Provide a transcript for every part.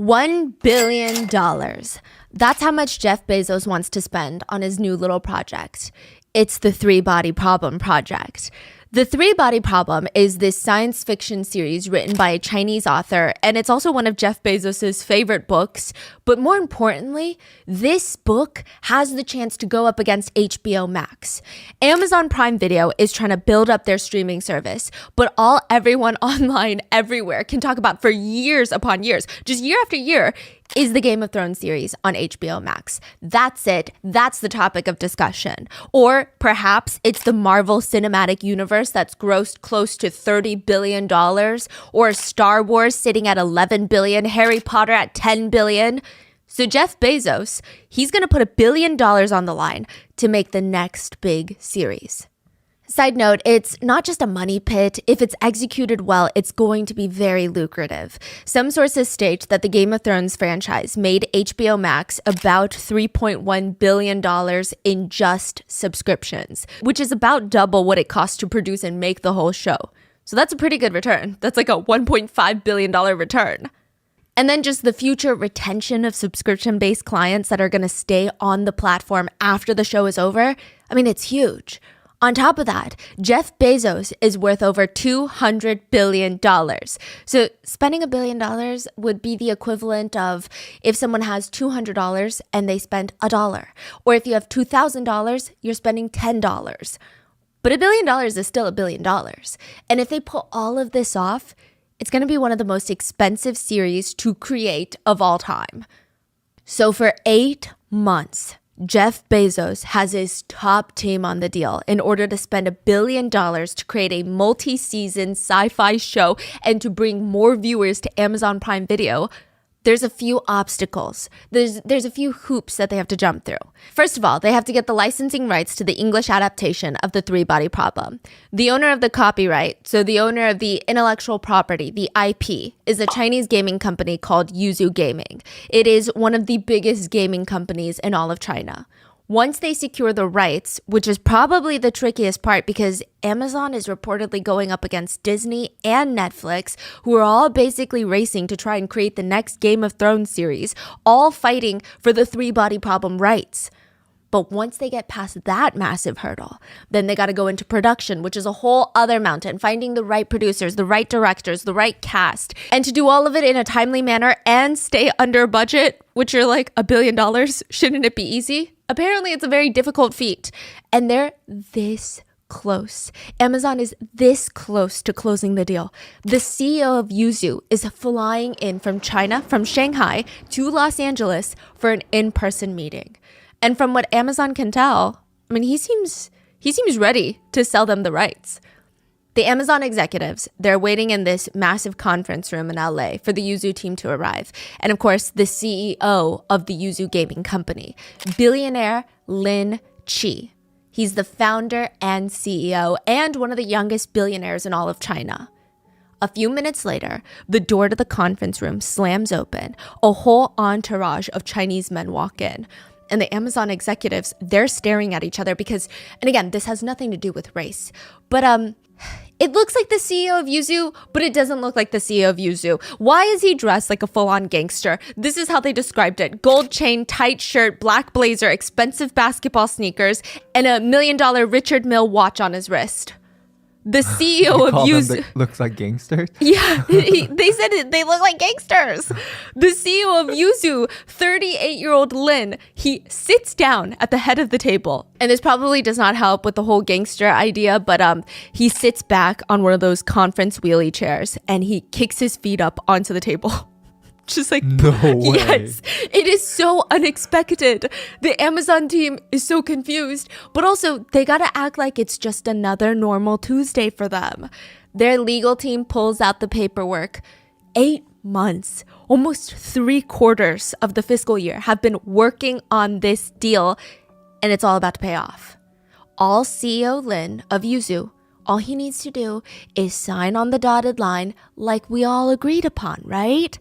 $1 billion. That's how much Jeff Bezos wants to spend on his new little project. It's the Three-Body Problem project. The Three-Body Problem is this science fiction series written by a Chinese author, and it's also one of Jeff Bezos' favorite books. But more importantly, this book has the chance to go up against HBO Max. Amazon Prime Video is trying to build up their streaming service, but everyone online everywhere can talk about for years upon years, just year after year, is the Game of Thrones series on HBO Max. That's it. That's the topic of discussion. Or perhaps it's the Marvel Cinematic Universe that's grossed close to $30 billion, or Star Wars sitting at $11 billion, Harry Potter at $10 billion. So Jeff Bezos, he's going to put $1 billion on the line to make the next big series. Side note, it's not just a money pit. If it's executed well, it's going to be very lucrative. Some sources state that the Game of Thrones franchise made HBO Max about $3.1 billion in just subscriptions, which is about double what it costs to produce and make the whole show. So that's a pretty good return. That's like a $1.5 billion return. And then just the future retention of subscription-based clients that are going to stay on the platform after the show is over. I mean, it's huge. On top of that, Jeff Bezos is worth over $200 billion. So spending $1 billion would be the equivalent of if someone has $200 and they spend $1. Or if you have $2,000, you're spending $10. But $1 billion is still $1 billion. And if they pull all of this off, it's going to be one of the most expensive series to create of all time. So for 8 months, Jeff Bezos has his top team on the deal in order to spend $1 billion to create a multi-season sci-fi show and to bring more viewers to Amazon Prime Video. There's a few obstacles. There's a few hoops that they have to jump through. First of all, they have to get the licensing rights to the English adaptation of the Three-Body Problem. The owner of the copyright, so the owner of the intellectual property, the IP, is a Chinese gaming company called Yuzu Gaming. It is one of the biggest gaming companies in all of China. Once they secure the rights, which is probably the trickiest part because Amazon is reportedly going up against Disney and Netflix, who are all basically racing to try and create the next Game of Thrones series, all fighting for the Three-Body Problem rights. But once they get past that massive hurdle, then they got to go into production, which is a whole other mountain, finding the right producers, the right directors, the right cast, and to do all of it in a timely manner and stay under budget, which are like $1 billion. Shouldn't it be easy? Apparently, it's a very difficult feat, and they're this close. Amazon is this close to closing the deal. The CEO of Yuzu is flying in from China, from Shanghai to Los Angeles for an in-person meeting. And from what Amazon can tell, I mean, he seems ready to sell them the rights. The Amazon executives, they're waiting in this massive conference room in LA for the Yuzu team to arrive. And of course, the CEO of the Yuzu gaming company, Billionaire Lin Chi. He's the founder and CEO and one of the youngest billionaires in all of China. A few minutes later, the door to the conference room slams open. A whole entourage of Chinese men walk in. And the Amazon executives, they're staring at each other because, and again, this has nothing to do with race, but it looks like the CEO of Yuzu, but it doesn't look like the CEO of Yuzu. Why is he dressed like a full-on gangster? This is how they described it. Gold chain, tight shirt, black blazer, expensive basketball sneakers, and $1 million Richard Mille watch on his wrist. The CEO of Yuzu looks like gangsters. Yeah, they said they look like gangsters. The CEO of Yuzu, 38-year-old Lin, he sits down at the head of the table. And this probably does not help with the whole gangster idea, but he sits back on one of those conference wheelie chairs and he kicks his feet up onto the table. Just like, no way. Yes, it is so unexpected. The Amazon team is so confused, but also they got to act like it's just another normal Tuesday for them. Their legal team pulls out the paperwork. 8 months, almost 3/4 of the fiscal year have been working on this deal, and it's all about to pay off. All CEO Lin of Yuzu, all he needs to do is sign on the dotted line like we all agreed upon, right?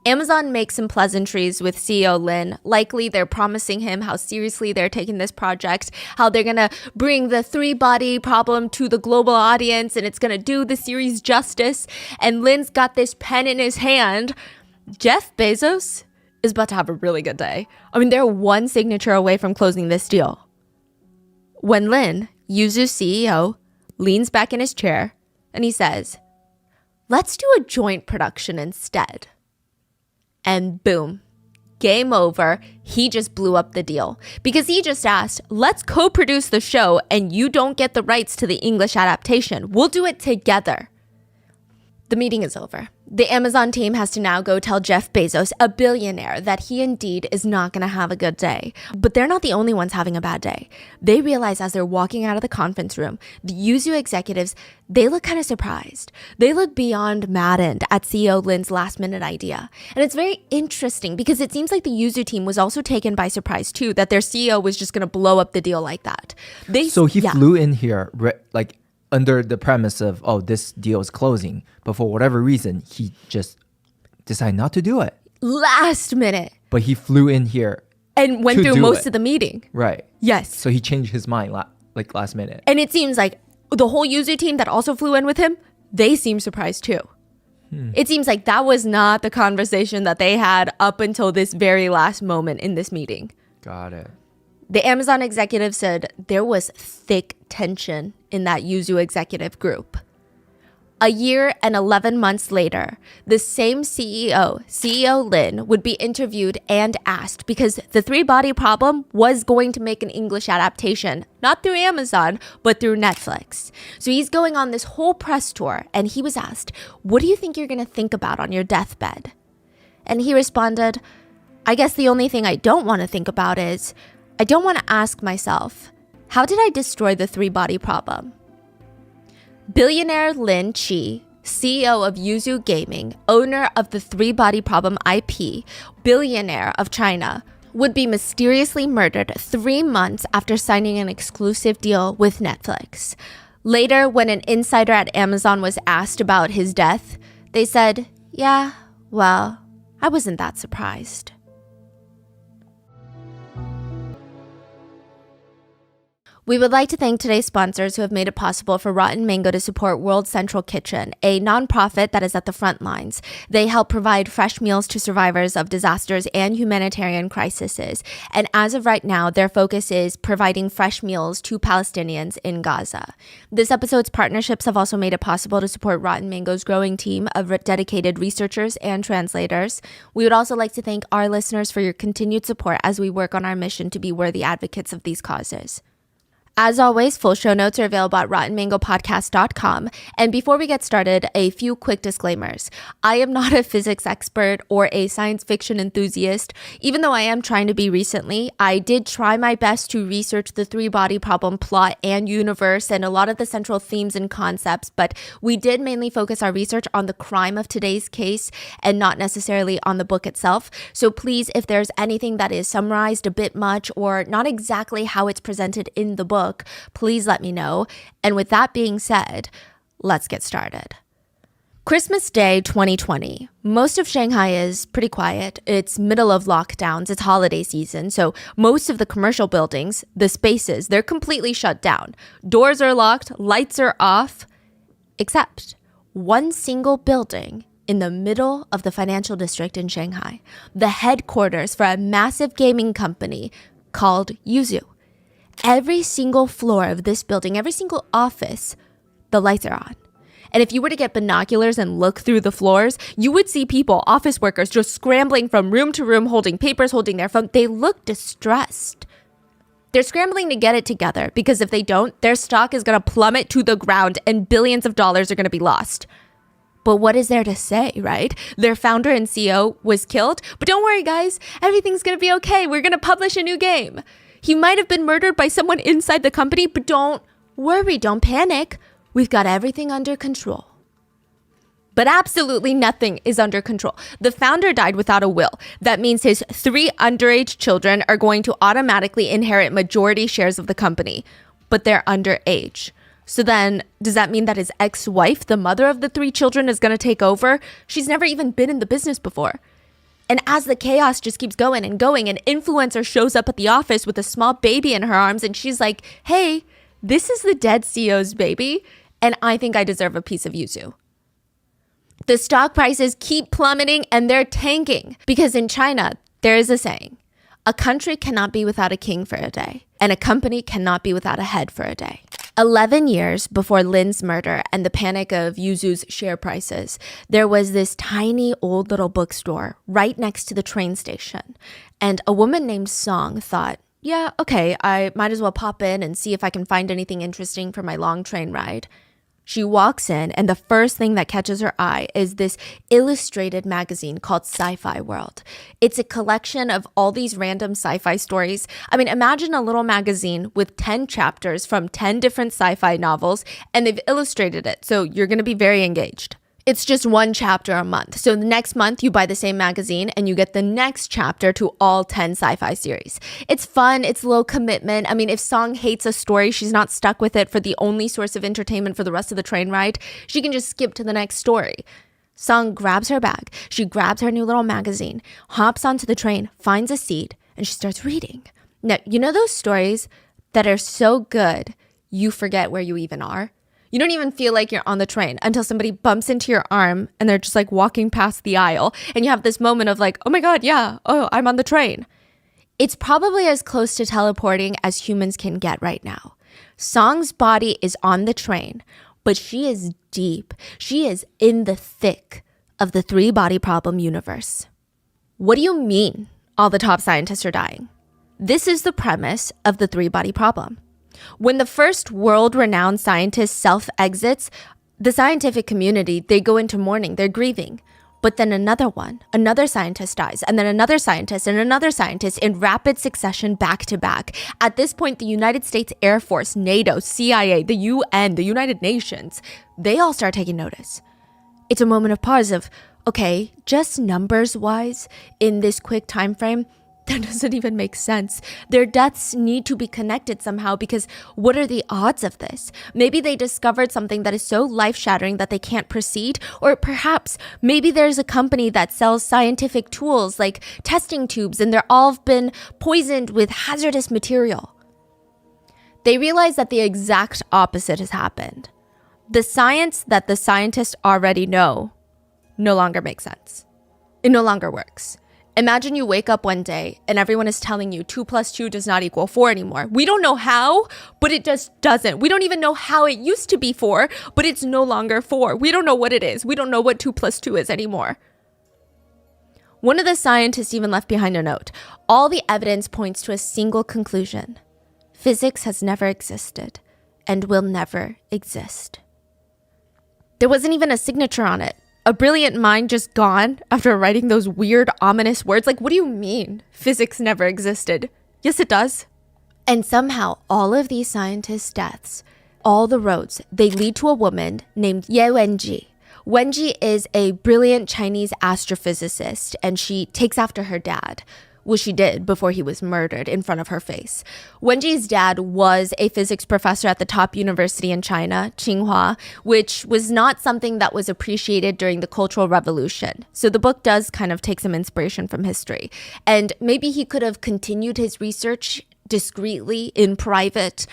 Amazon makes some pleasantries with CEO Lin. Likely they're promising him how seriously they're taking this project, how they're going to bring the Three-Body Problem to the global audience and it's going to do the series justice. And Lin's got this pen in his hand. Jeff Bezos is about to have a really good day. I mean, they're one signature away from closing this deal. When Lin, Yuzu's CEO, leans back in his chair and he says, let's do a joint production instead. And boom, game over. He just blew up the deal because he just asked, let's co-produce the show and you don't get the rights to the English adaptation. We'll do it together. The meeting is over. The Amazon team has to now go tell Jeff Bezos, a billionaire, that he indeed is not going to have a good day. But they're not the only ones having a bad day. They realize as they're walking out of the conference room, the Yuzu executives, they look kind of surprised. They look beyond maddened at CEO Lin's last minute idea. And it's very interesting because it seems like the Yuzu team was also taken by surprise too, that their CEO was just going to blow up the deal like that. So he flew in here under the premise of, oh, this deal is closing. But for whatever reason, he just decided not to do it. Last minute. But he flew in here and went through most of the meeting. Right. Yes. So he changed his mind last minute. And it seems like the whole Yuzu team that also flew in with him, they seem surprised too. It seems like that was not the conversation that they had up until this very last moment in this meeting. Got it. The Amazon executive said there was thick tension in that Yuzu executive group. A year and 11 months later, the same CEO Lin, would be interviewed and asked because the Three Body Problem was going to make an English adaptation, not through Amazon, but through Netflix. So he's going on this whole press tour and he was asked, what do you think you're going to think about on your deathbed? And he responded, I guess the only thing I don't want to think about is, I don't want to ask myself, how did I destroy the Three Body Problem? Billionaire Lin Chi, CEO of Yuzu Gaming, owner of the Three Body Problem IP, billionaire of China, would be mysteriously murdered 3 months after signing an exclusive deal with Netflix. Later, when an insider at Amazon was asked about his death, they said, yeah, well, I wasn't that surprised. We would like to thank today's sponsors who have made it possible for Rotten Mango to support World Central Kitchen, a nonprofit that is at the front lines. They help provide fresh meals to survivors of disasters and humanitarian crises. And as of right now, their focus is providing fresh meals to Palestinians in Gaza. This episode's partnerships have also made it possible to support Rotten Mango's growing team of dedicated researchers and translators. We would also like to thank our listeners for your continued support as we work on our mission to be worthy advocates of these causes. As always, full show notes are available at rottenmangopodcast.com. And before we get started, a few quick disclaimers. I am not a physics expert or a science fiction enthusiast. Even though I am trying to be recently, I did try my best to research the Three Body Problem plot and universe and a lot of the central themes and concepts, but we did mainly focus our research on the crime of today's case and not necessarily on the book itself. So please, if there's anything that is summarized a bit much or not exactly how it's presented in the book, please let me know. And with that being said, let's get started. Christmas Day 2020. Most of Shanghai is pretty quiet. It's middle of lockdowns. It's holiday season. So most of the commercial buildings, the spaces, they're completely shut down. Doors are locked, lights are off, except one single building in the middle of the financial district in Shanghai, the headquarters for a massive gaming company called Yuzu. Every single floor of this building, every single office, the lights are on. And if you were to get binoculars and look through the floors, you would see people, office workers, just scrambling from room to room, holding papers, holding their phone. They look distressed. They're scrambling to get it together because if they don't, their stock is going to plummet to the ground and billions of dollars are going to be lost. But what is there to say, right? Their founder and CEO was killed. But don't worry, guys. Everything's going to be okay. We're going to publish a new game. He might have been murdered by someone inside the company, but don't worry, don't panic. We've got everything under control. But absolutely nothing is under control. The founder died without a will. That means his 3 underage children are going to automatically inherit majority shares of the company, but they're underage. So then, does that mean that his ex-wife, the mother of the 3 children, is going to take over? She's never even been in the business before. And as the chaos just keeps going, an influencer shows up at the office with a small baby in her arms and she's like, hey, this is the dead CEO's baby and I think I deserve a piece of Yuzu. The stock prices keep plummeting and they're tanking because in China, there is a saying, a country cannot be without a king for a day, and a company cannot be without a head for a day. 11 years before Lin's murder and the panic of Yuzu's share prices, there was this tiny old little bookstore right next to the train station. And a woman named Song thought, yeah, okay, I might as well pop in and see if I can find anything interesting for my long train ride. She walks in, and the first thing that catches her eye is this illustrated magazine called Sci-Fi World. It's a collection of all these random sci-fi stories. I mean, imagine a little magazine with 10 chapters from 10 different sci-fi novels, and they've illustrated it, so you're going to be very engaged. It's just one chapter a month. So the next month you buy the same magazine and you get the next chapter to all 10 sci-fi series. It's fun. It's low commitment. I mean, if Song hates a story, she's not stuck with it for the only source of entertainment for the rest of the train ride. She can just skip to the next story. Song grabs her bag. She grabs her new little magazine, hops onto the train, finds a seat, and she starts reading. Now, you know those stories that are so good, you forget where you even are? You don't even feel like you're on the train until somebody bumps into your arm and they're just like walking past the aisle. And you have this moment of like, oh my God, yeah, oh, I'm on the train. It's probably as close to teleporting as humans can get right now. Song's body is on the train, but she is deep. She is in the thick of the three-body problem universe. What do you mean all the top scientists are dying? This is the premise of the three-body problem. When the first world-renowned scientist self-exits, the scientific community, they go into mourning, they're grieving. But then another scientist dies, and then another scientist and another scientist in rapid succession back to back. At this point, the United States Air Force, NATO, CIA, the UN, the United Nations, they all start taking notice. It's a moment of pause of, okay, just numbers-wise, in this quick time frame, that doesn't even make sense. Their deaths need to be connected somehow because what are the odds of this? Maybe they discovered something that is so life-shattering that they can't proceed, or perhaps maybe there's a company that sells scientific tools like testing tubes and they're all been poisoned with hazardous material. They realize that the exact opposite has happened. The science that the scientists already know no longer makes sense. It no longer works. Imagine you wake up one day and everyone is telling you 2 + 2 does not equal 4 anymore. We don't know how, but it just doesn't. We don't even know how it used to be 4, but it's no longer 4. We don't know what it is. We don't know what 2 + 2 is anymore. One of the scientists even left behind a note. All the evidence points to a single conclusion. Physics has never existed and will never exist. There wasn't even a signature on it. A brilliant mind just gone after writing those weird, ominous words. Like, what do you mean? Physics never existed. Yes, it does. And somehow, all of these scientists' deaths, all the roads, they lead to a woman named Ye Wenji. Wenji is a brilliant Chinese astrophysicist, and she takes after her dad. Well, she did before he was murdered in front of her face. Wenji's dad was a physics professor at the top university in China, Tsinghua, which was not something that was appreciated during the Cultural Revolution. So the book does kind of take some inspiration from history. And maybe he could have continued his research discreetly in private,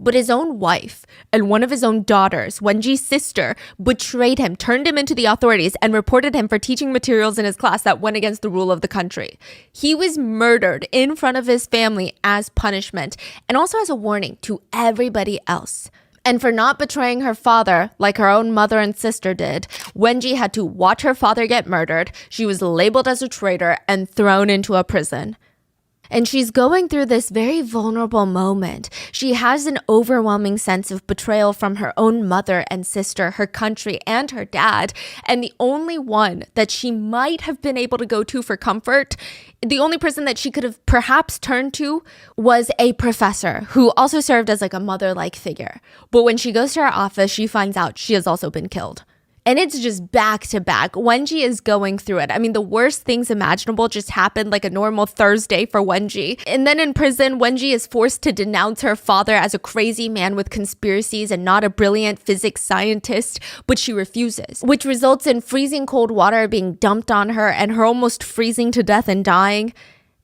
but his own wife and one of his own daughters, Wenji's sister, betrayed him, turned him into the authorities, and reported him for teaching materials in his class that went against the rule of the country. He was murdered in front of his family as punishment, and also as a warning to everybody else. And for not betraying her father, like her own mother and sister did, Wenji had to watch her father get murdered. She was labeled as a traitor and thrown into a prison. And she's going through this very vulnerable moment. She has an overwhelming sense of betrayal from her own mother and sister, her country, and her dad. And the only one that she might have been able to go to for comfort, the only person that she could have perhaps turned to was a professor who also served as like a mother-like figure. But when she goes to her office, she finds out she has also been killed. And it's just back to back. Wenji is going through it. I mean, the worst things imaginable just happened like a normal Thursday for Wenji. And then in prison, Wenji is forced to denounce her father as a crazy man with conspiracies and not a brilliant physics scientist, but she refuses, which results in freezing cold water being dumped on her and her almost freezing to death and dying.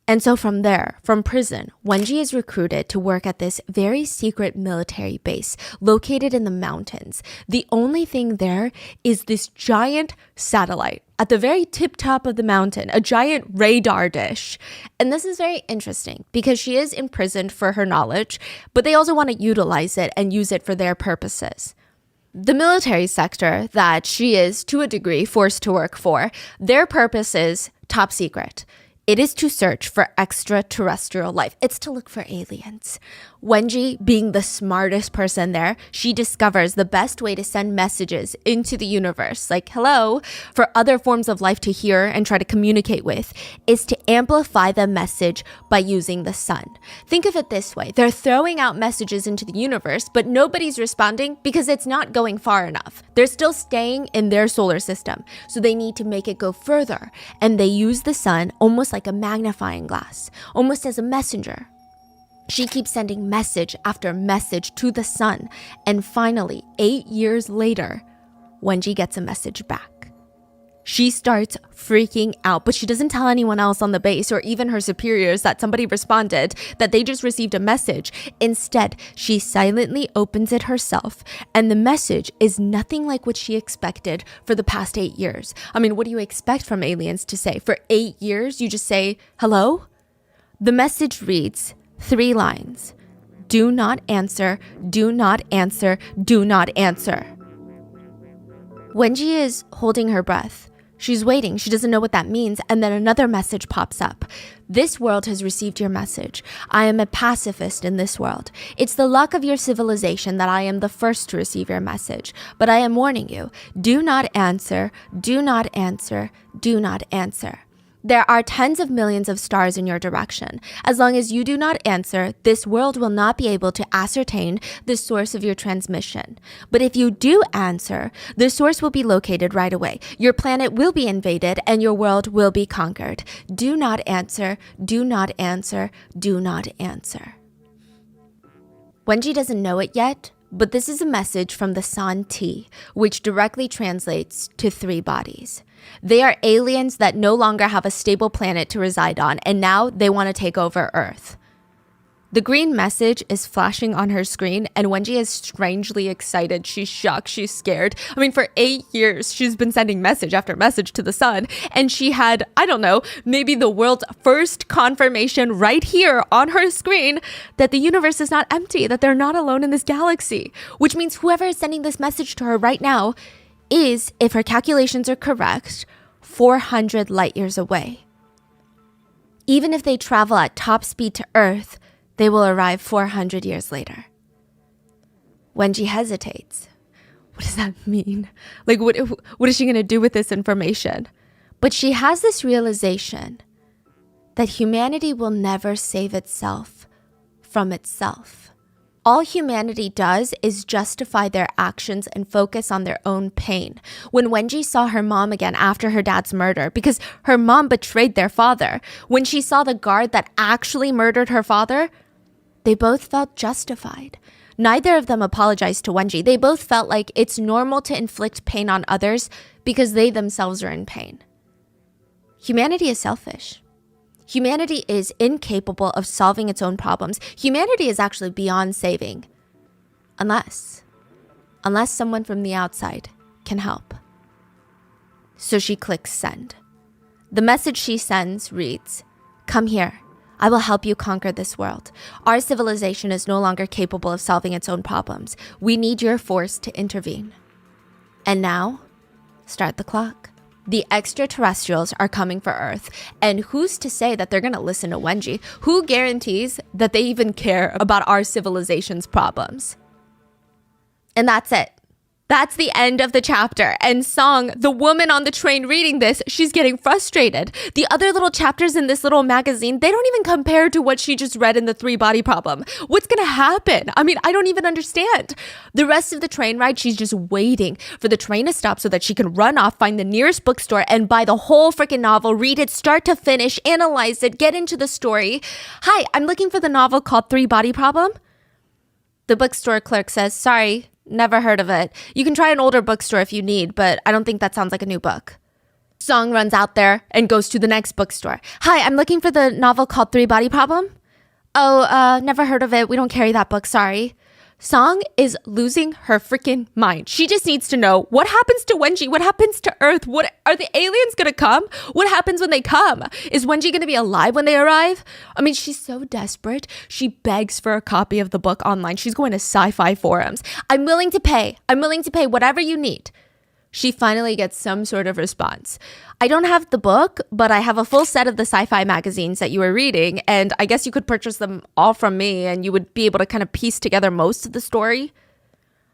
And so from there, from prison, Wenji is recruited to work at this very secret military base located in the mountains. The only thing there is this giant satellite at the very tip top of the mountain, a giant radar dish. And this is very interesting because she is imprisoned for her knowledge, but they also want to utilize it and use it for their purposes. The military sector that she is, to a degree, forced to work for, their purpose is top secret. It is to search for extraterrestrial life. It's to look for aliens. Wenji, being the smartest person there, she discovers the best way to send messages into the universe, like hello, for other forms of life to hear and try to communicate with, is to amplify the message by using the sun. Think of it this way. They're throwing out messages into the universe, but nobody's responding because it's not going far enough. They're still staying in their solar system, so they need to make it go further. And they use the sun almost like a magnifying glass, almost as a messenger. She keeps sending message after message to the sun, and finally, 8 years later, Wenji gets a message back. She starts freaking out, but she doesn't tell anyone else on the base or even her superiors that somebody responded, that they just received a message. Instead, she silently opens it herself, and the message is nothing like what she expected for the past 8 years. I mean, what do you expect from aliens to say? For 8 years, you just say, hello? The message reads 3 lines. Do not answer, do not answer, do not answer. Wenji is holding her breath. She's waiting. She doesn't know what that means. And then another message pops up. This world has received your message. I am a pacifist in this world. It's the luck of your civilization that I am the first to receive your message. But I am warning you, do not answer, do not answer, do not answer. There are tens of millions of stars in your direction. As long as you do not answer, this world will not be able to ascertain the source of your transmission. But if you do answer, the source will be located right away. Your planet will be invaded and your world will be conquered. Do not answer, do not answer, do not answer. Wenji doesn't know it yet, but this is a message from the San Ti, which directly translates to 3 bodies. They are aliens that no longer have a stable planet to reside on, and now they want to take over Earth. The green message is flashing on her screen, and Wenji is strangely excited. She's shocked. She's scared. I mean, for 8 years, she's been sending message after message to the sun, and she had, I don't know, maybe the world's first confirmation right here on her screen that the universe is not empty, that they're not alone in this galaxy, which means whoever is sending this message to her right now is, if her calculations are correct, 400 light years away. Even if they travel at top speed to Earth, they will arrive 400 years later. Wenji hesitates. What does that mean? Like, what is she going to do with this information? But she has this realization that humanity will never save itself from itself. All humanity does is justify their actions and focus on their own pain. When Wenji saw her mom again after her dad's murder, because her mom betrayed their father, when she saw the guard that actually murdered her father, they both felt justified. Neither of them apologized to Wenji. They both felt like it's normal to inflict pain on others because they themselves are in pain. Humanity is selfish. Humanity is incapable of solving its own problems. Humanity is actually beyond saving. Unless someone from the outside can help. So she clicks send. The message she sends reads, "Come here. I will help you conquer this world. Our civilization is no longer capable of solving its own problems. We need your force to intervene. And now, start the clock. The extraterrestrials are coming for Earth. And who's to say that they're going to listen to Wenji? Who guarantees that they even care about our civilization's problems?" And that's it. That's the end of the chapter. And Song, the woman on the train reading this, she's getting frustrated. The other little chapters in this little magazine, they don't even compare to what she just read in the 3-body problem. What's going to happen? I mean, I don't even understand. The rest of the train ride, she's just waiting for the train to stop so that she can run off, find the nearest bookstore, and buy the whole freaking novel, read it start to finish, analyze it, get into the story. "Hi, I'm looking for the novel called 3-Body Problem." The bookstore clerk says, "Sorry, never heard of it. You can try an older bookstore if you need, but I don't think that sounds like a new book." Song runs out there and goes to the next bookstore. Hi, I'm looking for the novel called Three Body Problem. Oh, never heard of it. We don't carry that book, sorry. Song is losing her freaking mind. She just needs to know what happens to Wenji, what happens to Earth, what are the aliens gonna come? What happens when they come? Is Wenji gonna be alive when they arrive? I mean, she's so desperate. She begs for a copy of the book online. She's going to sci-fi forums. I'm willing to pay whatever you need. She finally gets some sort of response. I don't have the book, but I have a full set of the sci-fi magazines that you were reading, and I guess you could purchase them all from me, and you would be able to kind of piece together most of the story.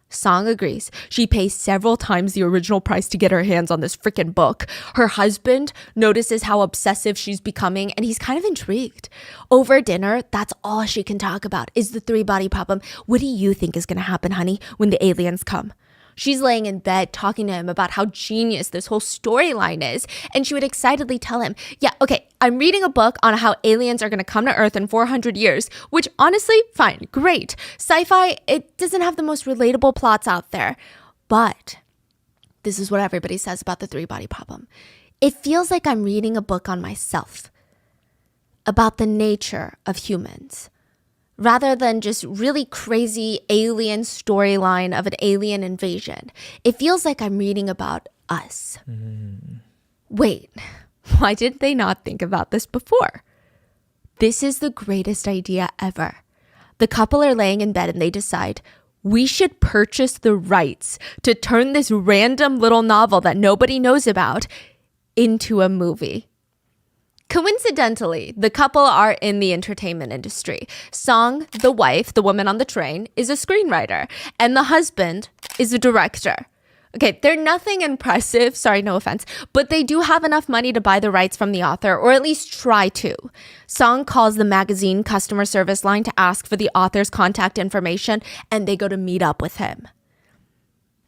Song agrees. She pays several times the original price to get her hands on this freaking book. Her husband notices how obsessive she's becoming, and he's kind of intrigued. Over dinner, that's all she can talk about is the three-body problem. What do you think is going to happen, honey, when the aliens come? She's laying in bed talking to him about how genius this whole storyline is. And she would excitedly tell him, yeah, okay, I'm reading a book on how aliens are going to come to Earth in 400 years, which honestly, fine, great. Sci-fi, it doesn't have the most relatable plots out there. But this is what everybody says about the three-body problem. It feels like I'm reading a book on myself, about the nature of humans. Rather than just really crazy alien storyline of an alien invasion, it feels like I'm reading about us. Wait, why did they not think about this before? This is the greatest idea ever. The couple are laying in bed and they decide, we should purchase the rights to turn this random little novel that nobody knows about into a movie. Coincidentally, the couple are in the entertainment industry. Song, the wife, the woman on the train, is a screenwriter, and the husband is a director. Okay, they're nothing impressive, sorry, no offense, but they do have enough money to buy the rights from the author, or at least try to. Song calls the magazine customer service line to ask for the author's contact information, and they go to meet up with him.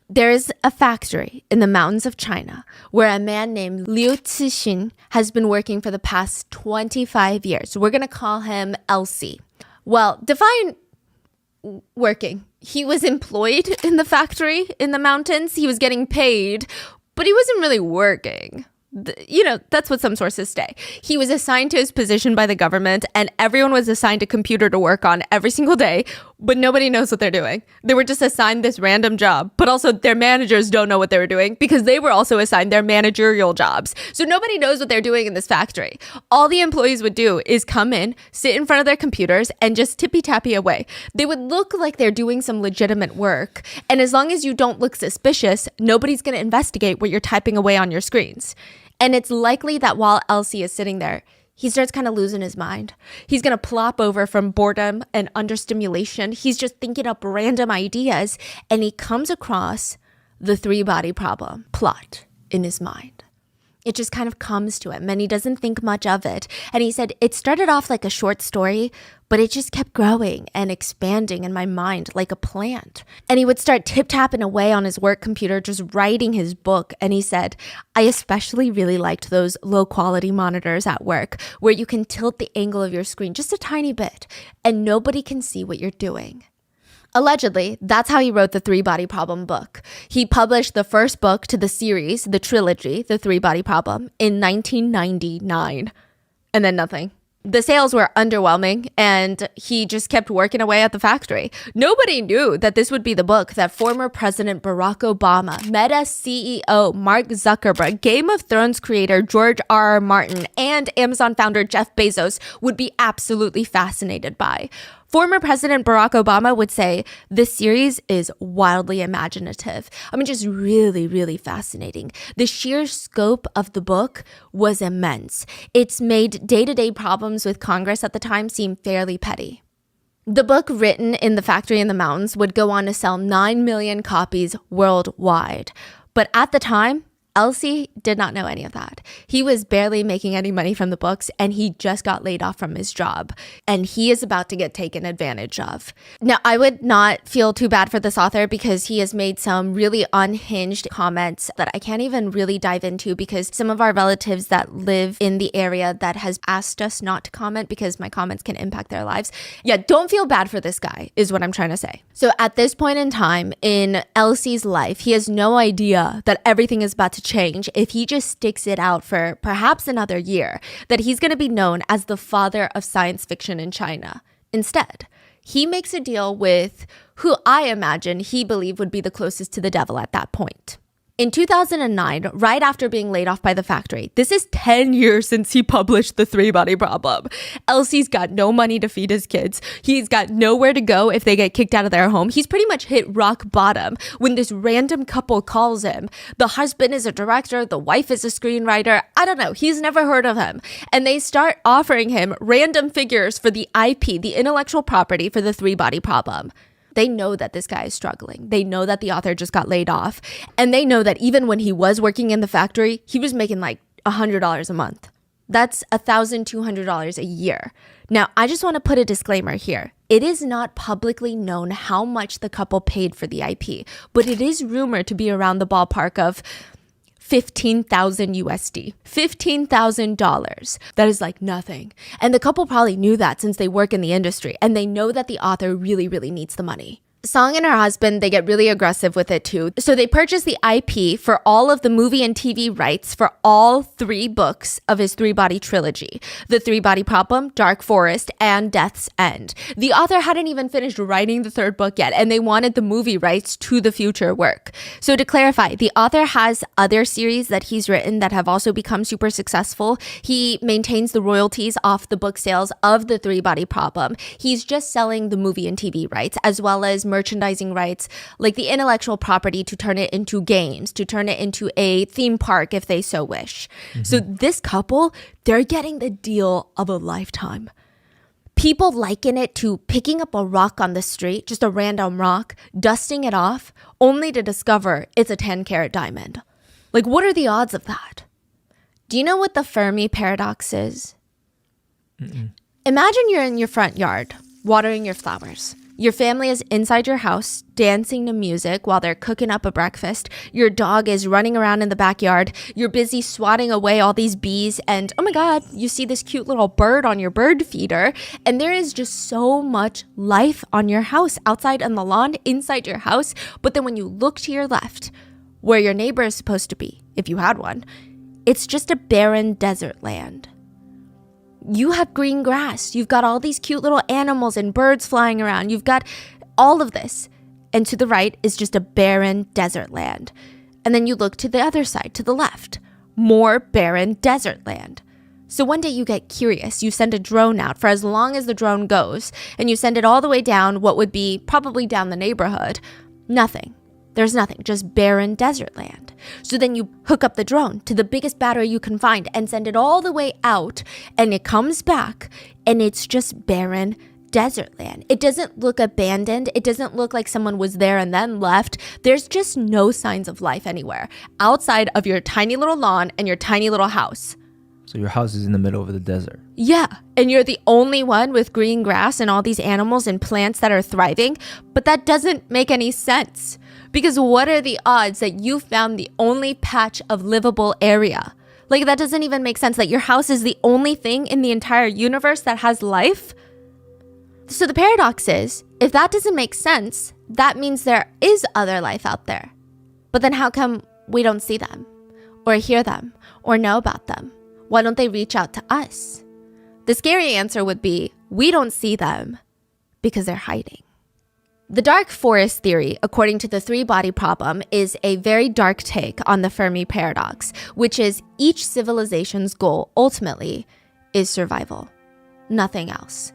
There is a factory in the mountains of China where a man named Liu Cixin has been working for the past 25 years. We're going to call him Elsie. Well, define working. He was employed in the factory in the mountains. He was getting paid, but he wasn't really working. You know, that's what some sources say. He was assigned to his position by the government, and everyone was assigned a computer to work on every single day, but nobody knows what they're doing. They were just assigned this random job, but also their managers don't know what they were doing because they were also assigned their managerial jobs. So nobody knows what they're doing in this factory. All the employees would do is come in, sit in front of their computers, and just tippy-tappy away. They would look like they're doing some legitimate work, and as long as you don't look suspicious, nobody's going to investigate what you're typing away on your screens. And it's likely that while Elsie is sitting there, he starts kind of losing his mind. He's going to plop over from boredom and understimulation. He's just thinking up random ideas, and he comes across the three-body problem plot in his mind. It just kind of comes to him, and he doesn't think much of it. And he said, it started off like a short story, but it just kept growing and expanding in my mind like a plant. And he would start tip-tapping away on his work computer, just writing his book. And he said, I especially really liked those low-quality monitors at work where you can tilt the angle of your screen just a tiny bit, and nobody can see what you're doing. Allegedly, that's how he wrote the Three-Body Problem book. He published the first book to the series, the trilogy, The Three-Body Problem, in 1999. And then nothing. The sales were underwhelming, and he just kept working away at the factory. Nobody knew that this would be the book that former President Barack Obama, Meta CEO Mark Zuckerberg, Game of Thrones creator George R.R. Martin, and Amazon founder Jeff Bezos would be absolutely fascinated by. Former President Barack Obama would say, this series is wildly imaginative. I mean, just really, really fascinating. The sheer scope of the book was immense. It's made day-to-day problems with Congress at the time seem fairly petty. The book, written in the factory in the mountains, would go on to sell 9 million copies worldwide. But at the time, Elsie did not know any of that. He was barely making any money from the books, and he just got laid off from his job. And he is about to get taken advantage of. Now, I would not feel too bad for this author because he has made some really unhinged comments that I can't even really dive into because some of our relatives that live in the area that has asked us not to comment because my comments can impact their lives. Yeah, don't feel bad for this guy is what I'm trying to say. So at this point in time in Elsie's life, he has no idea that everything is about to change if he just sticks it out for perhaps another year, that he's going to be known as the father of science fiction in China. Instead, he makes a deal with who I imagine he believed would be the closest to the devil at that point. In 2009, right after being laid off by the factory, this is 10 years since he published The Three-Body Problem. Elsie's got no money to feed his kids. He's got nowhere to go if they get kicked out of their home. He's pretty much hit rock bottom when this random couple calls him. The husband is a director, the wife is a screenwriter. I don't know, he's never heard of him. And they start offering him random figures for the IP, the intellectual property for The Three-Body Problem. They know that this guy is struggling. They know that the author just got laid off. And they know that even when he was working in the factory, he was making like $100 a month. That's $1,200 a year. Now, I just want to put a disclaimer here. It is not publicly known how much the couple paid for the IP, but it is rumored to be around the ballpark of 15,000 USD, $15,000. That is like nothing. And the couple probably knew that since they work in the industry and they know that the author really, really needs the money. Song and her husband, they get really aggressive with it too. So they purchase the IP for all of the movie and TV rights for all 3 books of his Three-Body trilogy, The Three-Body Problem, Dark Forest, and Death's End. The author hadn't even finished writing the 3rd book yet, and they wanted the movie rights to the future work. So to clarify, the author has other series that he's written that have also become super successful. He maintains the royalties off the book sales of The Three-Body Problem. He's just selling the movie and TV rights, as well as merchandising rights, like the intellectual property to turn it into games, to turn it into a theme park if they so wish. So this couple, they're getting the deal of a lifetime. People liken it to picking up a rock on the street, just a random rock, dusting it off, only to discover it's a 10-carat diamond. Like, what are the odds of that? Do you know what the Fermi paradox is? Imagine you're in your front yard, watering your flowers. Your family is inside your house, dancing to music while they're cooking up a breakfast. Your dog is running around in the backyard. You're busy swatting away all these bees. And oh my God, you see this cute little bird on your bird feeder. And there is just so much life on your house, outside on the lawn, inside your house. But then when you look to your left, where your neighbor is supposed to be, if you had one, it's just a barren desert land. You have green grass. You've got all these cute little animals and birds flying around. You've got all of this. And to the right is just a barren desert land. And then you look to the other side, to the left, more barren desert land. So one day you get curious. You send a drone out for as long as the drone goes, and you send it all the way down what would be probably down the neighborhood. Nothing. There's nothing, just barren desert land. So then you hook up the drone to the biggest battery you can find and send it all the way out, and it comes back and it's just barren desert land. It doesn't look abandoned. It doesn't look like someone was there and then left. There's just no signs of life anywhere outside of your tiny little lawn and your tiny little house. So your house is in the middle of the desert. Yeah, and you're the only one with green grass and all these animals and plants that are thriving, but that doesn't make any sense. Because what are the odds that you found the only patch of livable area? Like, that doesn't even make sense, that your house is the only thing in the entire universe that has life. So the paradox is, if that doesn't make sense, that means there is other life out there. But then how come we don't see them, or hear them, or know about them? Why don't they reach out to us? The scary answer would be, we don't see them because they're hiding. The dark forest theory, according to the Three-Body Problem, is a very dark take on the Fermi paradox, which is each civilization's goal ultimately is survival, nothing else.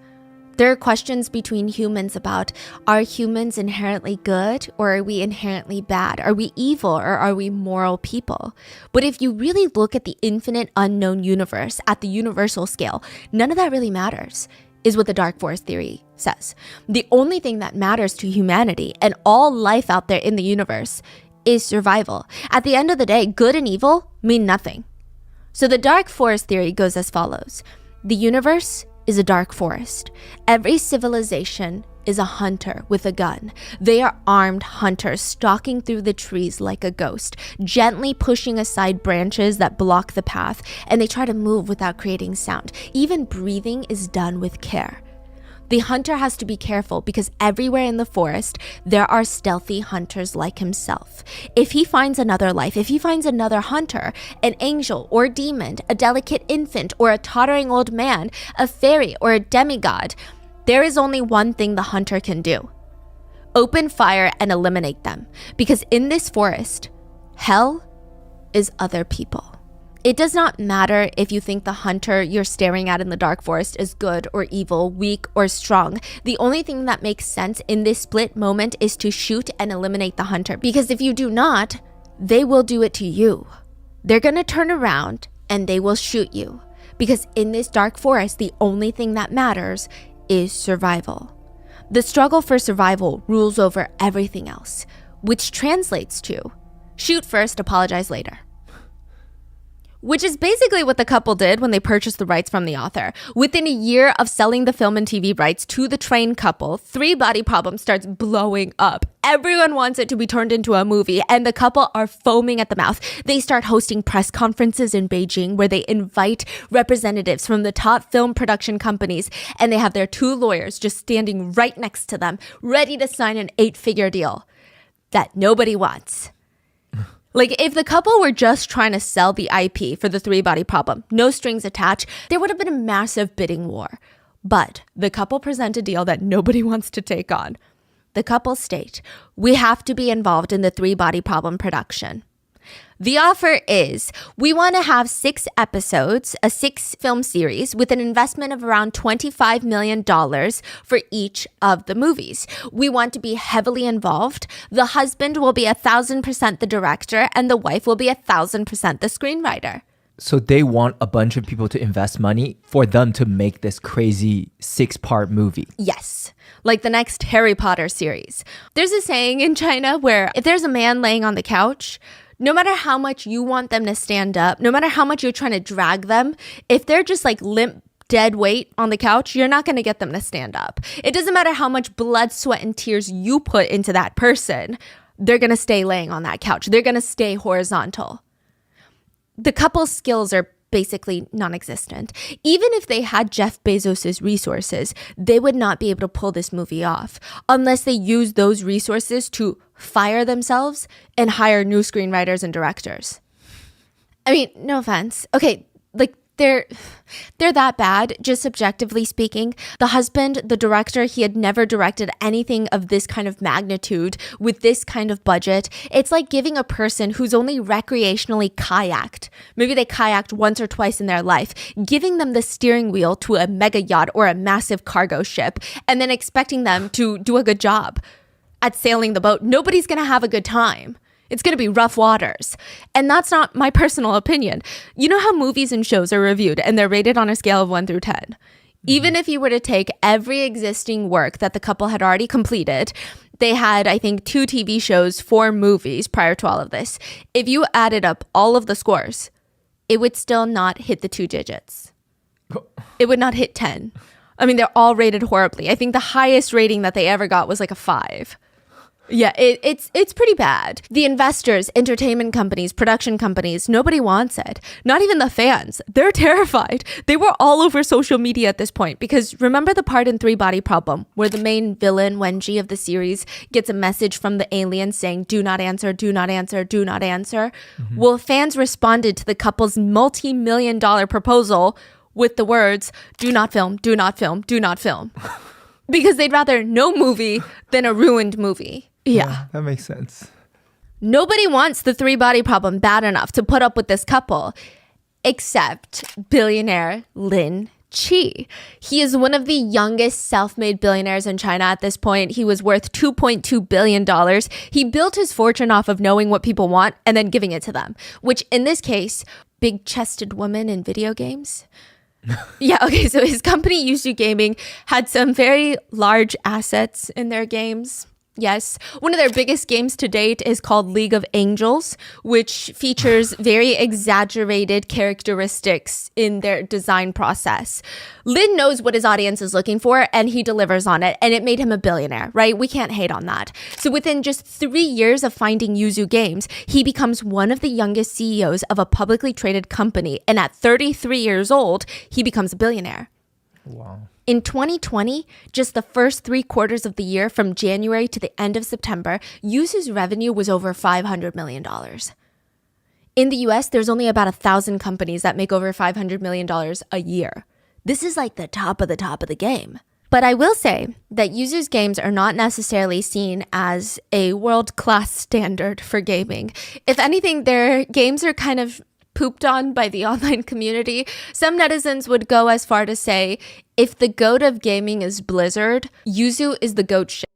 There are questions between humans about, are humans inherently good or are we inherently bad? Are we evil or are we moral people? But if you really look at the infinite unknown universe at the universal scale, none of that really matters, is what the dark forest theory says. The only thing that matters to humanity and all life out there in the universe is survival. At the end of the day, good and evil mean nothing. So the dark forest theory goes as follows. The universe is a dark forest. Every civilization is a hunter with a gun. They are armed hunters stalking through the trees like a ghost, gently pushing aside branches that block the path, and they try to move without creating sound. Even breathing is done with care. The hunter has to be careful because everywhere in the forest, there are stealthy hunters like himself. If he finds another life, if he finds another hunter, an angel or demon, a delicate infant or a tottering old man, a fairy or a demigod, there is only one thing the hunter can do. Open fire and eliminate them. Because in this forest, hell is other people. It does not matter if you think the hunter you're staring at in the dark forest is good or evil, weak or strong. The only thing that makes sense in this split moment is to shoot and eliminate the hunter. Because if you do not, they will do it to you. They're going to turn around and they will shoot you. Because in this dark forest, the only thing that matters is survival. The struggle for survival rules over everything else, which translates to shoot first, apologize later. Which is basically what the couple did when they purchased the rights from the author. Within a year of selling the film and TV rights to the trained couple, Three Body Problem starts blowing up. Everyone wants it to be turned into a movie, and the couple are foaming at the mouth. They start hosting press conferences in Beijing where they invite representatives from the top film production companies, and they have their 2 lawyers just standing right next to them, ready to sign an 8-figure deal that nobody wants. Like, if the couple were just trying to sell the IP for the Three Body Problem, no strings attached, there would have been a massive bidding war. But the couple present a deal that nobody wants to take on. The couple state, we have to be involved in the Three Body Problem production. The offer is, we want to have 6 episodes, a 6-film series with an investment of around $25 million for each of the movies. We want to be heavily involved. The husband will be 1,000% the director and the wife will be 1,000% the screenwriter. So they want a bunch of people to invest money for them to make this crazy 6-part movie. Yes. Like the next Harry Potter series. There's a saying in China where if there's a man laying on the couch, no matter how much you want them to stand up, no matter how much you're trying to drag them, if they're just like limp, dead weight on the couch, you're not going to get them to stand up. It doesn't matter how much blood, sweat, and tears you put into that person. They're going to stay laying on that couch. They're going to stay horizontal. The couple's skills are basically non-existent. Even if they had Jeff Bezos' resources, they would not be able to pull this movie off unless they use those resources to fire themselves and hire new screenwriters and directors. I mean, no offense. Okay, like they're that bad, just subjectively speaking. The husband, the director, he had never directed anything of this kind of magnitude with this kind of budget. It's like giving a person who's only recreationally kayaked, maybe they kayaked once or twice in their life, giving them the steering wheel to a mega yacht or a massive cargo ship, and then expecting them to do a good job at sailing the boat. Nobody's going to have a good time. It's going to be rough waters. And that's not my personal opinion. You know how movies and shows are reviewed and they're rated on a scale of 1 through 10? Even if you were to take every existing work that the couple had already completed, they had, I think, 2 TV shows, 4 movies prior to all of this. If you added up all of the scores, it would still not hit the 2 digits. It would not hit 10. I mean, they're all rated horribly. I think the highest rating that they ever got was like a 5. Yeah, it's pretty bad. The investors, entertainment companies, production companies, nobody wants it. Not even the fans. They're terrified. They were all over social media at this point because remember the part in Three Body Problem where the main villain, Wenji of the series, gets a message from the alien saying, do not answer, do not answer, do not answer. Mm-hmm. Well, fans responded to the couple's multi-million-dollar proposal with the words, do not film, do not film, do not film. Because they'd rather no movie than a ruined movie. Yeah, that makes sense. Nobody wants the Three Body Problem bad enough to put up with this couple, except billionaire Lin Chi. He is one of the youngest self-made billionaires in China at this point. He was worth $2.2 billion. He built his fortune off of knowing what people want and then giving it to them, which in this case, big-chested women in video games. Yeah, okay, so his company, Yuzu Gaming, had some very large assets in their games. Yes. One of their biggest games to date is called League of Angels, which features very exaggerated characteristics in their design process. Lin knows what his audience is looking for, and he delivers on it, and it made him a billionaire, right? We can't hate on that. So within just 3 years of founding Yuzu Games, he becomes one of the youngest CEOs of a publicly traded company, and at 33 years old, he becomes a billionaire. Wow. In 2020, just the first 3 quarters of the year from January to the end of September, Yuzu's revenue was over $500 million. In the US, there's only about 1,000 companies that make over $500 million a year. This is like the top of the game. But I will say that Yuzu's games are not necessarily seen as a world-class standard for gaming. If anything, their games are kind of pooped on by the online community. Some netizens would go as far to say, if the goat of gaming is Blizzard, Yuzu is the goat shit.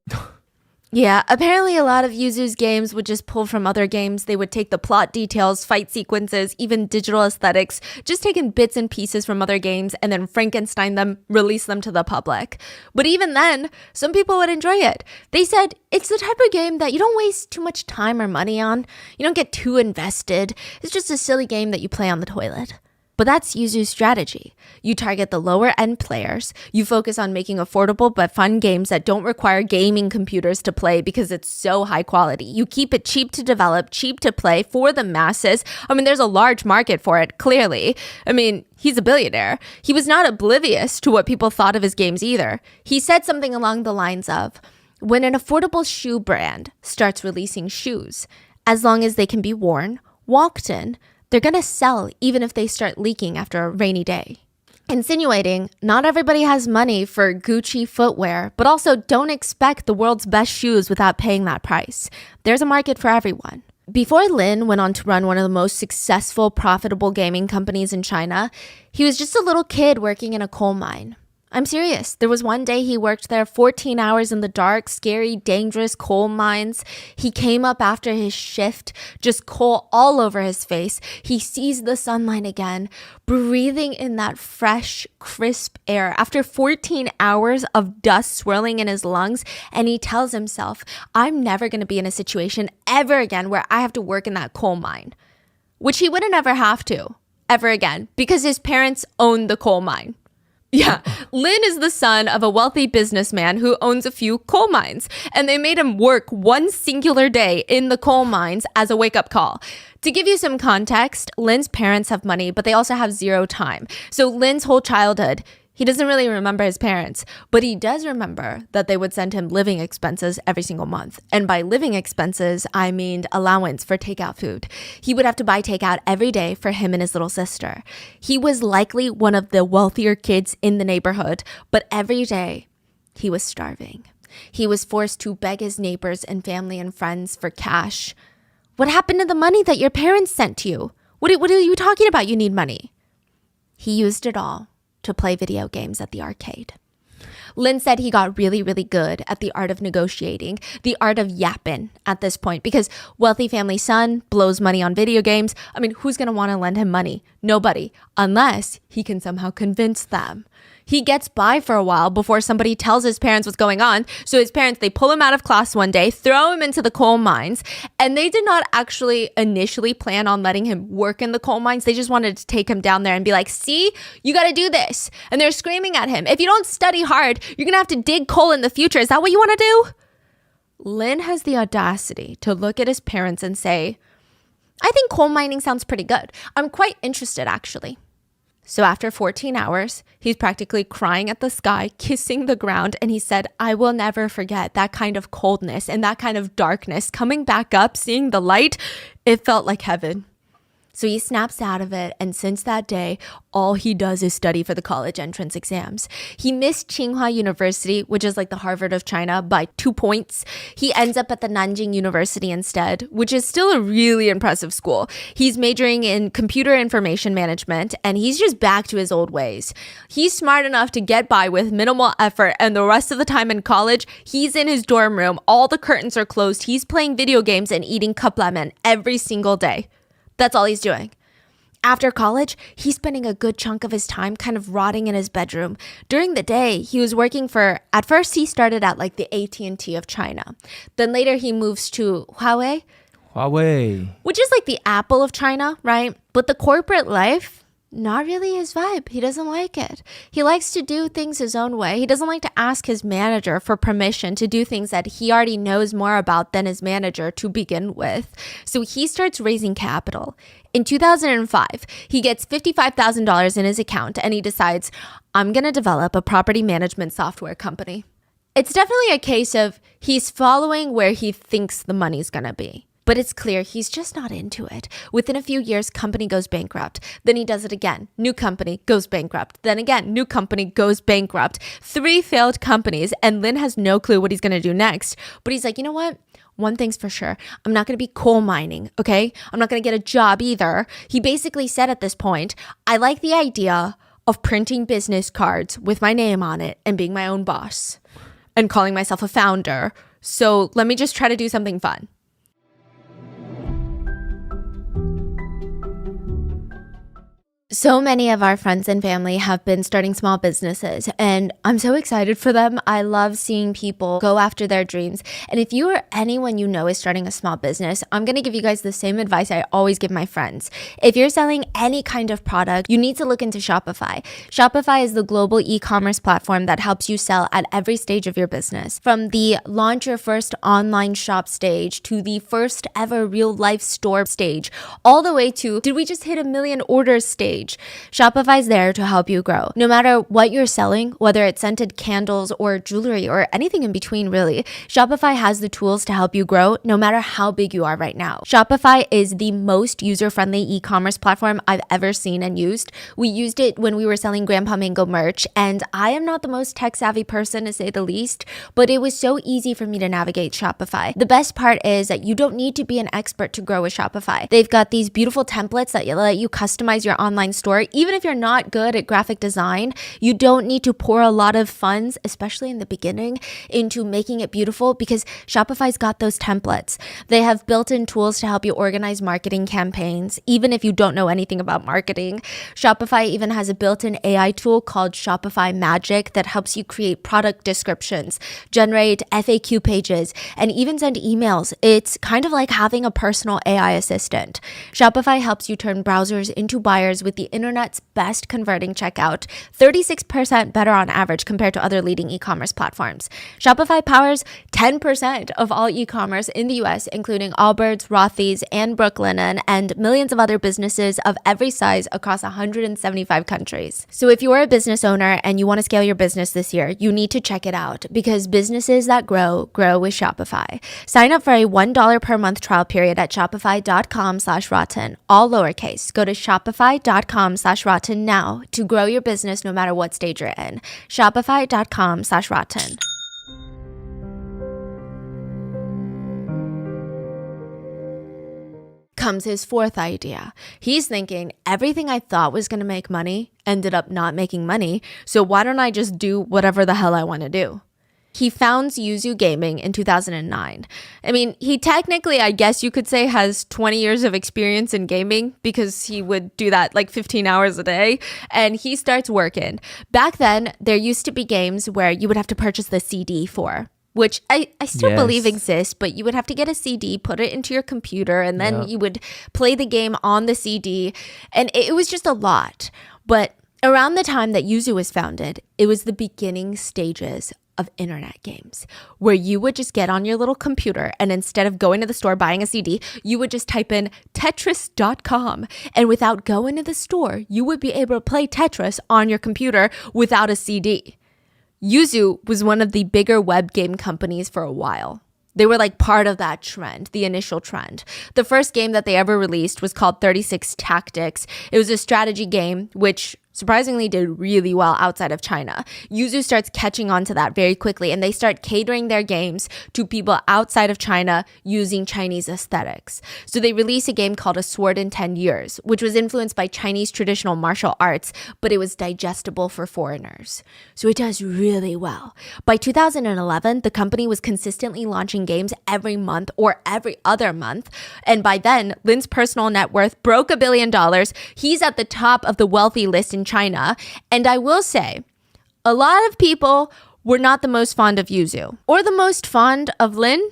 Yeah, apparently a lot of Yuzu's games would just pull from other games. They would take the plot details, fight sequences, even digital aesthetics, just taking bits and pieces from other games and then Frankenstein them, release them to the public. But even then, some people would enjoy it. They said it's the type of game that you don't waste too much time or money on. You don't get too invested. It's just a silly game that you play on the toilet. But that's Yuzu's strategy. You target the lower end players. You focus on making affordable but fun games that don't require gaming computers to play because it's so high quality. You keep it cheap to develop, cheap to play for the masses. I mean, there's a large market for it, clearly. I mean, he's a billionaire. He was not oblivious to what people thought of his games either. He said something along the lines of, when an affordable shoe brand starts releasing shoes, as long as they can be worn, walked in, they're going to sell even if they start leaking after a rainy day. Insinuating not everybody has money for Gucci footwear, but also don't expect the world's best shoes without paying that price. There's a market for everyone. Before Lin went on to run one of the most successful, profitable gaming companies in China, he was just a little kid working in a coal mine. I'm serious. There was one day he worked there 14 hours in the dark, scary, dangerous coal mines. He came up after his shift, just coal all over his face. He sees the sunlight again, breathing in that fresh, crisp air after 14 hours of dust swirling in his lungs. And he tells himself, I'm never going to be in a situation ever again where I have to work in that coal mine, which he wouldn't ever have to ever again because his parents own the coal mine. Yeah, Lin is the son of a wealthy businessman who owns a few coal mines, and they made him work one singular day in the coal mines as a wake-up call. To give you some context, Lin's parents have money, but they also have zero time. So Lin's whole childhood, he doesn't really remember his parents, but he does remember that they would send him living expenses every single month. And by living expenses, I mean allowance for takeout food. He would have to buy takeout every day for him and his little sister. He was likely one of the wealthier kids in the neighborhood, but every day he was starving. He was forced to beg his neighbors and family and friends for cash. What happened to the money that your parents sent to you? What are you talking about? You need money. He used it all to play video games at the arcade. Lin said he got really, really good at the art of negotiating, the art of yapping at this point, because wealthy family son blows money on video games. I mean, who's going to want to lend him money? Nobody, unless he can somehow convince them. He gets by for a while before somebody tells his parents what's going on. So his parents, they pull him out of class one day, throw him into the coal mines, and they did not actually initially plan on letting him work in the coal mines. They just wanted to take him down there and be like, see, you got to do this. And they're screaming at him, if you don't study hard, you're going to have to dig coal in the future. Is that what you want to do? Lin has the audacity to look at his parents and say, I think coal mining sounds pretty good. I'm quite interested, actually. So after 14 hours, he's practically crying at the sky, kissing the ground, and he said, I will never forget that kind of coldness and that kind of darkness. Coming back up, seeing the light, it felt like heaven. So he snaps out of it, and since that day, all he does is study for the college entrance exams. He missed Tsinghua University, which is like the Harvard of China, by 2 points. He ends up at the Nanjing University instead, which is still a really impressive school. He's majoring in computer information management, and he's just back to his old ways. He's smart enough to get by with minimal effort, and the rest of the time in college, he's in his dorm room. All the curtains are closed. He's playing video games and eating cup ramen every single day. That's all he's doing. After college, he's spending a good chunk of his time kind of rotting in his bedroom. During the day, he was working at first he started at like the AT&T of China. Then later he moves to Huawei, which is like the Apple of China, right? But the corporate life, not really his vibe. He doesn't like it. He likes to do things his own way. He doesn't like to ask his manager for permission to do things that he already knows more about than his manager to begin with. So he starts raising capital. In 2005, he gets $55,000 in his account and he decides, I'm going to develop a property management software company. It's definitely a case of he's following where he thinks the money's going to be. But it's clear he's just not into it. Within a few years, company goes bankrupt. Then he does it again. New company goes bankrupt. Then again, new company goes bankrupt. 3 failed companies, and Lin has no clue what he's going to do next. But he's like, you know what? One thing's for sure. I'm not going to be coal mining, okay? I'm not going to get a job either. He basically said at this point, I like the idea of printing business cards with my name on it and being my own boss and calling myself a founder. So let me just try to do something fun. So many of our friends and family have been starting small businesses, and I'm so excited for them. I love seeing people go after their dreams. And if you or anyone you know is starting a small business, I'm going to give you guys the same advice I always give my friends. If you're selling any kind of product, you need to look into Shopify. Shopify is the global e-commerce platform that helps you sell at every stage of your business. From the launch your first online shop stage to the first ever real life store stage, all the way to, did we just hit 1 million orders stage? Shopify's there to help you grow. No matter what you're selling, whether it's scented candles or jewelry or anything in between really, Shopify has the tools to help you grow no matter how big you are right now. Shopify is the most user-friendly e-commerce platform I've ever seen and used. We used it when we were selling Grandpa Mango merch, and I am not the most tech-savvy person to say the least, but it was so easy for me to navigate Shopify. The best part is that you don't need to be an expert to grow with Shopify. They've got these beautiful templates that let you customize your online store. Even if you're not good at graphic design, you don't need to pour a lot of funds, especially in the beginning, into making it beautiful because Shopify's got those templates. They have built-in tools to help you organize marketing campaigns, even if you don't know anything about marketing. Shopify even has a built-in AI tool called Shopify Magic that helps you create product descriptions, generate FAQ pages, and even send emails. It's kind of like having a personal AI assistant. Shopify helps you turn browsers into buyers with the internet's best converting checkout, 36% better on average compared to other leading e-commerce platforms. Shopify powers 10% of all e-commerce in the US, including Allbirds, Rothy's, and Brooklinen, and millions of other businesses of every size across 175 countries. So if you are a business owner and you want to scale your business this year, you need to check it out because businesses that grow with Shopify. Sign up for a $1 per month trial period at shopify.com/rotten, all lowercase. Go to shopify.com/rotten now to grow your business no matter what stage you're in. Shopify.com/rotten. Comes his fourth idea. He's thinking everything I thought was going to make money ended up not making money, so why don't I just do whatever the hell I want to do? He founds Yuzu Gaming in 2009. I mean, he technically, I guess you could say, has 20 years of experience in gaming because he would do that like 15 hours a day, and he starts working. Back then, there used to be games where you would have to purchase the CD for, which I still believe exists, but you would have to get a CD, put it into your computer, and then you would play the game on the CD, and it was just a lot. But around the time that Yuzu was founded, it was the beginning stages of internet games where you would just get on your little computer and instead of going to the store buying a CD, you would just type in Tetris.com, and without going to the store, you would be able to play Tetris on your computer without a CD. Yuzu was one of the bigger web game companies for a while. They were like part of that trend, the initial trend. The first game that they ever released was called 36 Tactics. It was a strategy game which surprisingly did really well outside of China. Yuzu starts catching on to that very quickly, and they start catering their games to people outside of China using Chinese aesthetics. So they released a game called A Sword in 10 Years, which was influenced by Chinese traditional martial arts, but it was digestible for foreigners. So it does really well. By 2011, the company was consistently launching games every month or every other month. And by then, Lin's personal net worth broke $1 billion. He's at the top of the wealthy list in China. And I will say, a lot of people were not the most fond of Yuzu or the most fond of Lin.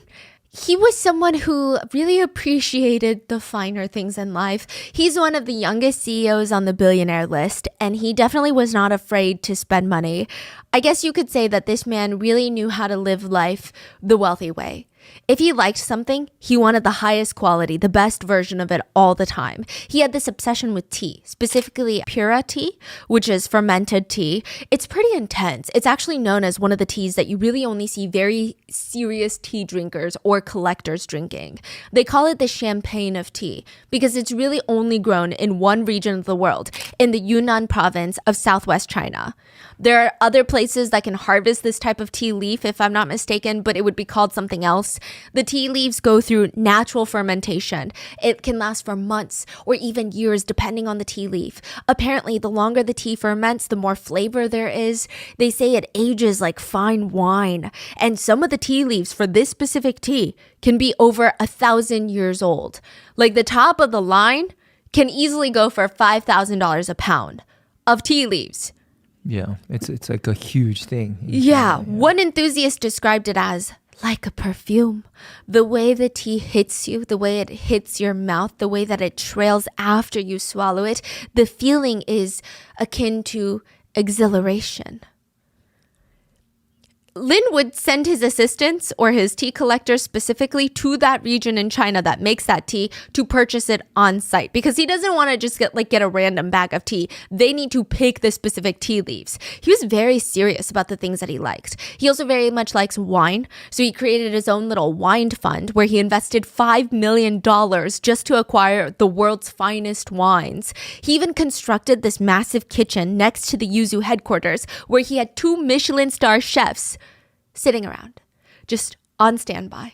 He was someone who really appreciated the finer things in life. He's one of the youngest CEOs on the billionaire list, and he definitely was not afraid to spend money. I guess you could say that this man really knew how to live life the wealthy way. If he liked something, he wanted the highest quality, the best version of it all the time. He had this obsession with tea, specifically pura tea, which is fermented tea. It's pretty intense. It's actually known as one of the teas that you really only see very serious tea drinkers or collectors drinking. They call it the champagne of tea because it's really only grown in one region of the world, in the Yunnan province of southwest China. There are other places that can harvest this type of tea leaf, if I'm not mistaken, but it would be called something else. The tea leaves go through natural fermentation. It can last for months or even years, depending on the tea leaf. Apparently, the longer the tea ferments, the more flavor there is. They say it ages like fine wine. And some of the tea leaves for this specific tea can be over 1,000 years old. Like the top of the line can easily go for $5,000 a pound of tea leaves. Yeah, it's like a huge thing. Yeah, one enthusiast described it as like a perfume. The way the tea hits you, the way it hits your mouth, the way that it trails after you swallow it, the feeling is akin to exhilaration. Lin would send his assistants or his tea collectors specifically to that region in China that makes that tea to purchase it on site because he doesn't want to just get a random bag of tea. They need to pick the specific tea leaves. He was very serious about the things that he liked. He also very much likes wine. So he created his own little wine fund where he invested $5 million just to acquire the world's finest wines. He even constructed this massive kitchen next to the Yuzu headquarters where he had 2 Michelin star chefs sitting around, just on standby,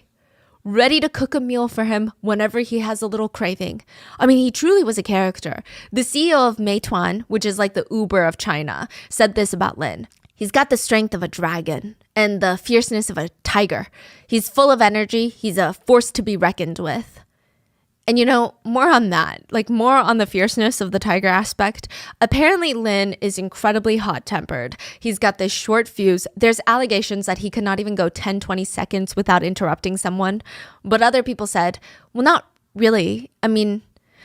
ready to cook a meal for him whenever he has a little craving. I mean, he truly was a character. The CEO of Meituan, which is like the Uber of China, said this about Lin. He's got the strength of a dragon and the fierceness of a tiger. He's full of energy. He's a force to be reckoned with. And more on that, like more on the fierceness of the tiger aspect. Apparently, Lin is incredibly hot-tempered. He's got this short fuse. There's allegations that he cannot even go 10, 20 seconds without interrupting someone. But other people said, well, not really. I mean,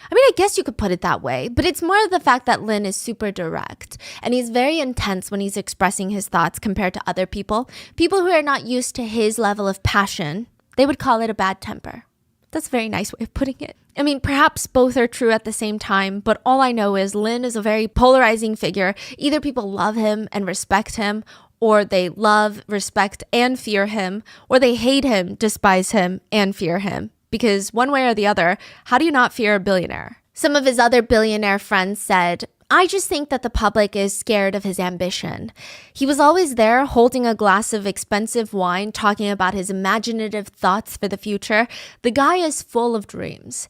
I guess you could put it that way, but it's more the fact that Lin is super direct and he's very intense when he's expressing his thoughts compared to other people. People who are not used to his level of passion, they would call it a bad temper. That's a very nice way of putting it. I mean, perhaps both are true at the same time, but all I know is Lin is a very polarizing figure. Either people love him and respect him, or they love, respect, and fear him, or they hate him, despise him, and fear him. Because one way or the other, how do you not fear a billionaire? Some of his other billionaire friends said, I just think that the public is scared of his ambition. He was always there holding a glass of expensive wine, talking about his imaginative thoughts for the future. The guy is full of dreams.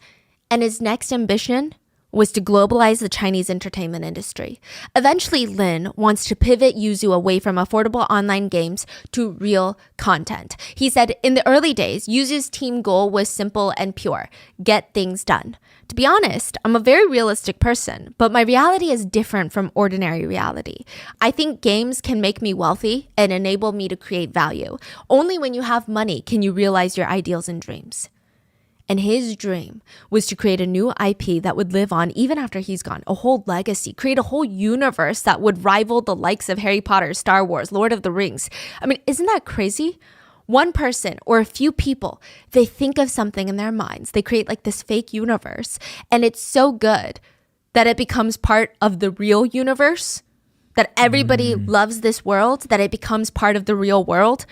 And his next ambition was to globalize the Chinese entertainment industry. Eventually, Lin wants to pivot Yuzu away from affordable online games to real content. He said, in the early days, Yuzu's team goal was simple and pure: get things done. To be honest, I'm a very realistic person, but my reality is different from ordinary reality. I think games can make me wealthy and enable me to create value. Only when you have money can you realize your ideals and dreams. And his dream was to create a new IP that would live on even after he's gone, a whole legacy, create a whole universe that would rival the likes of Harry Potter, Star Wars, Lord of the Rings. I mean, isn't that crazy? One person or a few people, they think of something in their minds. They create like this fake universe, and it's so good that it becomes part of the real universe, that everybody loves this world, that it becomes part of the real world.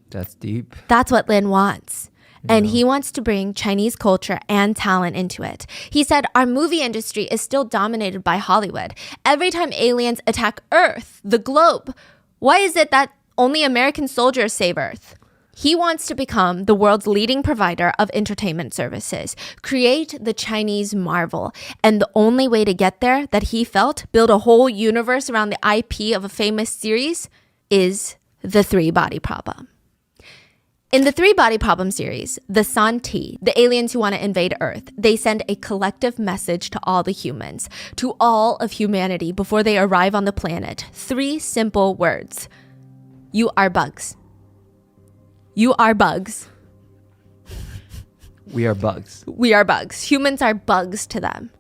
That's deep. That's what Lin wants. And he wants to bring Chinese culture and talent into it. He said, our movie industry is still dominated by Hollywood. Every time aliens attack Earth, the globe, why is it that only American soldiers save Earth? He wants to become the world's leading provider of entertainment services, create the Chinese marvel. And the only way to get there, that he felt, build a whole universe around the IP of a famous series, is the 3-body problem. In the 3-body problem series, the Santi, the aliens who want to invade Earth, they send a collective message to all the humans, to all of humanity before they arrive on the planet. 3 simple words. You are bugs. You are bugs. We are bugs. We are bugs. Humans are bugs to them.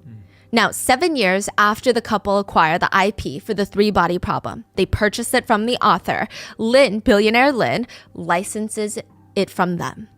Now, 7 years after the couple acquire the IP for the 3-body problem, they purchase it from the author. Billionaire Lin, licenses it from them.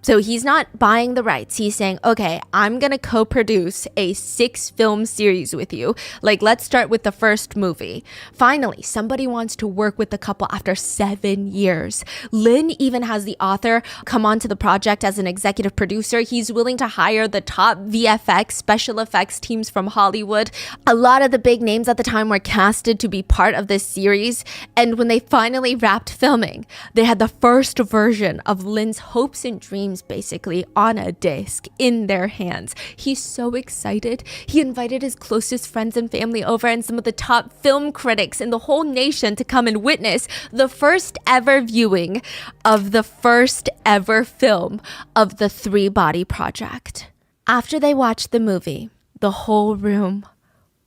So he's not buying the rights. He's saying, okay, I'm going to co-produce a 6-film series with you. Like, let's start with the first movie. Finally, somebody wants to work with the couple after 7 years. Lin even has the author come onto the project as an executive producer. He's willing to hire the top VFX, special effects teams from Hollywood. A lot of the big names at the time were casted to be part of this series. And when they finally wrapped filming, they had the first version of Lin's hopes and dreams basically on a disc in their hands. He's so excited. He invited his closest friends and family over and some of the top film critics in the whole nation to come and witness the first ever viewing of the first ever film of the 3-Body Project. After they watched the movie, the whole room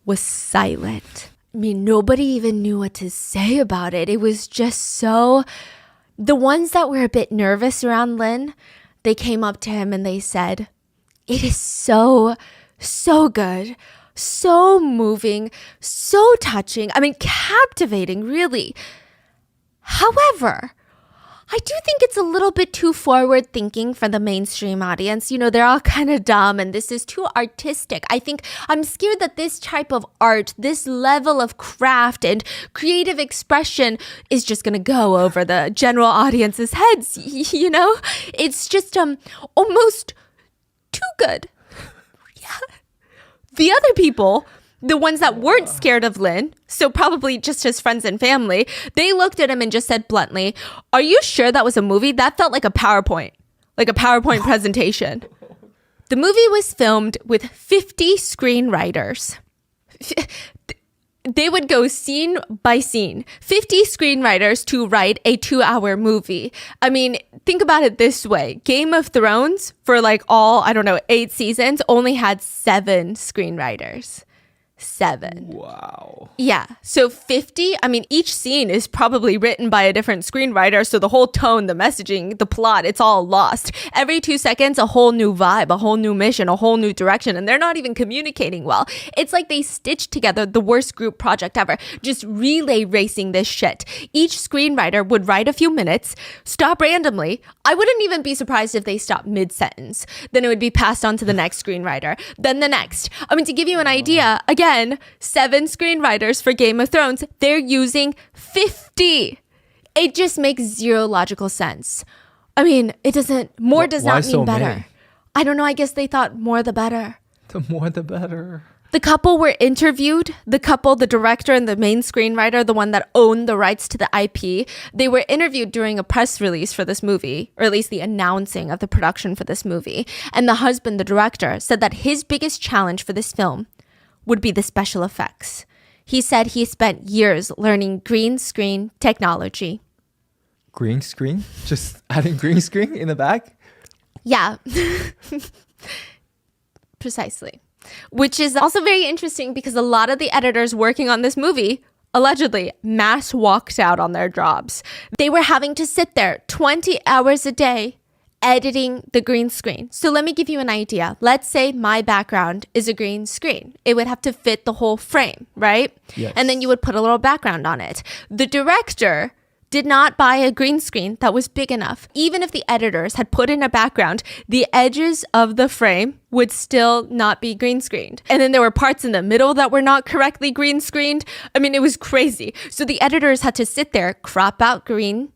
was silent. I mean, nobody even knew what to say about it. It was just so... The ones that were a bit nervous around Lin, they came up to him and they said, it is so good, so moving, so touching. I mean, captivating, really. However, I do think it's a little bit too forward thinking for the mainstream audience. You know, they're all kind of dumb and this is too artistic. I think I'm scared that this type of art, this level of craft and creative expression is just going to go over the general audience's heads. You know, it's just almost too good. Yeah. The other people, the ones that weren't scared of Lin, so probably just his friends and family, they looked at him and just said bluntly, are you sure that was a movie? That felt like a PowerPoint presentation. The movie was filmed with 50 screenwriters. They would go scene by scene, 50 screenwriters to write a 2-hour movie. I mean, think about it this way. Game of Thrones, for like all, 8 seasons, only had 7 screenwriters. 7. Wow. Yeah. So 50, I mean, each scene is probably written by a different screenwriter. So the whole tone, the messaging, the plot, it's all lost. Every 2 seconds, a whole new vibe, a whole new mission, a whole new direction. And they're not even communicating well. It's like they stitched together the worst group project ever, just relay racing this shit. Each screenwriter would write a few minutes, stop randomly. I wouldn't even be surprised if they stopped mid-sentence. Then it would be passed on to the next screenwriter, then the next. I mean, to give you an idea, again, 7 screenwriters for Game of Thrones. They're using 50. It just makes zero logical sense. I mean, it doesn't, more does not mean so better. many? I don't know. I guess they thought more the better. The more the better. The couple were interviewed. The couple, the director and the main screenwriter, the one that owned the rights to the IP, they were interviewed during a press release for this movie, or at least the announcing of the production for this movie. And the husband, the director, said that his biggest challenge for this film would be the special effects. He said he spent years learning green screen technology. Green screen? Just adding green screen in the back? Yeah. Precisely. Which is also very interesting because a lot of the editors working on this movie allegedly mass walked out on their jobs. They were having to sit there 20 hours a day editing the green screen. So let me give you an idea. Let's say my background is a green screen. It would have to fit the whole frame, right? Yes. And then you would put a little background on it. The director did not buy a green screen that was big enough. Even if the editors had put in a background, the edges of the frame would still not be green screened. And then there were parts in the middle that were not correctly green screened. I mean, it was crazy. So the editors had to sit there, crop out green,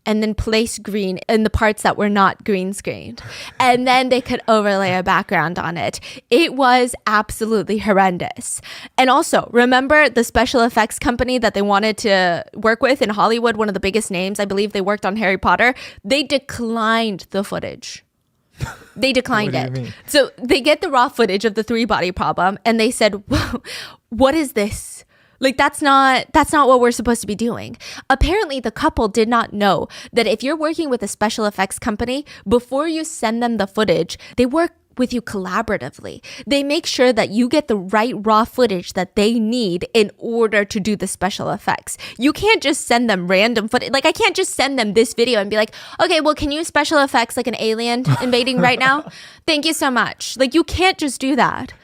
and then place green in the parts that were not green screened. And then they could overlay a background on it. It was absolutely horrendous. And also, remember the special effects company that they wanted to work with in Hollywood, one of the biggest names, I believe they worked on Harry Potter? They declined the footage. They declined What do you it. mean? So they get the raw footage of the 3-body problem and they said, what is this? Like, that's not what we're supposed to be doing. Apparently, the couple did not know that if you're working with a special effects company, before you send them the footage, they work with you collaboratively. They make sure that you get the right raw footage that they need in order to do the special effects. You can't just send them random footage. Like, I can't just send them this video and be like, okay, well, can you special effects like an alien invading right now? Thank you so much. Like, you can't just do that.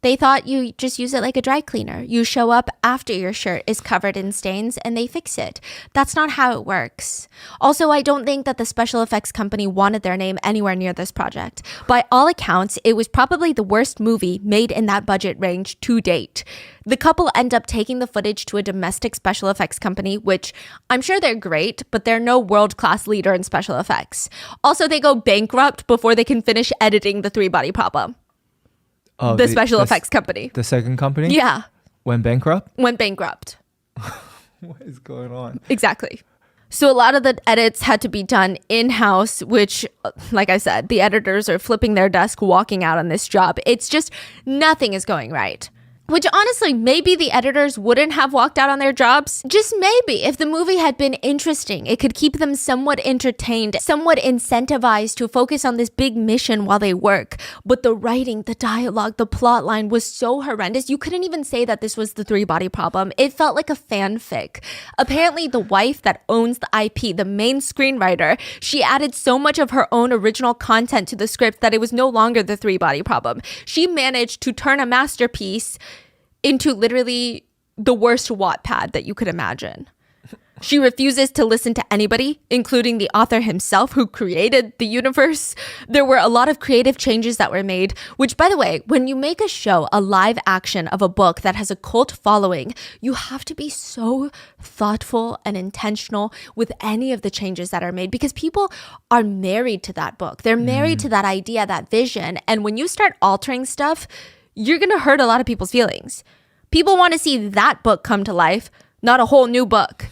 They thought you just use it like a dry cleaner. You show up after your shirt is covered in stains and they fix it. That's not how it works. Also, I don't think that the special effects company wanted their name anywhere near this project. By all accounts, it was probably the worst movie made in that budget range to date. The couple end up taking the footage to a domestic special effects company, which I'm sure they're great, but they're no world-class leader in special effects. Also, they go bankrupt before they can finish editing the three-body problem. Oh, the special effects company. The second company? Yeah. Went bankrupt? Went bankrupt. What is going on? Exactly. So a lot of the edits had to be done in-house, which, like I said, the editors are flipping their desk, walking out on this job. It's just nothing is going right. Which honestly, maybe the editors wouldn't have walked out on their jobs. Just maybe. If the movie had been interesting, it could keep them somewhat entertained, somewhat incentivized to focus on this big mission while they work. But the writing, the dialogue, the plot line was so horrendous. You couldn't even say that this was the three-body problem. It felt like a fanfic. Apparently, the wife that owns the IP, the main screenwriter, she added so much of her own original content to the script that it was no longer the three-body problem. She managed to turn a masterpiece into literally the worst Wattpad that you could imagine. She refuses to listen to anybody, including the author himself who created the universe. There were a lot of creative changes that were made, which, by the way, when you make a show, a live action of a book that has a cult following, you have to be so thoughtful and intentional with any of the changes that are made because people are married to that book. They're married to that idea, that vision. And when you start altering stuff, you're going to hurt a lot of people's feelings. People want to see that book come to life, not a whole new book.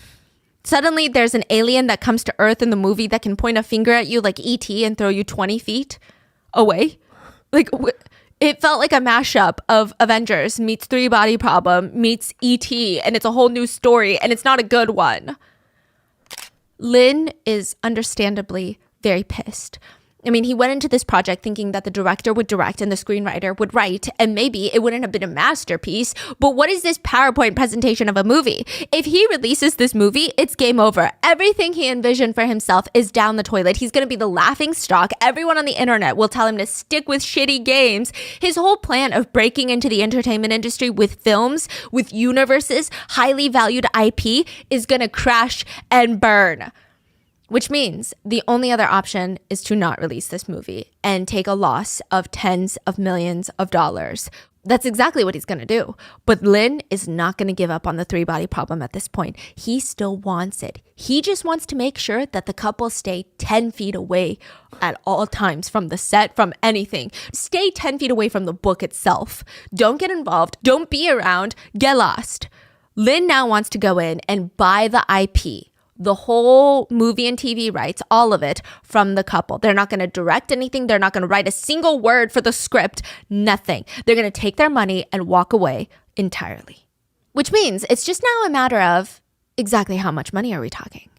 Suddenly, there's an alien that comes to Earth in the movie that can point a finger at you like E.T. and throw you 20 feet away. Like, it felt like a mashup of Avengers meets Three Body Problem meets E.T. and it's a whole new story and it's not a good one. Lin is understandably very pissed. I mean, he went into this project thinking that the director would direct and the screenwriter would write, and maybe it wouldn't have been a masterpiece, but what is this PowerPoint presentation of a movie? If he releases this movie, it's game over. Everything he envisioned for himself is down the toilet. He's going to be the laughing stock. Everyone on the internet will tell him to stick with shitty games. His whole plan of breaking into the entertainment industry with films, with universes, highly valued IP is going to crash and burn. Which means the only other option is to not release this movie and take a loss of tens of millions of dollars. That's exactly what he's going to do. But Lin is not going to give up on the three-body problem at this point. He still wants it. He just wants to make sure that the couple stay 10 feet away at all times from the set, from anything. Stay 10 feet away from the book itself. Don't get involved. Don't be around. Get lost. Lin now wants to go in and buy the IP. The whole movie and TV rights, all of it, from the couple. They're not going to direct anything. They're not going to write a single word for the script. Nothing. They're going to take their money and walk away entirely. Which means it's just now a matter of exactly how much money are we talking?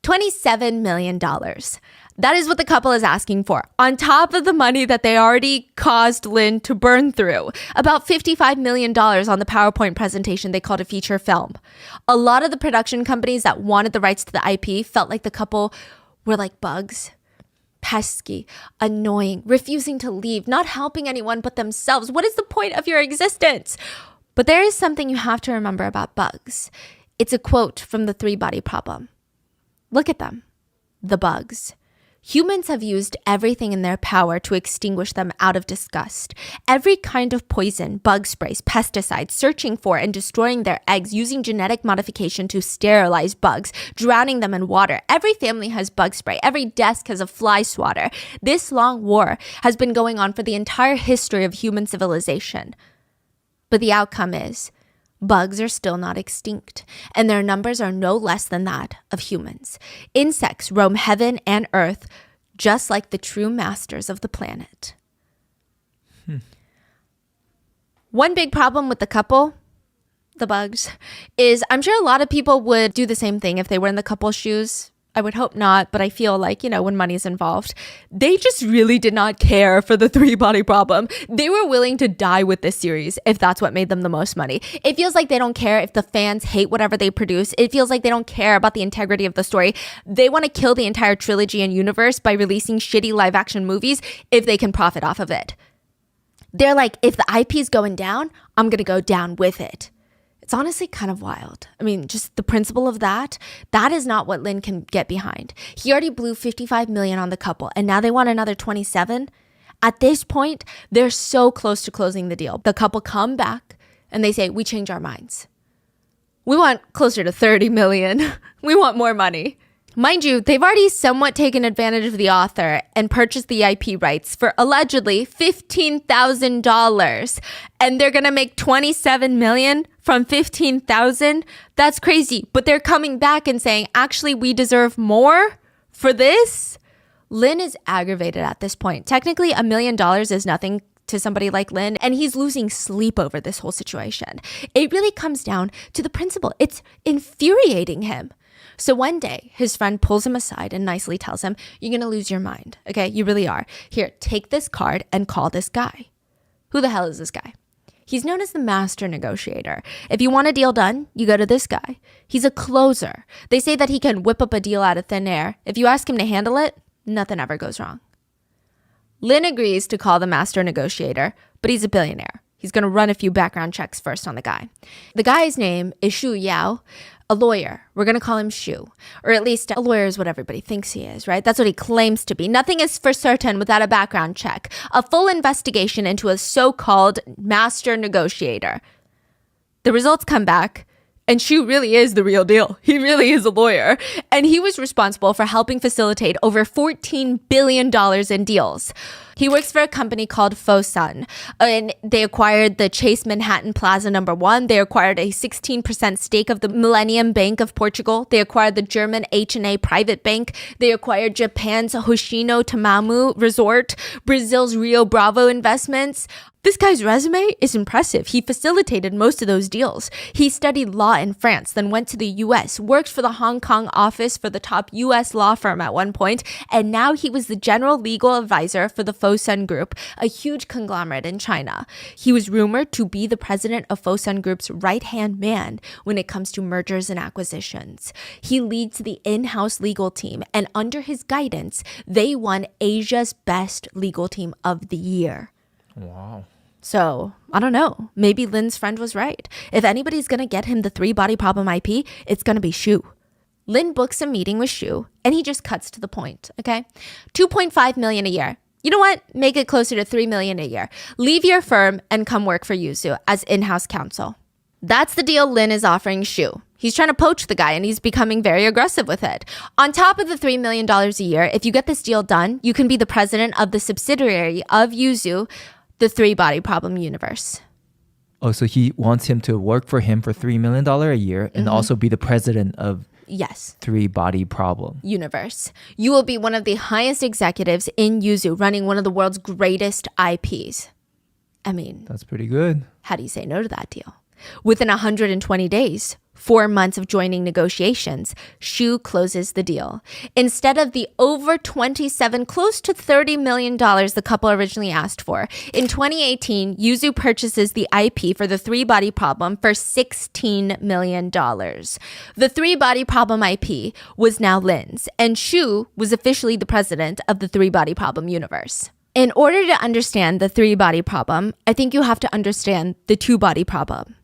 $27 million. That is what the couple is asking for, on top of the money that they already caused Lin to burn through. About $55 million on the PowerPoint presentation they called a feature film. A lot of the production companies that wanted the rights to the IP felt like the couple were like bugs. Pesky, annoying, refusing to leave, not helping anyone but themselves. What is the point of your existence? But there is something you have to remember about bugs. It's a quote from the three-body problem. Look at them, the bugs. Humans have used everything in their power to extinguish them out of disgust. Every kind of poison, bug sprays, pesticides, searching for and destroying their eggs, using genetic modification to sterilize bugs, drowning them in water. Every family has bug spray. Every desk has a fly swatter. This long war has been going on for the entire history of human civilization. But the outcome is bugs are still not extinct, and their numbers are no less than that of humans. Insects roam heaven and earth, just like the true masters of the planet. One big problem with the couple, the bugs, is I'm sure a lot of people would do the same thing if they were in the couple's shoes. I would hope not, but I feel like, when money is involved, they just really did not care for the three-body problem. They were willing to die with this series if that's what made them the most money. It feels like they don't care if the fans hate whatever they produce. It feels like they don't care about the integrity of the story. They want to kill the entire trilogy and universe by releasing shitty live-action movies if they can profit off of it. They're like, if the IP is going down, I'm going to go down with it. It's honestly kind of wild. I mean, just the principle of that is not what Lin can get behind. He already blew 55 million on the couple, and now they want another 27. At this point, they're so close to closing the deal. The couple come back and they say, we change our minds. We want closer to 30 million. We want more money. Mind you, they've already somewhat taken advantage of the author and purchased the IP rights for allegedly $15,000. And they're going to make 27 million from 15,000. That's crazy. But they're coming back and saying, actually, we deserve more for this. Lin is aggravated at this point. Technically, $1 million is nothing to somebody like Lin, and he's losing sleep over this whole situation. It really comes down to the principle. It's infuriating him. So one day, his friend pulls him aside and nicely tells him, you're going to lose your mind. Okay, you really are. Here, take this card and call this guy. Who the hell is this guy? He's known as the master negotiator. If you want a deal done, you go to this guy. He's a closer. They say that he can whip up a deal out of thin air. If you ask him to handle it, nothing ever goes wrong. Lin agrees to call the master negotiator, but he's a billionaire. He's going to run a few background checks first on the guy. The guy's name is Shu Yao, a lawyer. We're going to call him Shu. Or at least a lawyer is what everybody thinks he is, right? That's what he claims to be. Nothing is for certain without a background check. A full investigation into a so-called master negotiator. The results come back, and Shu really is the real deal. He really is a lawyer. And he was responsible for helping facilitate over $14 billion in deals. He works for a company called Fosun, and they acquired the Chase Manhattan Plaza #1. They acquired a 16% stake of the Millennium Bank of Portugal. They acquired the German H&A Private Bank. They acquired Japan's Hoshino Tamamu Resort, Brazil's Rio Bravo Investments. This guy's resume is impressive. He facilitated most of those deals. He studied law in France, then went to the US, worked for the Hong Kong office for the top US law firm at one point, and now he was the general legal advisor for the Fosun Group, a huge conglomerate in China. He was rumored to be the president of Fosun Group's right-hand man when it comes to mergers and acquisitions. He leads the in-house legal team, and under his guidance, they won Asia's best legal team of the year. Wow. So, I don't know. Maybe Lin's friend was right. If anybody's going to get him the 3-body problem IP, it's going to be Shu. Lin books a meeting with Shu, and he just cuts to the point, okay? 2.5 million a year. You know what? Make it closer to 3 million a year. Leave your firm and come work for Yuzu as in-house counsel. That's the deal Lin is offering Shu. He's trying to poach the guy, and he's becoming very aggressive with it. On top of the $3 million a year, if you get this deal done, you can be the president of the subsidiary of Yuzu, the 3-body problem universe. Oh, so he wants him to work for him for $3 million a year and also be the president of Yes. 3-body problem Universe. You will be one of the highest executives in Yuzu, running one of the world's greatest IPs. I mean, That's pretty good. how do you say no to that deal? Within 120 days, 4 months of joining negotiations, Shu closes the deal. Instead of the over 27, close to $30 million the couple originally asked for, in 2018, Yuzu purchases the IP for the 3-body problem for $16 million. The 3-body problem IP was now Lin's, and Shu was officially the president of the 3-body problem universe. In order to understand the 3-body problem, I think you have to understand the 2-body problem.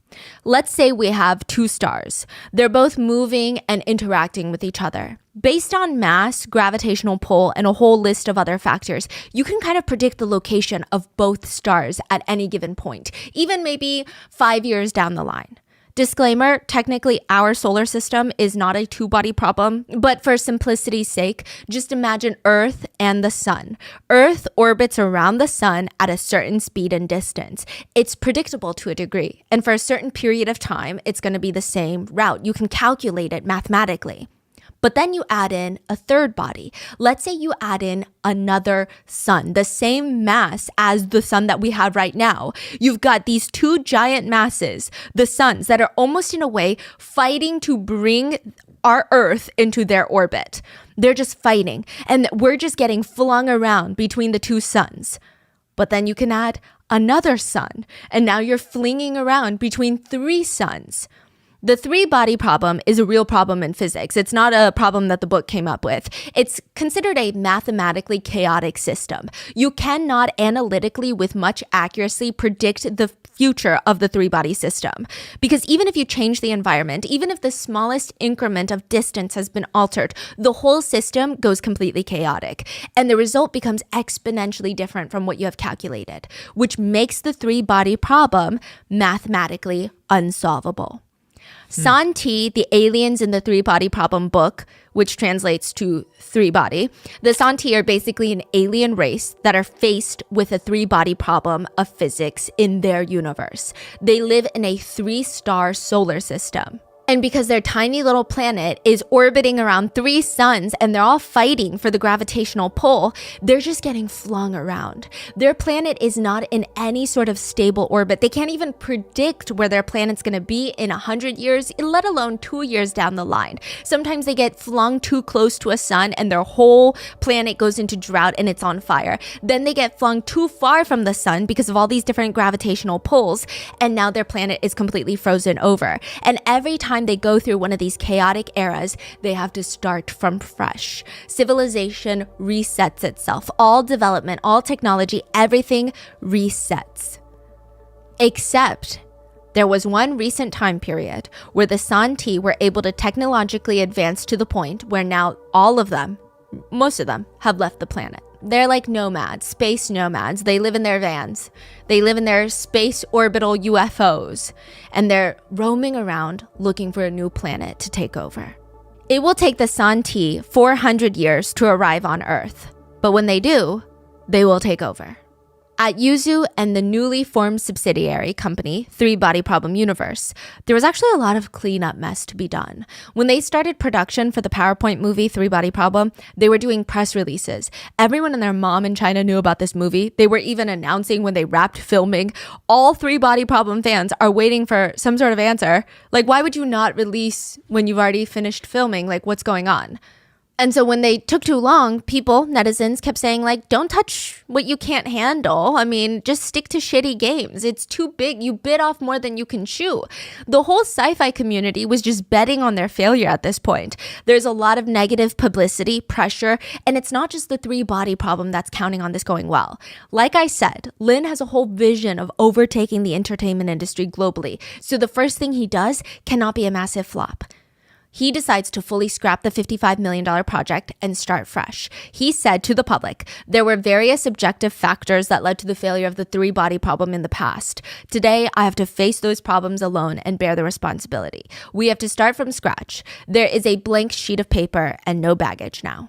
Let's say we have 2 stars. They're both moving and interacting with each other. Based on mass, gravitational pull, and a whole list of other factors, you can kind of predict the location of both stars at any given point, even maybe 5 years down the line. Disclaimer, technically our solar system is not a 2-body problem, but for simplicity's sake, just imagine Earth and the sun. Earth orbits around the sun at a certain speed and distance. It's predictable to a degree, and for a certain period of time, it's going to be the same route. You can calculate it mathematically. But then you add in a 3rd body. Let's say you add in another sun, the same mass as the sun that we have right now. You've got these 2 giant masses, the suns, that are almost in a way fighting to bring our Earth into their orbit. They're just fighting, and we're just getting flung around between the 2 suns. But then you can add another sun, and now you're flinging around between 3 suns. The three-body problem is a real problem in physics. It's not a problem that the book came up with. It's considered a mathematically chaotic system. You cannot analytically, with much accuracy, predict the future of the three-body system. Because even if you change the environment, even if the smallest increment of distance has been altered, the whole system goes completely chaotic. And the result becomes exponentially different from what you have calculated, which makes the three-body problem mathematically unsolvable. Santi, the aliens in the three-body problem book, which translates to three-body, the Santi are basically an alien race that are faced with a three-body problem of physics in their universe. They live in a 3-star solar system. And because their tiny little planet is orbiting around 3 suns and they're all fighting for the gravitational pull, they're just getting flung around. Their planet is not in any sort of stable orbit. They can't even predict where their planet's going to be in 100 years, let alone 2 years down the line. Sometimes they get flung too close to a sun and their whole planet goes into drought and it's on fire. Then they get flung too far from the sun because of all these different gravitational pulls, and now their planet is completely frozen over. And every time they go through one of these chaotic eras, they have to start from fresh. Civilization resets itself. All development, all technology, everything resets. Except there was one recent time period where the Santi were able to technologically advance to the point where now all of them, most of them, have left the planet. They're like nomads, space nomads. They live in their vans. They live in their space orbital UFOs. And they're roaming around looking for a new planet to take over. It will take the Santi 400 years to arrive on Earth. But when they do, they will take over. At Yuzu and the newly formed subsidiary company, Three Body Problem Universe, there was actually a lot of cleanup mess to be done. When they started production for the PowerPoint movie Three Body Problem, they were doing press releases. Everyone and their mom in China knew about this movie. They were even announcing when they wrapped filming. All Three Body Problem fans are waiting for some sort of answer. Like, why would you not release when you've already finished filming? Like, what's going on? And so when they took too long, people, netizens, kept saying, like, don't touch what you can't handle. I mean, just stick to shitty games. It's too big. You bit off more than you can chew. The whole sci-fi community was just betting on their failure at this point. There's a lot of negative publicity, pressure, and it's not just the Three Body Problem that's counting on this going well. Like I said, Lin has a whole vision of overtaking the entertainment industry globally. So the first thing he does cannot be a massive flop. He decides to fully scrap the $55 million project and start fresh. He said to the public, there were various objective factors that led to the failure of the Three Body Problem in the past. Today, I have to face those problems alone and bear the responsibility. We have to start from scratch. There is a blank sheet of paper and no baggage now.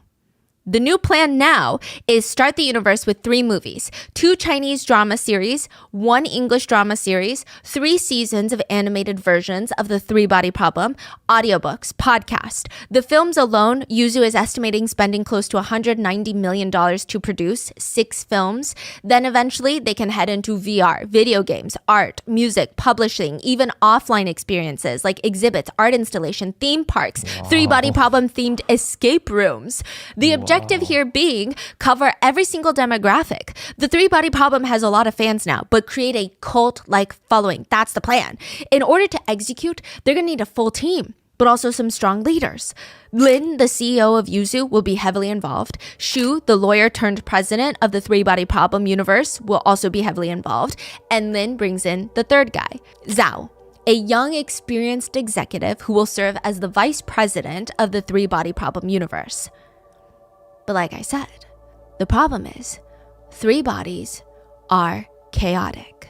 The new plan now is start the universe with 3 movies, 2 Chinese drama series, 1 English drama series, 3 seasons of animated versions of the Three Body Problem, audiobooks, podcast. The films alone, Yuzu is estimating spending close to $190 million to produce 6 films. Then eventually they can head into VR, video games, art, music, publishing, even offline experiences like exhibits, art installation, theme parks, Three Body Problem themed escape rooms. The objective here being cover every single demographic. The Three Body Problem has a lot of fans now, but create a cult-like following. That's the plan. In order to execute, they're going to need a full team, but also some strong leaders. Lin, the CEO of Yuzu, will be heavily involved. Shu, the lawyer turned president of the Three Body Problem universe, will also be heavily involved. And Lin brings in the third guy, Zhao, a young, experienced executive who will serve as the vice president of the Three Body Problem universe. But like I said, the problem is 3 bodies are chaotic.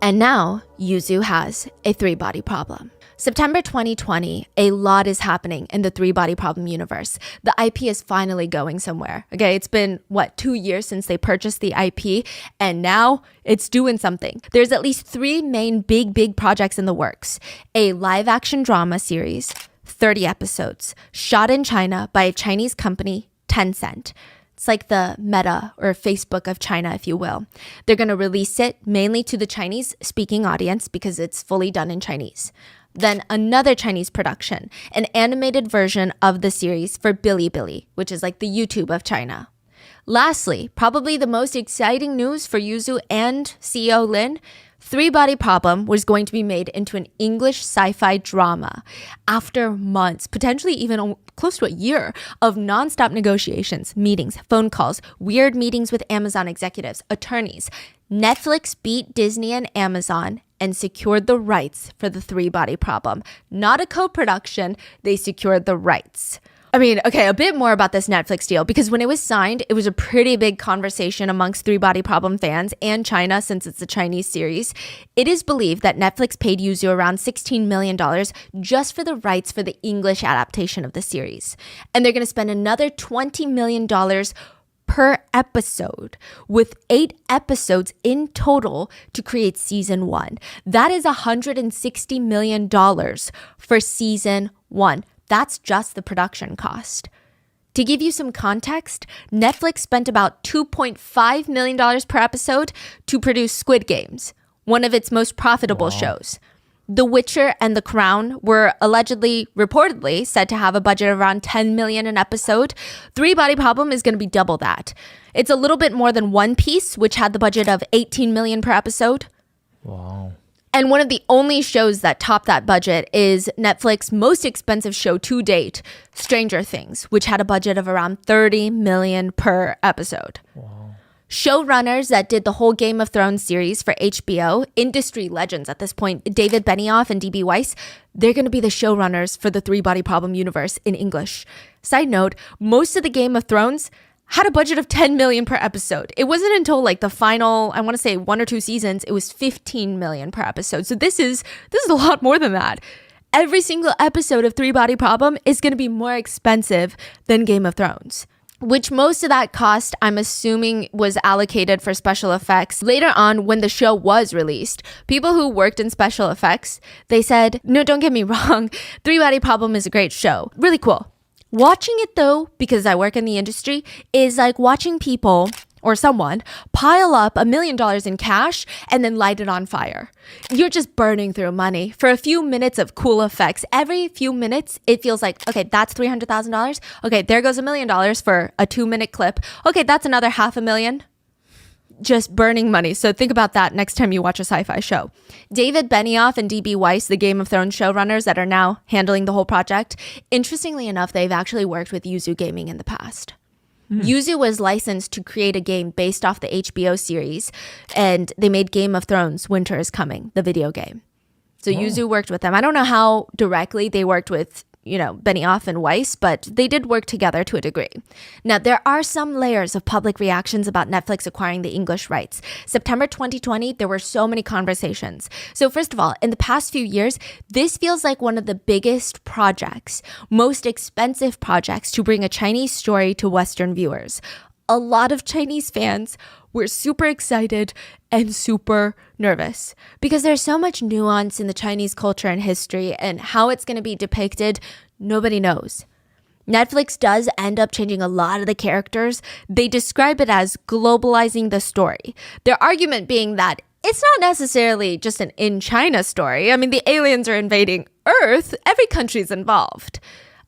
And now Yuzu has a 3-body problem. September 2020, a lot is happening in the Three Body Problem universe. The IP is finally going somewhere. Okay, it's been, 2 years since they purchased the IP, and now it's doing something. There's at least 3 main big projects in the works. A live-action drama series, 30 episodes, shot in China by a Chinese company, Tencent. It's like the Meta or Facebook of China, if you will. They're going to release it mainly to the Chinese-speaking audience because it's fully done in Chinese. Then another Chinese production, an animated version of the series for Bilibili, which is like the YouTube of China. Lastly, probably the most exciting news for Yuzu and CEO Lin, Three Body Problem was going to be made into an English sci-fi drama after months, potentially even close to a year of nonstop negotiations, meetings, phone calls, weird meetings with Amazon executives, attorneys. Netflix beat Disney and Amazon and secured the rights for the Three Body Problem. Not a co-production, they secured the rights. I mean, okay, a bit more about this Netflix deal, because when it was signed, it was a pretty big conversation amongst Three Body Problem fans and China, since it's a Chinese series. It is believed that Netflix paid Yuzu around $16 million just for the rights for the English adaptation of the series. And they're going to spend another $20 million per episode, with 8 episodes in total to create season 1. That is $160 million for season 1. That's just the production cost. To give you some context, Netflix spent about $2.5 million per episode to produce Squid Games, one of its most profitable shows. The Witcher and The Crown were reportedly said to have a budget of around $10 million an episode. Three Body Problem is going to be double that. It's a little bit more than One Piece, which had the budget of $18 million per episode. Wow. And one of the only shows that top that budget is Netflix's most expensive show to date, Stranger Things, which had a budget of around $30 million per episode. Wow. Showrunners that did the whole Game of Thrones series for HBO, industry legends at this point, David Benioff and D.B. Weiss, they're going to be the showrunners for the Three Body Problem universe in English. Side note, most of the Game of Thrones had a budget of $10 million per episode. It wasn't until like the final, I want to say 1 or 2 seasons, it was $15 million per episode. So this is a lot more than that. Every single episode of Three Body Problem is going to be more expensive than Game of Thrones, which most of that cost, I'm assuming, was allocated for special effects. Later on, when the show was released, people who worked in special effects, they said, no, don't get me wrong, Three Body Problem is a great show. Really cool. Watching it though, because I work in the industry, is like watching people or someone pile up $1 million in cash and then light it on fire. You're just burning through money for a few minutes of cool effects. Every few minutes, it feels like, okay, that's $300,000. Okay, there goes $1 million for a 2-minute clip. Okay, that's another $500,000. Just burning money. So think about that next time you watch a sci-fi show. David Benioff and D.B. Weiss, the Game of Thrones showrunners that are now handling the whole project, interestingly enough, they've actually worked with Yuzu Gaming in the past. Yuzu was licensed to create a game based off the HBO series, and they made Game of Thrones Winter is Coming, the video game. So Yuzu worked with them. I don't know how directly they worked with Benioff and Weiss, but they did work together to a degree. Now, there are some layers of public reactions about Netflix acquiring the English rights. September 2020, there were so many conversations. So first of all, in the past few years, this feels like one of the biggest projects, most expensive projects to bring a Chinese story to Western viewers. A lot of Chinese fans were super excited and super nervous because there's so much nuance in the Chinese culture and history, and how it's going to be depicted, nobody knows. Netflix does end up changing a lot of the characters. They describe it as globalizing the story. Their argument being that it's not necessarily just an in China story. I mean, the aliens are invading Earth. Every country's involved.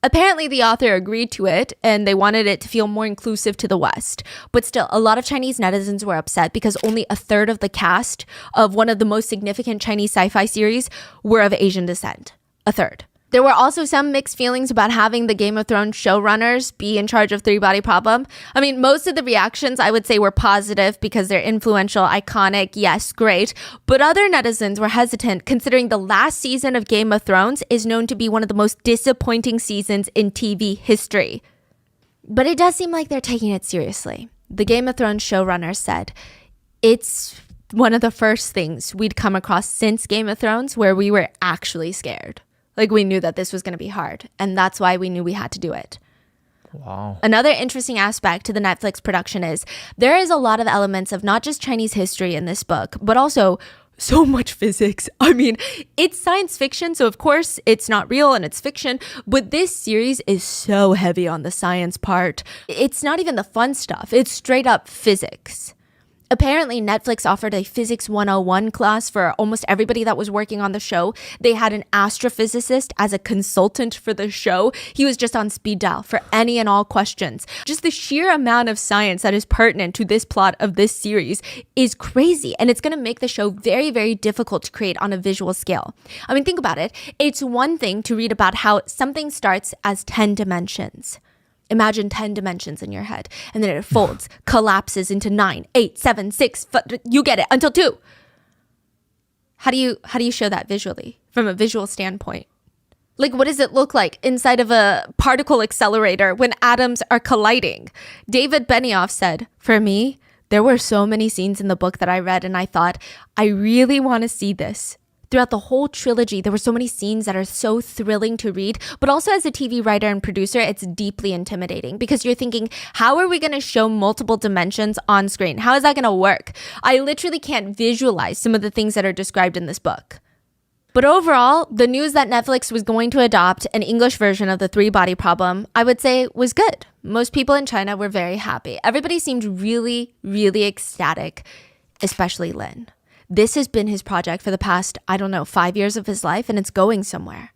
Apparently, the author agreed to it, and they wanted it to feel more inclusive to the West. But still, a lot of Chinese netizens were upset because only a third of the cast of one of the most significant Chinese sci-fi series were of Asian descent. A third. There were also some mixed feelings about having the Game of Thrones showrunners be in charge of Three Body Problem. I mean, most of the reactions, I would say, were positive because they're influential, iconic, yes, great. But other netizens were hesitant, considering the last season of Game of Thrones is known to be one of the most disappointing seasons in TV history. But it does seem like they're taking it seriously. The Game of Thrones showrunner said, it's one of the first things we'd come across since Game of Thrones where we were actually scared. Like, we knew that this was going to be hard, and that's why we knew we had to do it. Wow. Another interesting aspect to the Netflix production is there is a lot of elements of not just Chinese history in this book, but also so much physics. I mean, it's science fiction, so of course it's not real and it's fiction, but this series is so heavy on the science part. It's not even the fun stuff. It's straight up physics. Apparently, Netflix offered a Physics 101 class for almost everybody that was working on the show. They had an astrophysicist as a consultant for the show. He was just on speed dial for any and all questions. Just the sheer amount of science that is pertinent to this plot of this series is crazy. And it's going to make the show very, very difficult to create on a visual scale. I mean, think about it. It's one thing to read about how something starts as 10 dimensions. Imagine 10 dimensions in your head, and then it folds, collapses into 9, 8, 7, 6, you get it, until 2. How do you show that visually, from a visual standpoint? Like, what does it look like inside of a particle accelerator when atoms are colliding? David Benioff said, for me, there were so many scenes in the book that I read, and I thought, I really want to see this. Throughout the whole trilogy, there were so many scenes that are so thrilling to read, but also as a TV writer and producer, it's deeply intimidating because you're thinking, how are we going to show multiple dimensions on screen? How is that going to work? I literally can't visualize some of the things that are described in this book. But overall, the news that Netflix was going to adopt an English version of the three-body problem, I would say was good. Most people in China were very happy. Everybody seemed really, really ecstatic, especially Lin. This has been his project for the past, 5 years of his life, and it's going somewhere.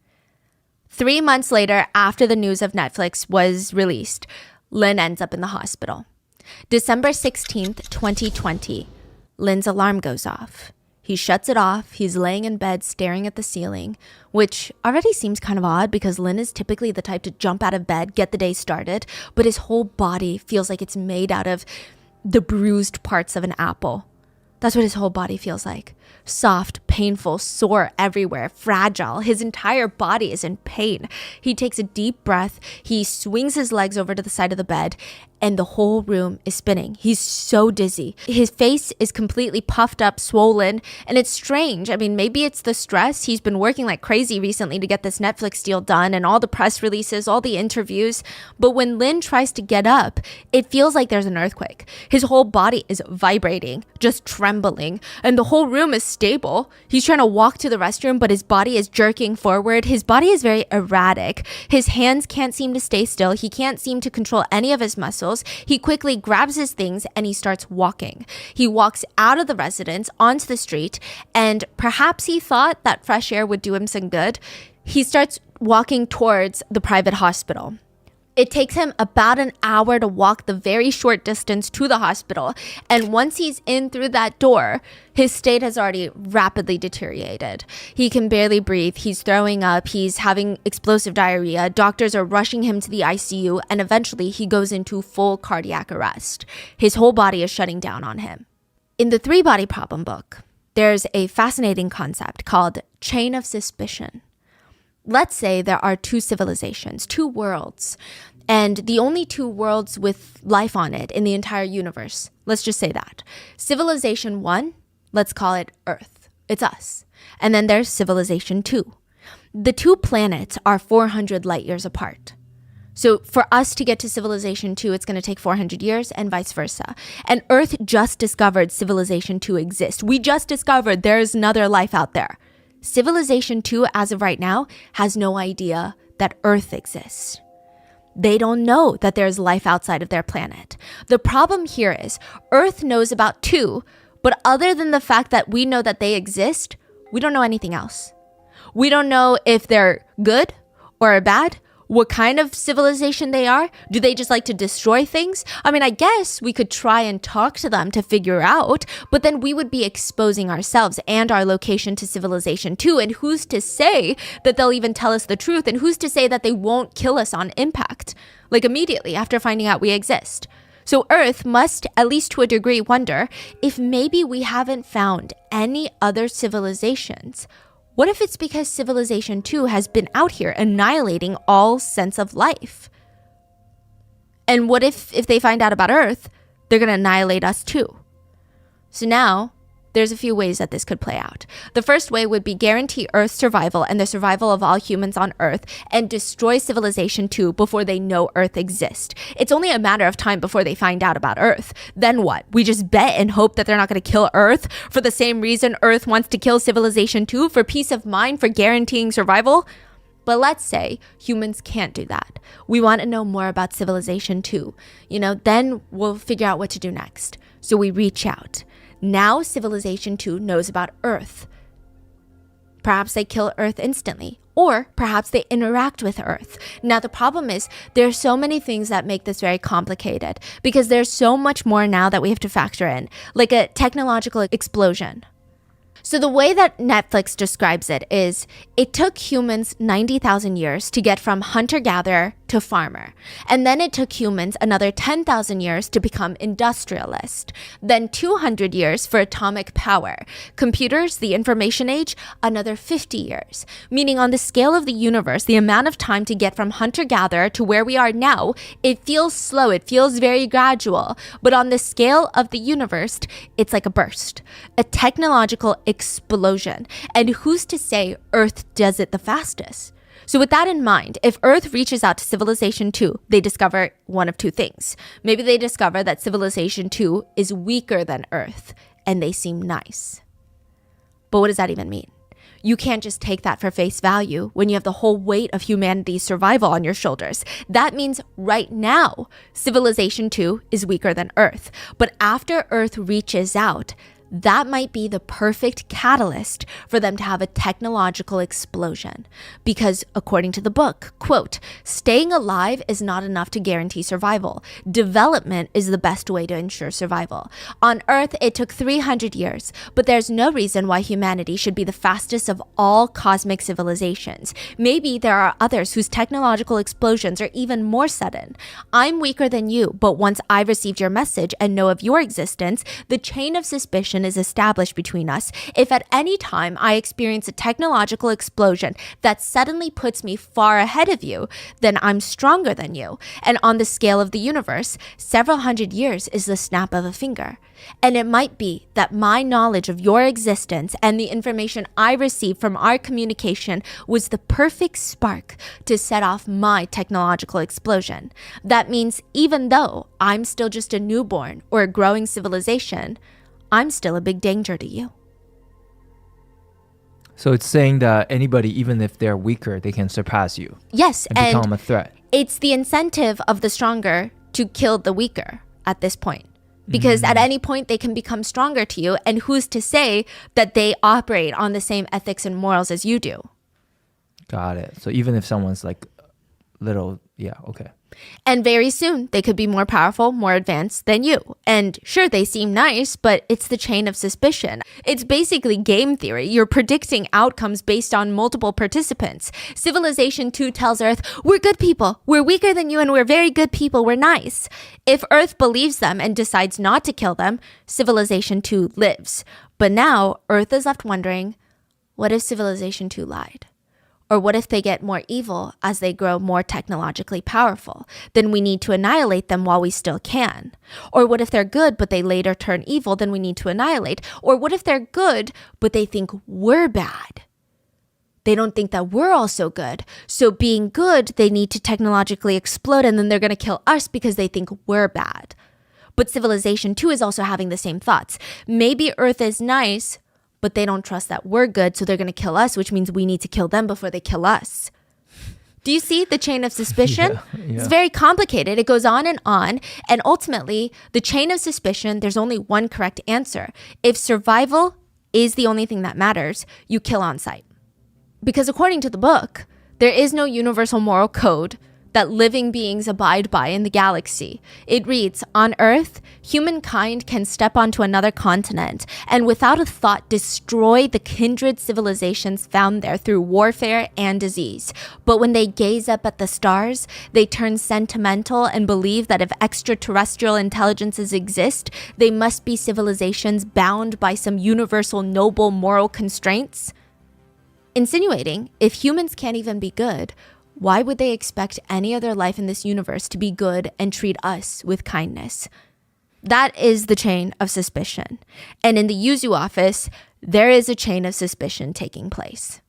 3 months later, after the news of Netflix was released, Lin ends up in the hospital. December 16th, 2020, Lin's alarm goes off. He shuts it off. He's laying in bed staring at the ceiling, which already seems kind of odd because Lin is typically the type to jump out of bed, get the day started, but his whole body feels like it's made out of the bruised parts of an apple. That's what his whole body feels like. Soft, painful, sore everywhere, fragile. His entire body is in pain. He takes a deep breath. He swings his legs over to the side of the bed, and the whole room is spinning. He's so dizzy. His face is completely puffed up, swollen, and it's strange. I mean, maybe it's the stress. He's been working like crazy recently to get this Netflix deal done and all the press releases, all the interviews. But when Lin tries to get up, it feels like there's an earthquake. His whole body is vibrating, just trembling, and the whole room is stable. He's trying to walk to the restroom, but his body is jerking forward. His body is very erratic. His hands can't seem to stay still. He can't seem to control any of his muscles. He quickly grabs his things and he starts walking. He walks out of the residence onto the street, and perhaps he thought that fresh air would do him some good. He starts walking towards the private hospital. It takes him about an hour to walk the very short distance to the hospital. And once he's in through that door, his state has already rapidly deteriorated. He can barely breathe. He's throwing up. He's having explosive diarrhea. Doctors are rushing him to the ICU. And eventually he goes into full cardiac arrest. His whole body is shutting down on him. In the three-body problem book, there's a fascinating concept called chain of suspicion. Let's say there are two civilizations, two worlds, and the only two worlds with life on it in the entire universe. Let's just say that. Civilization 1, let's call it Earth. It's us. And then there's Civilization 2. The two planets are 400 light years apart. So for us to get to Civilization 2, it's going to take 400 years and vice versa. And Earth just discovered Civilization 2 exists. We just discovered there's another life out there. Civilization 2, as of right now, has no idea that Earth exists. They don't know that there's life outside of their planet. The problem here is Earth knows about 2, but other than the fact that we know that they exist, we don't know anything else. We don't know if they're good or bad, what kind of civilization they are. Do they just like to destroy things? I mean, I guess we could try and talk to them to figure out, but then we would be exposing ourselves and our location to Civilization 2. And who's to say that they'll even tell us the truth? And who's to say that they won't kill us on impact, like immediately after finding out we exist? So Earth must, at least to a degree, wonder if maybe we haven't found any other civilizations. What if it's because Civilization 2 has been out here annihilating all sense of life? And what if they find out about Earth, they're going to annihilate us too? So now, there's a few ways that this could play out. The first way would be guarantee Earth's survival and the survival of all humans on Earth and destroy Civilization 2 before they know Earth exists. It's only a matter of time before they find out about Earth. Then what? We just bet and hope that they're not going to kill Earth for the same reason Earth wants to kill Civilization 2, for peace of mind, for guaranteeing survival? But let's say humans can't do that. We want to know more about Civilization 2. Then we'll figure out what to do next. So we reach out. Now Civilization 2 knows about Earth. Perhaps they kill Earth instantly, or perhaps they interact with Earth. Now, the problem is there are so many things that make this very complicated because there's so much more now that we have to factor in, like a technological explosion. So the way that Netflix describes it is it took humans 90,000 years to get from hunter-gatherer to farmer. And then it took humans another 10,000 years to become industrialist. Then 200 years for atomic power. Computers, the information age, another 50 years. Meaning on the scale of the universe, the amount of time to get from hunter-gatherer to where we are now, it feels slow, it feels very gradual. But on the scale of the universe, it's like a burst. A technological explosion. And who's to say Earth does it the fastest? So with that in mind, if Earth reaches out to Civilization 2, they discover one of two things. Maybe they discover that Civilization 2 is weaker than Earth, and they seem nice. But what does that even mean? You can't just take that for face value when you have the whole weight of humanity's survival on your shoulders. That means right now, Civilization 2 is weaker than Earth. But after Earth reaches out, that might be the perfect catalyst for them to have a technological explosion. Because according to the book, quote, staying alive is not enough to guarantee survival. Development is the best way to ensure survival. On Earth, it took 300 years, but there's no reason why humanity should be the fastest of all cosmic civilizations. Maybe there are others whose technological explosions are even more sudden. I'm weaker than you, but once I've received your message and know of your existence, the chain of suspicion is established between us. If at any time I experience a technological explosion that suddenly puts me far ahead of you, then I'm stronger than you. And on the scale of the universe, several hundred years is the snap of a finger. And it might be that my knowledge of your existence and the information I received from our communication was the perfect spark to set off my technological explosion. That means even though I'm still just a newborn or a growing civilization, I'm still a big danger to you. So it's saying that anybody, even if they're weaker, they can surpass you. Yes, and become a threat. It's the incentive of the stronger to kill the weaker at this point. Because at any point they can become stronger to you, and who's to say that they operate on the same ethics and morals as you do? Got it. So even if someone's like little, yeah, okay. And very soon, they could be more powerful, more advanced than you. And sure, they seem nice, but it's the chain of suspicion. It's basically game theory. You're predicting outcomes based on multiple participants. Civilization 2 tells Earth, we're good people. We're weaker than you and we're very good people. We're nice. If Earth believes them and decides not to kill them, Civilization 2 lives. But now, Earth is left wondering, what if Civilization 2 lied? Or what if they get more evil as they grow more technologically powerful? Then we need to annihilate them while we still can. Or what if they're good but they later turn evil? Then we need to annihilate. Or what if they're good but they think we're bad? They don't think that we're also good. So being good, they need to technologically explode and then they're going to kill us because they think we're bad. But Civilization 2 is also having the same thoughts. Maybe Earth is nice, but they don't trust that we're good, so they're going to kill us, which means we need to kill them before they kill us. Do you see the chain of suspicion? Yeah. It's very complicated. It goes on, and ultimately, the chain of suspicion, there's only one correct answer. If survival is the only thing that matters, you kill on sight. Because according to the book, there is no universal moral code that living beings abide by in the galaxy. It reads, on Earth, humankind can step onto another continent and without a thought destroy the kindred civilizations found there through warfare and disease. But when they gaze up at the stars, they turn sentimental and believe that if extraterrestrial intelligences exist, they must be civilizations bound by some universal noble moral constraints. Insinuating, if humans can't even be good, why would they expect any other life in this universe to be good and treat us with kindness? That is the chain of suspicion. And in the Yuzu office, there is a chain of suspicion taking place.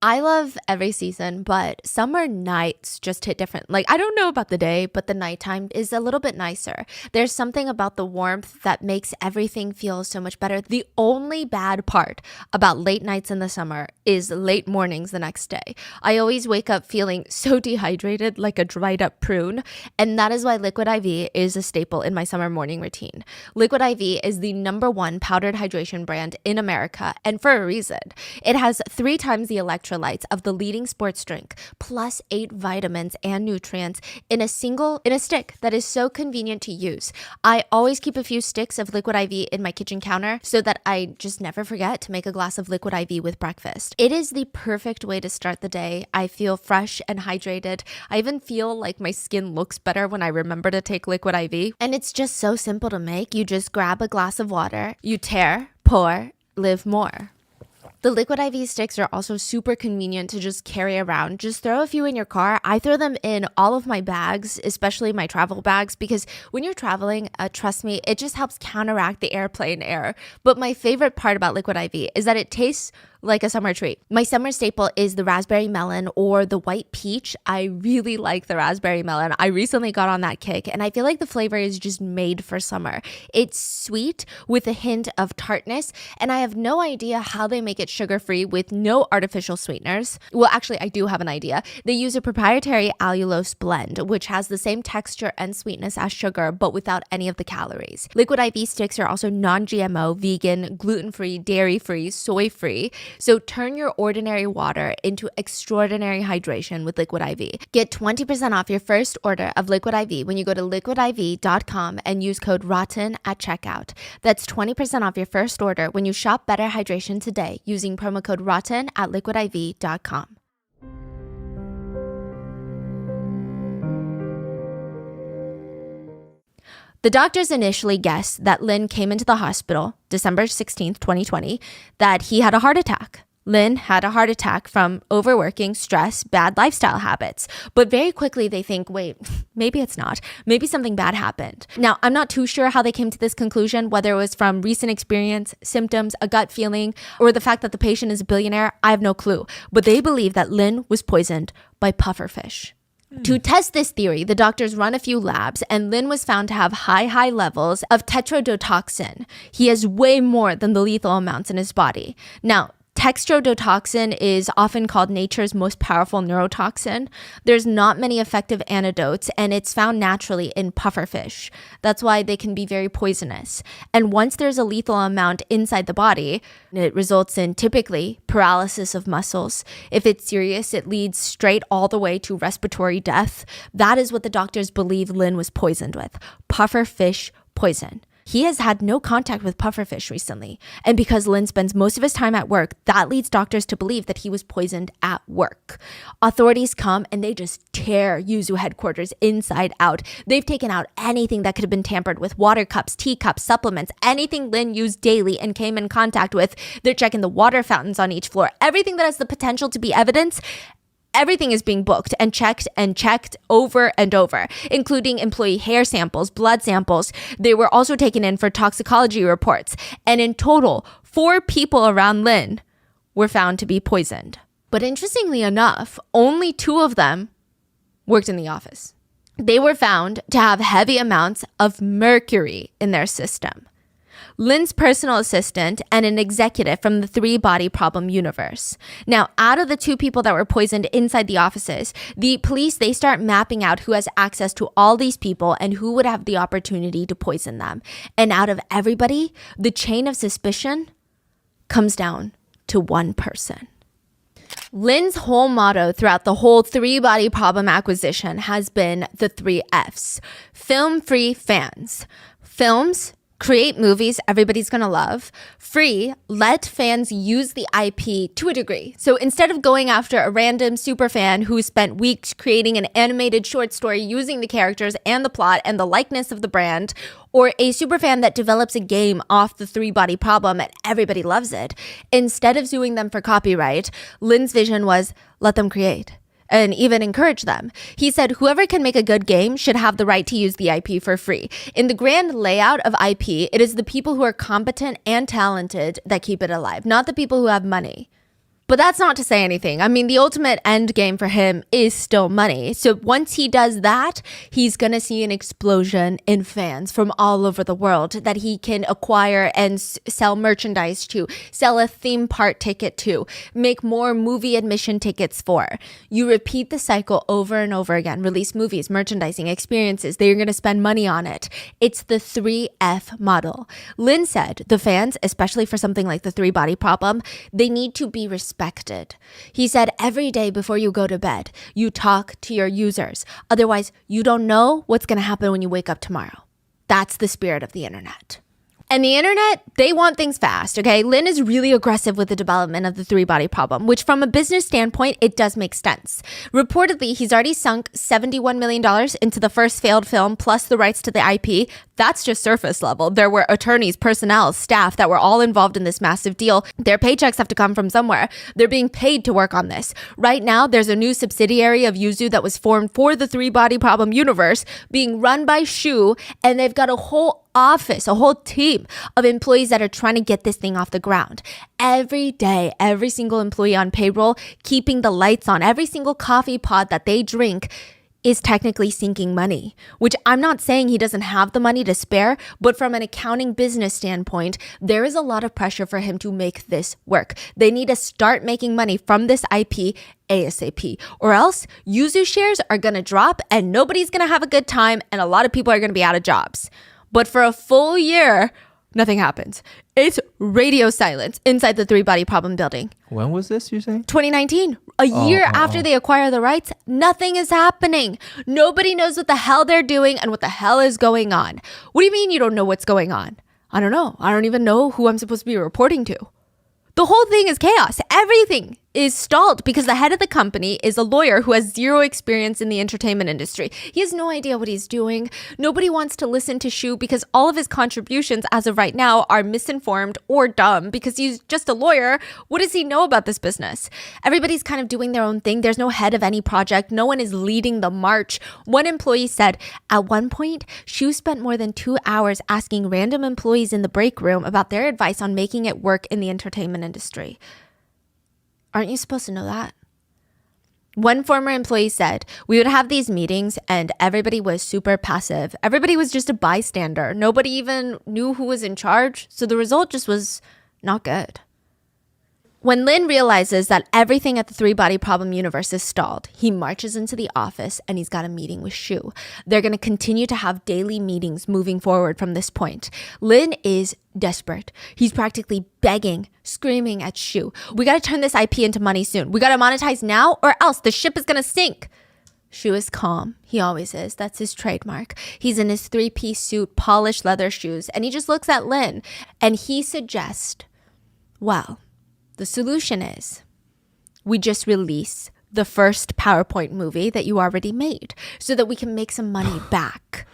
I love every season, but summer nights just hit different. Like, I don't know about the day, but the nighttime is a little bit nicer. There's something about the warmth that makes everything feel so much better. The only bad part about late nights in the summer is late mornings the next day. I always wake up feeling so dehydrated, like a dried up prune, and that is why Liquid IV is a staple in my summer morning routine. Liquid IV is the #1 powdered hydration brand in America, and for a reason. It has 3 times the electrolytes of the leading sports drink, plus 8 vitamins and nutrients in a stick that is so convenient to use. I always keep a few sticks of Liquid IV in my kitchen counter so that I just never forget to make a glass of Liquid IV with breakfast. It is the perfect way to start the day. I feel fresh and hydrated. I even feel like my skin looks better when I remember to take Liquid IV. And it's just so simple to make. You just grab a glass of water, you tear, pour, live more. The Liquid IV sticks are also super convenient to just carry around. Just throw a few in your car. I throw them in all of my bags, especially my travel bags, because when you're traveling, trust me, it just helps counteract the airplane air. But my favorite part about Liquid IV is that it tastes like a summer treat. My summer staple is the raspberry melon or the white peach. I really like the raspberry melon. I recently got on that kick, and I feel like the flavor is just made for summer. It's sweet with a hint of tartness, and I have no idea how they make it sugar-free with no artificial sweeteners. Well, actually, I do have an idea. They use a proprietary allulose blend, which has the same texture and sweetness as sugar, but without any of the calories. Liquid IV sticks are also non-GMO, vegan, gluten-free, dairy-free, soy-free. So turn your ordinary water into extraordinary hydration with Liquid IV. Get 20% off your first order of Liquid IV when you go to liquidiv.com and use code ROTTEN at checkout. That's 20% off your first order when you shop Better Hydration today using promo code ROTTEN at liquidiv.com. The doctors initially guessed that Lin came into the hospital December 16th, 2020, that he had a heart attack. Lin had a heart attack from overworking, stress, bad lifestyle habits. But very quickly they think, wait, maybe it's not. Maybe something bad happened. Now, I'm not too sure how they came to this conclusion, whether it was from recent experience, symptoms, a gut feeling, or the fact that the patient is a billionaire. I have no clue. But they believe that Lin was poisoned by pufferfish. To test this theory, the doctors run a few labs, and Lin was found to have high levels of tetrodotoxin. He has way more than the lethal amounts in his body. Now, tetrodotoxin is often called nature's most powerful neurotoxin. There's not many effective antidotes, and it's found naturally in pufferfish. That's why they can be very poisonous. And once there's a lethal amount inside the body, it results in typically paralysis of muscles. If it's serious, it leads straight all the way to respiratory death. That is what the doctors believe Lin was poisoned with. Pufferfish poison. He has had no contact with pufferfish recently, and because Lin spends most of his time at work, that leads doctors to believe that he was poisoned at work. Authorities come and they just tear Yuzu headquarters inside out. They've taken out anything that could have been tampered with: water cups, teacups, supplements, anything Lin used daily and came in contact with. They're checking the water fountains on each floor. Everything that has the potential to be evidence. Everything is being booked and checked over and over, including employee hair samples, blood samples. They were also taken in for toxicology reports. And in total, 4 people around Lin were found to be poisoned. But interestingly enough, only 2 of them worked in the office. They were found to have heavy amounts of mercury in their system. Lin's personal assistant and an executive from the 3-body problem universe. Now, out of the 2 people that were poisoned inside the offices, the police, they start mapping out who has access to all these people and who would have the opportunity to poison them. And out of everybody, the chain of suspicion comes down to 1 person. Lin's whole motto throughout the whole 3-body problem acquisition has been the 3 Fs. Film-free fans. Films, create movies everybody's gonna love. Free, let fans use the IP to a degree. So instead of going after a random superfan who spent weeks creating an animated short story using the characters and the plot and the likeness of the brand, or a superfan that develops a game off the 3-body problem and everybody loves it, instead of suing them for copyright, Lin's vision was let them create. And even encourage them. He said, whoever can make a good game should have the right to use the IP for free. In the grand layout of IP, it is the people who are competent and talented that keep it alive, not the people who have money. But that's not to say anything. I mean, the ultimate end game for him is still money. So once he does that, he's going to see an explosion in fans from all over the world that he can acquire and sell merchandise to, sell a theme park ticket to, make more movie admission tickets for. You repeat the cycle over and over again. Release movies, merchandising, experiences. They're going to spend money on it. It's the 3F model. Lin said the fans, especially for something like the three body problem, they need to be respected. He said every day before you go to bed, you talk to your users. Otherwise, you don't know what's going to happen when you wake up tomorrow. That's the spirit of the internet. And the internet, they want things fast, okay? Lin is really aggressive with the development of the three body problem, which from a business standpoint, it does make sense. Reportedly, he's already sunk $71 million into the first failed film plus the rights to the IP. That's just surface level. There were attorneys, personnel, staff that were all involved in this massive deal. Their paychecks have to come from somewhere. They're being paid to work on this. Right now, there's a new subsidiary of Yuzu that was formed for the three body problem universe being run by Shu, and they've got a whole office, a whole team of employees that are trying to get this thing off the ground. Every day, every single employee on payroll, keeping the lights on, every single coffee pod that they drink is technically sinking money, which I'm not saying he doesn't have the money to spare, but from an accounting business standpoint, there is a lot of pressure for him to make this work. They need to start making money from this IP ASAP, or else Yuzu shares are going to drop and nobody's going to have a good time and a lot of people are going to be out of jobs. But for a full year, nothing happens. It's radio silence inside the three body problem building. When was this, you saying? 2019. A year after they acquire the rights, nothing is happening. Nobody knows what the hell they're doing and what the hell is going on. What do you mean you don't know what's going on? I don't know. I don't even know who I'm supposed to be reporting to. The whole thing is chaos. Everything is stalled because the head of the company is a lawyer who has zero experience in the entertainment industry. He has no idea what he's doing. Nobody wants to listen to Shu because all of his contributions as of right now are misinformed or dumb because he's just a lawyer. What does he know about this business? Everybody's kind of doing their own thing. There's no head of any project. No one is leading the march. One employee said at one point, Shu spent more than 2 hours asking random employees in the break room about their advice on making it work in the entertainment industry. Aren't you supposed to know that? One former employee said, we would have these meetings and everybody was super passive. Everybody was just a bystander. Nobody even knew who was in charge. So the result just was not good. When Lin realizes that everything at the three body problem universe is stalled, he marches into the office and he's got a meeting with Shu. They're going to continue to have daily meetings moving forward from this point. Lin is desperate. He's practically begging, screaming at Shu. We got to turn this IP into money soon. We got to monetize now or else the ship is going to sink. Shu is calm. He always is. That's his trademark. He's in his three-piece suit, polished leather shoes, and he just looks at Lin and he suggests, well, the solution is we just release the first PowerPoint movie that you already made so that we can make some money back.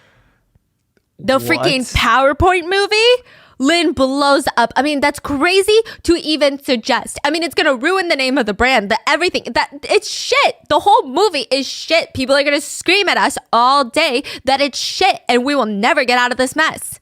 The freaking PowerPoint movie? Lin blows up. I mean, that's crazy to even suggest. I mean, it's going to ruin the name of the brand, everything. It's shit. The whole movie is shit. People are going to scream at us all day that it's shit and we will never get out of this mess.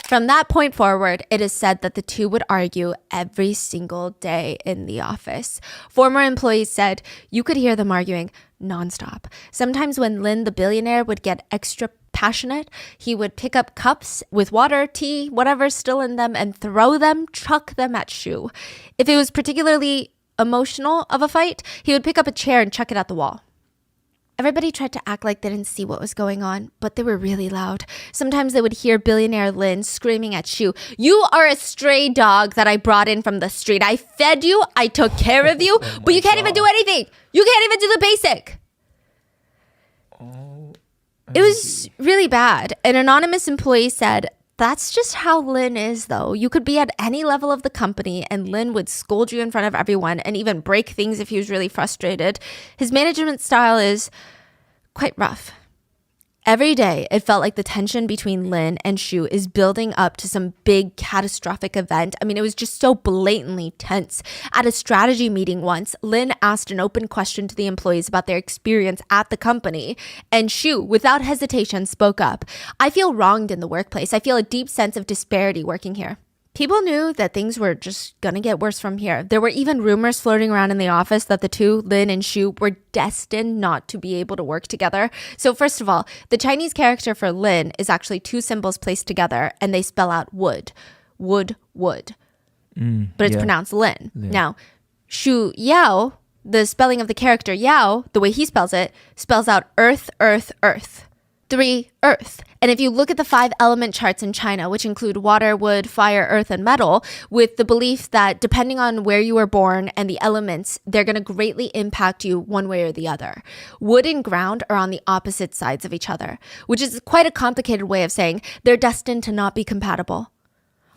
From that point forward, it is said that the two would argue every single day in the office. Former employees said you could hear them arguing nonstop. Sometimes when Lin, the billionaire, would get extra passionate, he would pick up cups with water, tea, whatever's still in them and throw them, chuck them at Shu. If it was particularly emotional of a fight, he would pick up a chair and chuck it at the wall. Everybody tried to act like they didn't see what was going on, but they were really loud. Sometimes they would hear billionaire Lin screaming at Shu, you are a stray dog that I brought in from the street. I fed you, I took care of you, but you can't even do anything. You can't even do the basic. It was really bad. An anonymous employee said, that's just how Lin is, though. You could be at any level of the company and Lin would scold you in front of everyone and even break things if he was really frustrated. His management style is quite rough. Every day, it felt like the tension between Lin and Shu is building up to some big catastrophic event. I mean, it was just so blatantly tense. At a strategy meeting once, Lin asked an open question to the employees about their experience at the company, and Shu, without hesitation, spoke up. I feel wronged in the workplace. I feel a deep sense of disparity working here. People knew that things were just gonna get worse from here. There were even rumors floating around in the office that the two, Lin and Shu, were destined not to be able to work together. So first of all, the Chinese character for Lin is actually two symbols placed together and they spell out wood. Wood, wood. But it's pronounced Lin. Now, Shu Yao, the spelling of the character Yao, the way he spells it, spells out earth, earth, earth. 3, earth. And if you look at the 5 element charts in China, which include water, wood, fire, earth, and metal, with the belief that depending on where you were born and the elements, they're going to greatly impact you one way or the other. Wood and ground are on the opposite sides of each other, which is quite a complicated way of saying they're destined to not be compatible.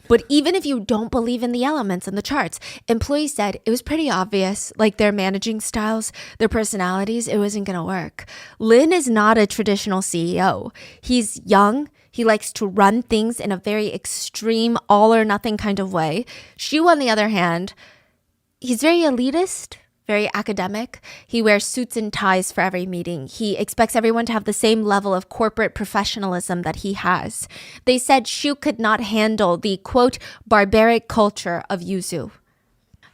But even if you don't believe in the elements and the charts, employees said it was pretty obvious, like their managing styles, their personalities, it wasn't going to work. Lin is not a traditional CEO. He's young. He likes to run things in a very extreme, all or nothing kind of way. Shu, on the other hand, he's very elitist, very academic. He wears suits and ties for every meeting. He expects everyone to have the same level of corporate professionalism that he has. They said Shu could not handle the, quote, barbaric culture of Yuzu.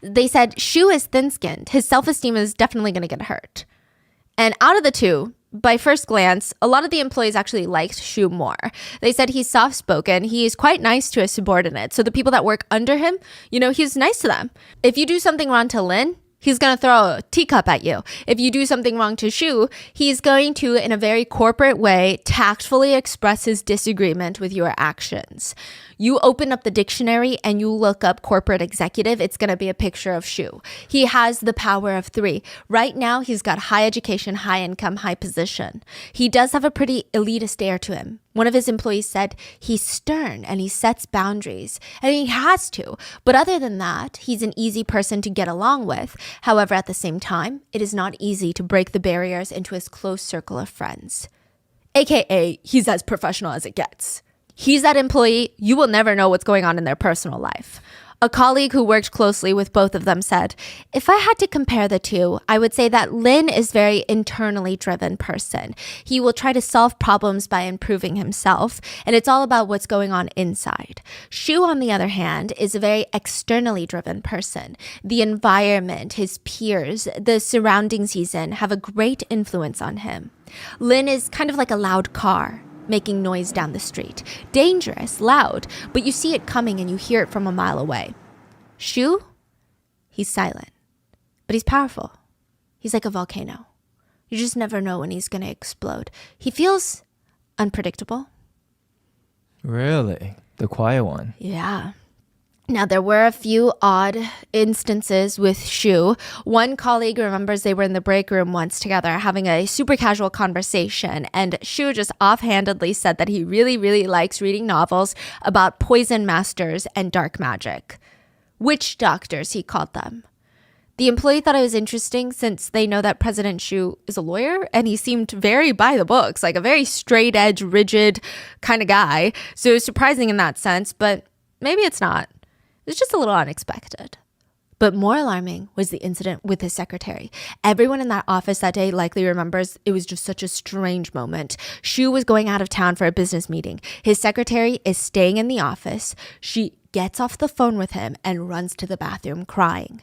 They said Shu is thin-skinned. His self-esteem is definitely going to get hurt. And out of the two, by first glance, a lot of the employees actually liked Shu more. They said he's soft-spoken. He is quite nice to his subordinates. So the people that work under him, he's nice to them. If you do something wrong to Lin, he's going to throw a teacup at you. If you do something wrong to Shu, he's going to, in a very corporate way, tactfully express his disagreement with your actions. You open up the dictionary and you look up corporate executive, it's going to be a picture of Shu. He has the power of 3. Right now, he's got high education, high income, high position. He does have a pretty elitist air to him. One of his employees said he's stern and he sets boundaries, and he has to. But other than that, he's an easy person to get along with. However, at the same time, it is not easy to break the barriers into his close circle of friends. AKA, he's as professional as it gets. He's that employee, you will never know what's going on in their personal life. A colleague who worked closely with both of them said, if I had to compare the two, I would say that Lin is a very internally driven person. He will try to solve problems by improving himself, and it's all about what's going on inside. Shu, on the other hand, is a very externally driven person. The environment, his peers, the surroundings he's in have a great influence on him. Lin is kind of like a loud car, making noise down the street. Dangerous, loud, but you see it coming and you hear it from a mile away. Shu, he's silent, but he's powerful. He's like a volcano. You just never know when he's going to explode. He feels unpredictable. Really? The quiet one? Yeah. Now, there were a few odd instances with Shu. One colleague remembers they were in the break room once together having a super casual conversation, and Shu just offhandedly said that he really, really likes reading novels about poison masters and dark magic. Witch doctors, he called them. The employee thought it was interesting since they know that President Shu is a lawyer and he seemed very by the books, like a very straight edge, rigid kind of guy. So it was surprising in that sense, but maybe it's not. It's just a little unexpected. But more alarming was the incident with his secretary. Everyone in that office that day likely remembers it was just such a strange moment. Shu was going out of town for a business meeting. His secretary is staying in the office. She gets off the phone with him and runs to the bathroom crying.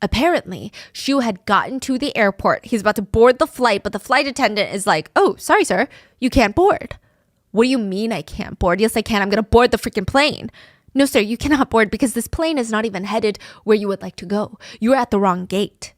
Apparently, Shu had gotten to the airport. He's about to board the flight, but the flight attendant is like, "Oh, sorry, sir, you can't board." "What do you mean I can't board?" "Yes, I can. I'm going to board the freaking plane." "No, sir, you cannot board because this plane is not even headed where you would like to go. You are at the wrong gate."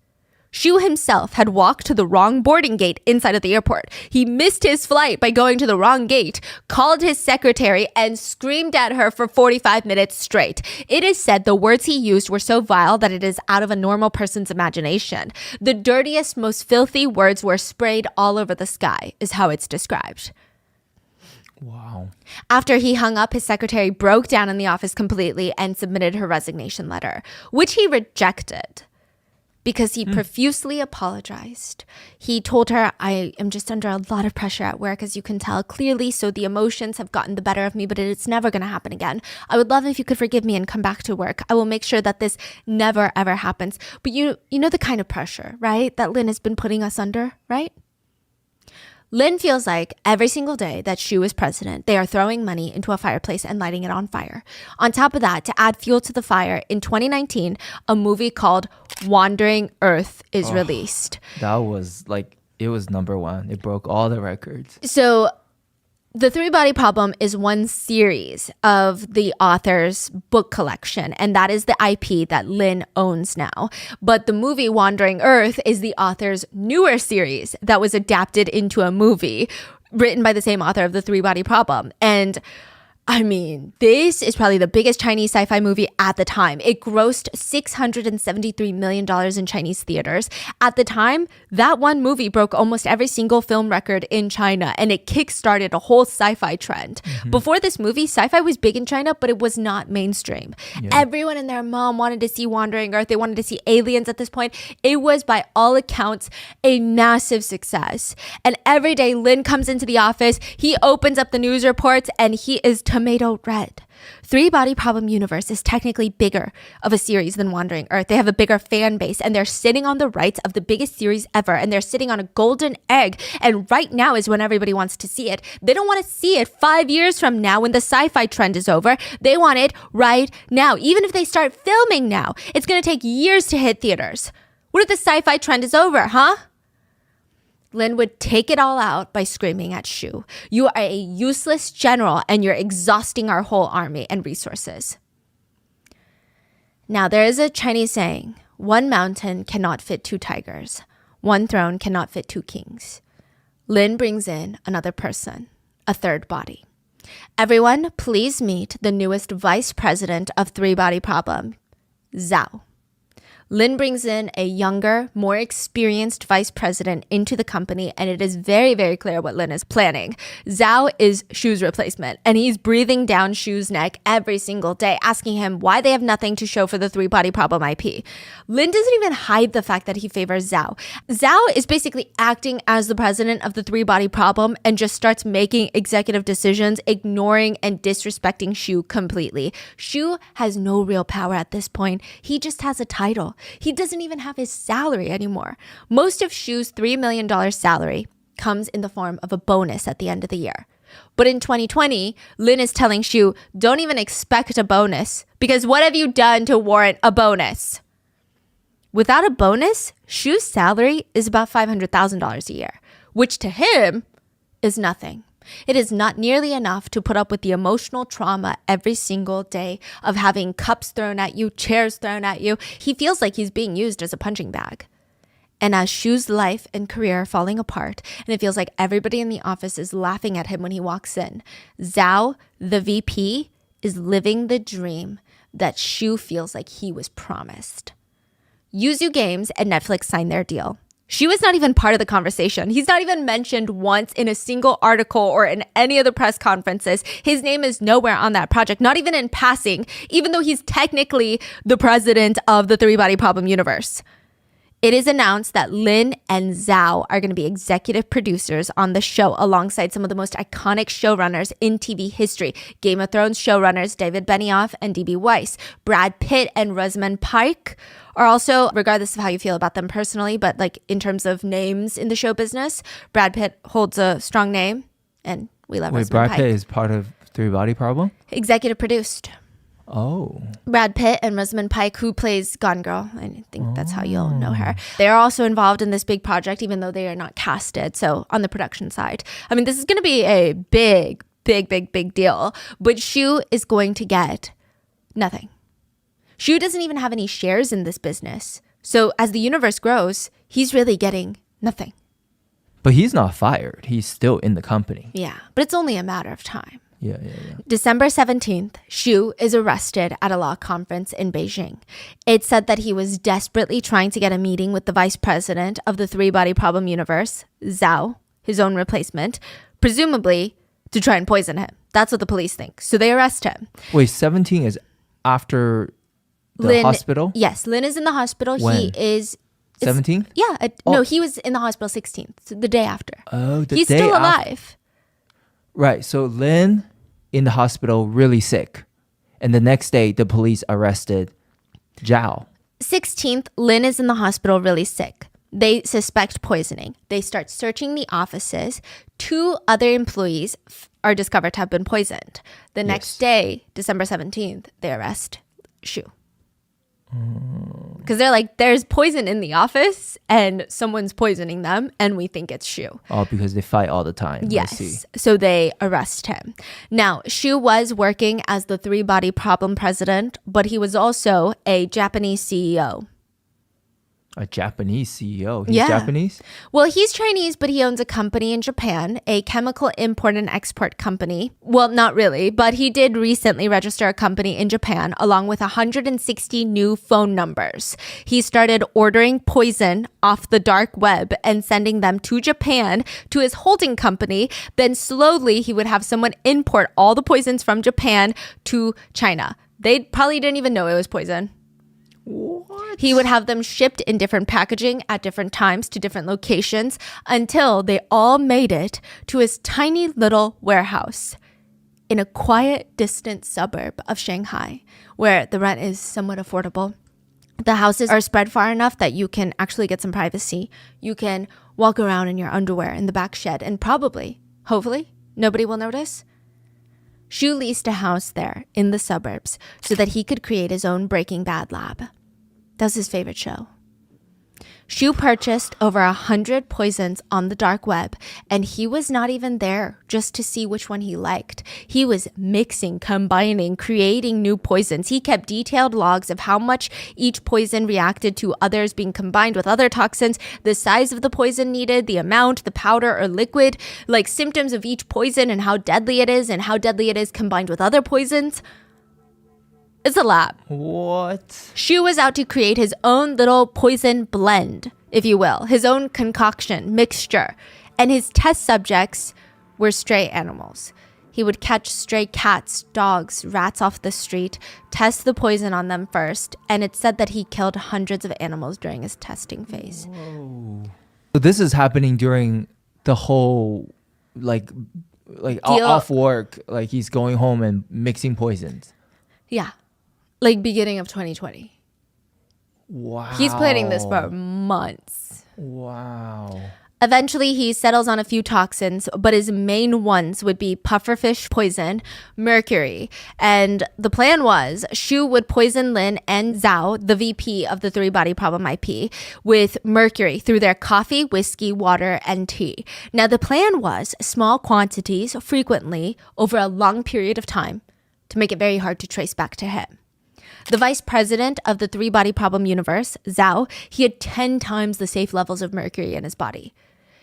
Shu himself had walked to the wrong boarding gate inside of the airport. He missed his flight by going to the wrong gate, called his secretary, and screamed at her for 45 minutes straight. It is said the words he used were so vile that it is out of a normal person's imagination. The dirtiest, most filthy words were sprayed all over the sky, is how it's described. Wow. After he hung up, his secretary broke down in the office completely and submitted her resignation letter, which he rejected because he profusely apologized. He told her, "I am just under a lot of pressure at work, as you can tell clearly, so the emotions have gotten the better of me, but it's never going to happen again. I would love if you could forgive me and come back to work. I will make sure that this never, ever happens." But you know the kind of pressure, right, that Lin has been putting us under, right? Lin feels like every single day that Xu is president, they are throwing money into a fireplace and lighting it on fire. On top of that, to add fuel to the fire, in 2019, a movie called Wandering Earth is released. That was like, it was number one. It broke all the records. So The Three Body Problem is one series of the author's book collection, and that is the IP that Lin owns now. But the movie Wandering Earth is the author's newer series that was adapted into a movie written by the same author of The Three Body Problem. And I mean, this is probably the biggest Chinese sci-fi movie at the time. It grossed $673 million in Chinese theaters. At the time, that one movie broke almost every single film record in China, and it kickstarted a whole sci-fi trend. Before this movie, sci-fi was big in China, but it was not mainstream. Yeah. Everyone and their mom wanted to see Wandering Earth. They wanted to see aliens at this point. It was, by all accounts, a massive success. And every day, Lin comes into the office, he opens up the news reports, and he is tomato red. Three Body Problem Universe is technically bigger of a series than Wandering Earth. They have a bigger fan base, and they're sitting on the rights of the biggest series ever, and they're sitting on a golden egg. And right now is when everybody wants to see it. They don't want to see it 5 years from now when the sci-fi trend is over. They want it right now. Even if they start filming now, it's going to take years to hit theaters. What if the sci-fi trend is over, huh? Lin would take it all out by screaming at Xu. You are a useless general and you're exhausting our whole army and resources. Now, there is a Chinese saying, one mountain cannot fit two tigers. One throne cannot fit two kings. Lin brings in another person, a third body. Everyone, please meet the newest vice president of Three Body Problem, Zhao. Lin brings in a younger, more experienced vice president into the company, and it is very, very clear what Lin is planning. Zhao is Xu's replacement, and he's breathing down Xu's neck every single day, asking him why they have nothing to show for the Three Body Problem IP. Lin doesn't even hide the fact that he favors Zhao. Zhao is basically acting as the president of the Three Body Problem and just starts making executive decisions, ignoring and disrespecting Xu completely. Xu has no real power at this point. He just has a title. He doesn't even have his salary anymore. Most of Xu's $3 million salary comes in the form of a bonus at the end of the year. But in 2020, Lin is telling Xu, don't even expect a bonus, because what have you done to warrant a bonus? Without a bonus, Xu's salary is about $500,000 a year, which to him is nothing. It is not nearly enough to put up with the emotional trauma every single day of having cups thrown at you, chairs thrown at you. He feels like he's being used as a punching bag. And as Xu's life and career are falling apart, and it feels like everybody in the office is laughing at him when he walks in, Zhao, the VP, is living the dream that Xu feels like he was promised. Yuzu Games and Netflix signed their deal. Xu is not even part of the conversation. He's not even mentioned once in a single article or in any of the press conferences. His name is nowhere on that project, not even in passing, even though he's technically the president of the Three Body Problem universe. It is announced that Lin and Zhao are going to be executive producers on the show alongside some of the most iconic showrunners in TV history. Game of Thrones showrunners David Benioff and D.B. Weiss. Brad Pitt and Rosamund Pike are also, regardless of how you feel about them personally, but like in terms of names in the show business, Brad Pitt holds a strong name and we love Rosamund Brad Pike. Pitt is part of Three Body Problem? Executive produced. Oh. Brad Pitt and Rosamund Pike, who plays Gone Girl. I think that's how you'll know her. They are also involved in this big project, even though they are not casted. So on the production side, I mean, this is going to be a big deal. But Xu is going to get nothing. Xu doesn't even have any shares in this business. So as the universe grows, he's really getting nothing. But he's not fired. He's still in the company. Yeah, but it's only a matter of time. Yeah. December 17th, Xu is arrested at a law conference in Beijing. It said that he was desperately trying to get a meeting with the vice president of the Three Body Problem universe, Zhao, his own replacement, presumably to try and poison him. That's what the police think. So they arrest him. Wait, 17 is after the hospital? Yes, Lin is in the hospital. When? He is... 17th? Yeah. No, he was in the hospital 16th, so the day after. Oh, the He's day still after. alive. Right. So Lin in the hospital, really sick. And the next day, the police arrested Zhao. 16th, Lin is in the hospital really sick. They suspect poisoning. They start searching the offices. 2 other employees are discovered to have been poisoned. The next day, December 17th, they arrest Shu. Because they're like, there's poison in the office and someone's poisoning them and we think it's Shu. Oh, because they fight all the time. Yes. So they arrest him. Now, Shu was working as the 3-body problem president, but he was also a Japanese CEO. A Japanese CEO? He's Yeah. Japanese? Well, he's Chinese, but he owns a company in Japan, a chemical import and export company. Well, not really, but he did recently register a company in Japan along with 160 new phone numbers. He started ordering poison off the dark web and sending them to Japan to his holding company. Then slowly he would have someone import all the poisons from Japan to China. They probably didn't even know it was poison. What? He would have them shipped in different packaging at different times to different locations until they all made it to his tiny little warehouse in a quiet, distant suburb of Shanghai, where the rent is somewhat affordable. The houses are spread far enough that you can actually get some privacy. You can walk around in your underwear in the back shed and probably, hopefully, nobody will notice. Shu leased a house there in the suburbs so that he could create his own Breaking Bad lab. That was his favorite show. Shu purchased over 100 poisons on the dark web, and he was not even there just to see which one he liked. He was mixing, combining, creating new poisons. He kept detailed logs of how much each poison reacted to others being combined with other toxins, the size of the poison needed, the amount, the powder or liquid, like symptoms of each poison and how deadly it is combined with other poisons. It's a lab. What? Shu was out to create his own little poison blend, if you will, his own concoction, mixture. And his test subjects were stray animals. He would catch stray cats, dogs, rats off the street, test the poison on them first, and it's said that he killed hundreds of animals during his testing phase. Whoa. So this is happening during the whole, like off work, like he's going home and mixing poisons. Yeah. Like beginning of 2020. Wow. He's planning this for months. Wow. Eventually, he settles on a few toxins, but his main ones would be pufferfish poison, mercury. And the plan was Shu would poison Lin and Zhao, the VP of the 3-body problem IP, with mercury through their coffee, whiskey, water, and tea. Now, the plan was small quantities, frequently, over a long period of time, to make it very hard to trace back to him. The vice president of the 3-body problem universe, Zhao, he had 10 times the safe levels of mercury in his body.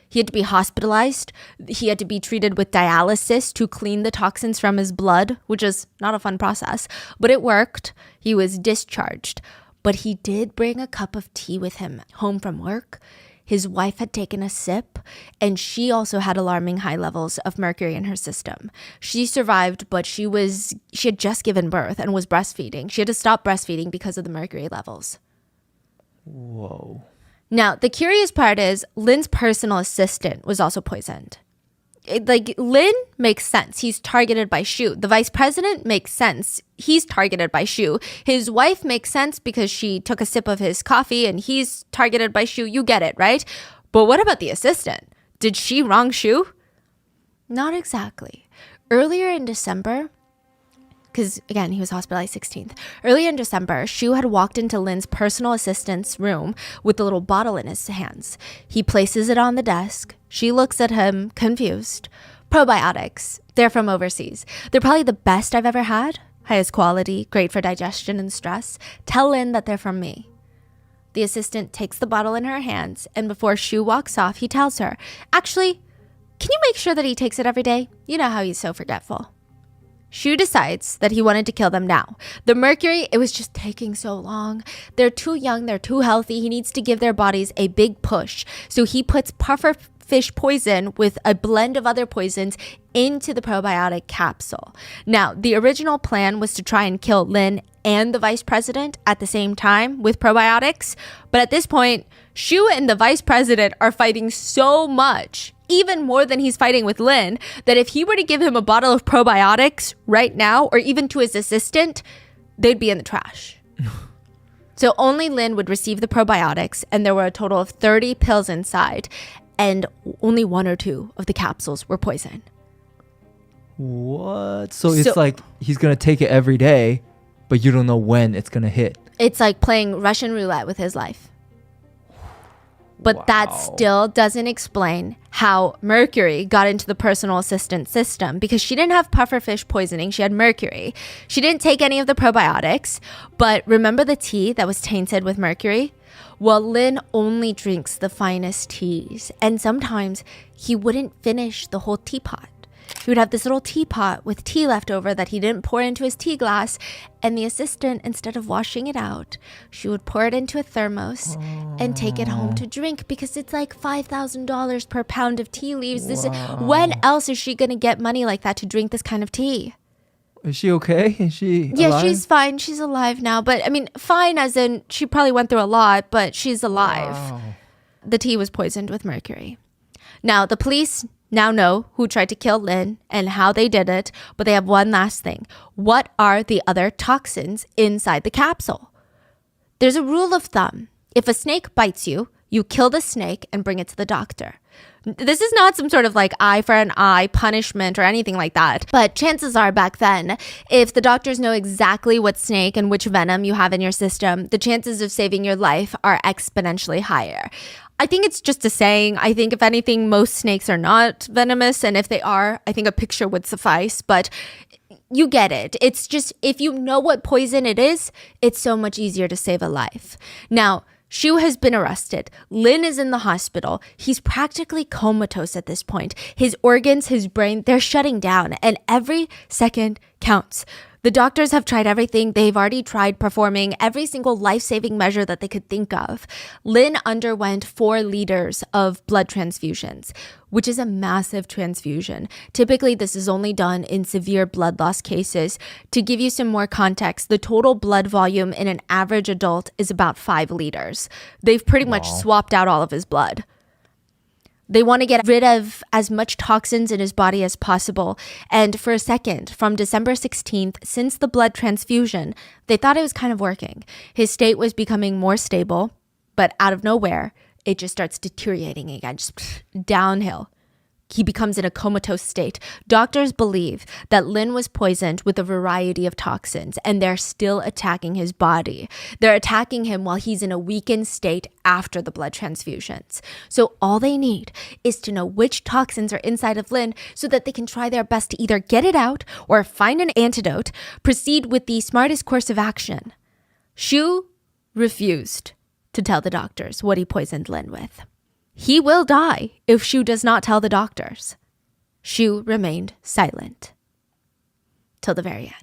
He had to be hospitalized. He had to be treated with dialysis to clean the toxins from his blood, which is not a fun process, but it worked. He was discharged, but he did bring a cup of tea with him home from work. His wife had taken a sip, and she also had alarming high levels of mercury in her system. She survived, but she had just given birth and was breastfeeding. She had to stop breastfeeding because of the mercury levels. Whoa. Now, the curious part is Lin's personal assistant was also poisoned. Lin makes sense. He's targeted by Shu. The vice president makes sense. He's targeted by Shu. His wife makes sense because she took a sip of his coffee and he's targeted by Shu. You get it, right? But what about the assistant? Did she wrong Shu? Not exactly. Earlier in December, because again, he was hospitalized 16th. Earlier in December, Shu had walked into Lin's personal assistant's room with a little bottle in his hands. He places it on the desk. She looks at him, confused. Probiotics. They're from overseas. They're probably the best I've ever had. Highest quality, great for digestion and stress. Tell Lin that they're from me. The assistant takes the bottle in her hands, and before Shu walks off, he tells her, actually, can you make sure that he takes it every day? You know how he's so forgetful. Shu decides that he wanted to kill them now. The mercury, it was just taking so long. They're too young, they're too healthy. He needs to give their bodies a big push. So he puts pufferfish poison with a blend of other poisons into the probiotic capsule. Now, the original plan was to try and kill Lin and the vice president at the same time with probiotics. But at this point, Shu and the vice president are fighting so much, even more than he's fighting with Lin, that if he were to give him a bottle of probiotics right now, or even to his assistant, they'd be in the trash. So only Lynn would receive the probiotics, and there were a total of 30 pills inside, and only 1 or 2 of the capsules were poison. What? So it's like he's going to take it every day, but you don't know when it's going to hit. It's like playing Russian roulette with his life. But that still doesn't explain how mercury got into the personal assistant system, because she didn't have pufferfish poisoning. She had mercury. She didn't take any of the probiotics. But remember the tea that was tainted with mercury? Well, Lynn only drinks the finest teas. And sometimes he wouldn't finish the whole teapot. He would have this little teapot with tea left over that he didn't pour into his tea glass. And the assistant, instead of washing it out, she would pour it into a thermos and take it home to drink, because it's like $5,000 per pound of tea leaves. When else is she going to get money like that to drink this kind of tea? Is she okay? Is she alive? Yeah, she's fine. She's alive now. But I mean, fine as in she probably went through a lot, but she's alive. Wow. The tea was poisoned with mercury. Now, the police now know who tried to kill Lynn and how they did it, but they have one last thing. What are the other toxins inside the capsule? There's a rule of thumb. If a snake bites you, you kill the snake and bring it to the doctor. This is not some sort of like eye for an eye punishment or anything like that. But chances are back then, if the doctors know exactly what snake and which venom you have in your system, the chances of saving your life are exponentially higher. I think it's just a saying. I think if anything, most snakes are not venomous. And if they are, I think a picture would suffice. But you get it. It's just, if you know what poison it is, it's so much easier to save a life. Now, Shu has been arrested. Lynn is in the hospital. He's practically comatose at this point. His organs, his brain, they're shutting down, and every second counts. The doctors have tried everything. They've already tried performing every single life-saving measure that they could think of. Lynn underwent 4 liters of blood transfusions, which is a massive transfusion. Typically, this is only done in severe blood loss cases. To give you some more context, the total blood volume in an average adult is about 5 liters. They've pretty much swapped out all of his blood. They want to get rid of as much toxins in his body as possible. And for a second, from December 16th, since the blood transfusion, they thought it was kind of working. His state was becoming more stable, but out of nowhere, it just starts deteriorating again, just downhill. He becomes in a comatose state. Doctors believe that Lynn was poisoned with a variety of toxins, and they're still attacking his body. They're attacking him while he's in a weakened state after the blood transfusions. So all they need is to know which toxins are inside of Lynn so that they can try their best to either get it out or find an antidote, proceed with the smartest course of action. Shu refused to tell the doctors what he poisoned Lynn with. He will die if Shu does not tell the doctors. Shu remained silent till the very end.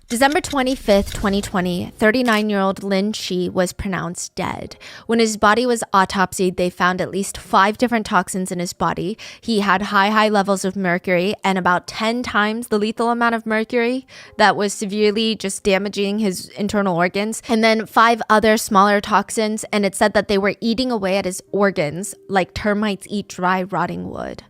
December 25th, 2020, 39-year-old Lin Shi was pronounced dead. When his body was autopsied, they found at least 5 different toxins in his body. He had high levels of mercury and about 10 times the lethal amount of mercury that was severely just damaging his internal organs. And then 5 other smaller toxins, and it said that they were eating away at his organs like termites eat dry, rotting wood.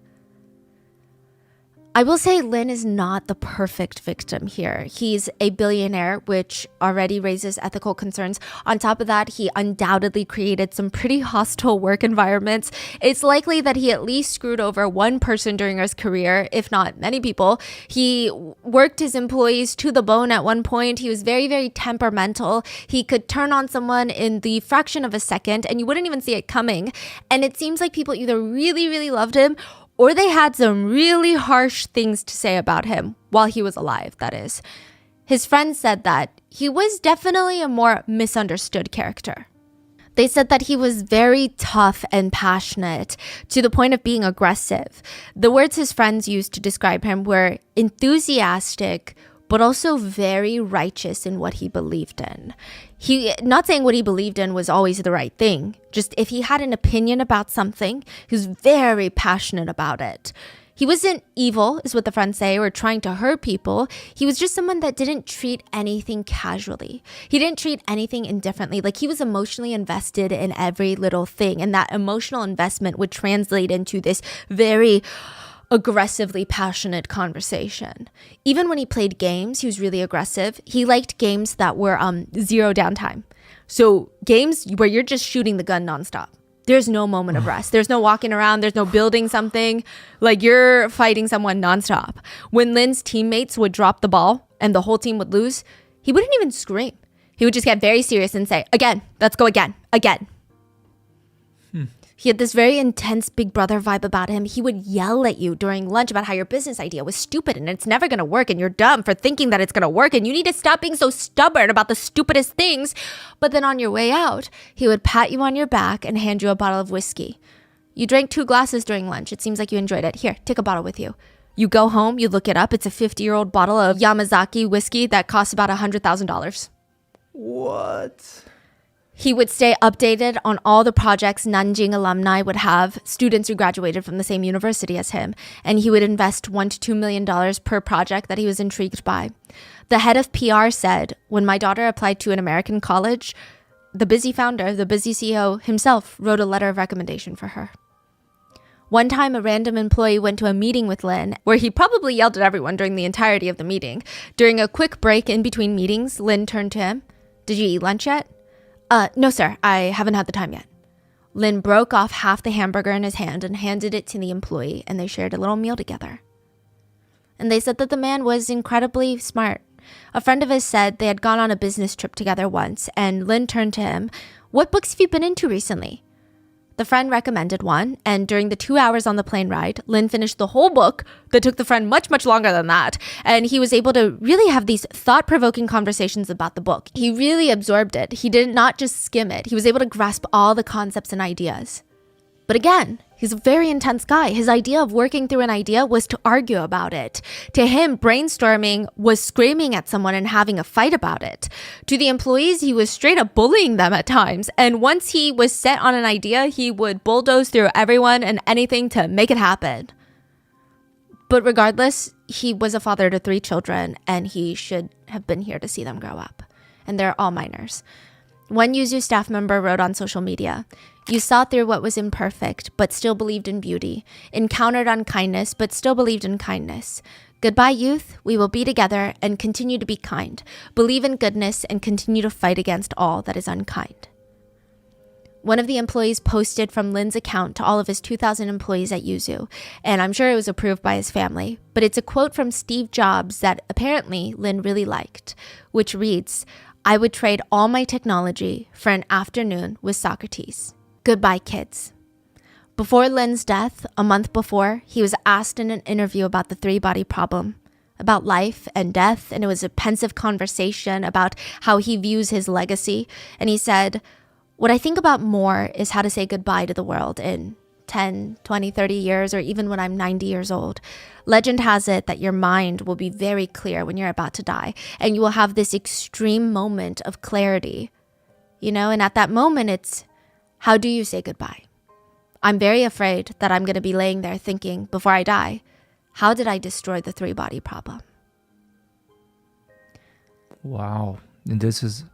I will say Lin is not the perfect victim here. He's a billionaire, which already raises ethical concerns. On top of that, he undoubtedly created some pretty hostile work environments. It's likely that he at least screwed over one person during his career, if not many people. He worked his employees to the bone at one point. He was very temperamental. He could turn on someone in the fraction of a second, and you wouldn't even see it coming. And it seems like people either really loved him, or they had some really harsh things to say about him while he was alive, that is. His friends said that he was definitely a more misunderstood character. They said that he was very tough and passionate to the point of being aggressive. The words his friends used to describe him were enthusiastic, but also very righteous in what he believed in. Not saying what he believed in was always the right thing. Just if he had an opinion about something, he was very passionate about it. He wasn't evil, is what the friends say, or trying to hurt people. He was just someone that didn't treat anything casually. He didn't treat anything indifferently. Like, he was emotionally invested in every little thing. And that emotional investment would translate into this very aggressively passionate conversation. Even when he played games, he was really aggressive. He liked games that were zero downtime. So games where you're just shooting the gun nonstop. There's no moment of rest. There's no walking around. There's no building something. Like you're fighting someone nonstop. When Lin's teammates would drop the ball and the whole team would lose, he wouldn't even scream. He would just get very serious and say, again, let's go again. He had this very intense big brother vibe about him. He would yell at you during lunch about how your business idea was stupid and it's never going to work and you're dumb for thinking that it's going to work and you need to stop being so stubborn about the stupidest things. But then on your way out, he would pat you on your back and hand you a bottle of whiskey. You drank 2 glasses during lunch. It seems like you enjoyed it. Here, take a bottle with you. You go home, you look it up. It's a 50-year-old bottle of Yamazaki whiskey that costs about $100,000. What? He would stay updated on all the projects Nanjing alumni would have, students who graduated from the same university as him, and he would invest $1 to $2 million per project that he was intrigued by. The head of PR said, when my daughter applied to an American college, the busy founder, the busy CEO himself wrote a letter of recommendation for her. One time, a random employee went to a meeting with Lin, where he probably yelled at everyone during the entirety of the meeting. During a quick break in between meetings, Lin turned to him. "Did you eat lunch yet?" No, sir. I haven't had the time yet." Lin broke off half the hamburger in his hand and handed it to the employee, and they shared a little meal together. And they said that the man was incredibly smart. A friend of his said they had gone on a business trip together once, and Lin turned to him. "What books have you been into recently?" The friend recommended one, and during the 2 hours on the plane ride, Lin finished the whole book that took the friend much, much longer than that. And he was able to really have these thought-provoking conversations about the book. He really absorbed it. He did not just skim it. He was able to grasp all the concepts and ideas. But again, he's a very intense guy. His idea of working through an idea was to argue about it. To him, brainstorming was screaming at someone and having a fight about it. To the employees, he was straight up bullying them at times. And once he was set on an idea, he would bulldoze through everyone and anything to make it happen. But regardless, he was a father to 3 children, and he should have been here to see them grow up. And they're all minors. One Yuzu staff member wrote on social media, "You saw through what was imperfect, but still believed in beauty. Encountered unkindness, but still believed in kindness. Goodbye, youth. We will be together and continue to be kind. Believe in goodness and continue to fight against all that is unkind." One of the employees posted from Lin's account to all of his 2,000 employees at Yuzu, and I'm sure it was approved by his family, but it's a quote from Steve Jobs that apparently Lin really liked, which reads, "I would trade all my technology for an afternoon with Socrates. Goodbye, kids." Before Lin's death, a month before, he was asked in an interview about the 3-body problem, about life and death, and it was a pensive conversation about how he views his legacy. And he said, "What I think about more is how to say goodbye to the world in 10, 20, 30 years, or even when I'm 90 years old. Legend has it that your mind will be very clear when you're about to die, and you will have this extreme moment of clarity. And at that moment, it's, how do you say goodbye? I'm very afraid that I'm going to be laying there thinking, before I die, how did I destroy the 3-body problem?" Wow. And this is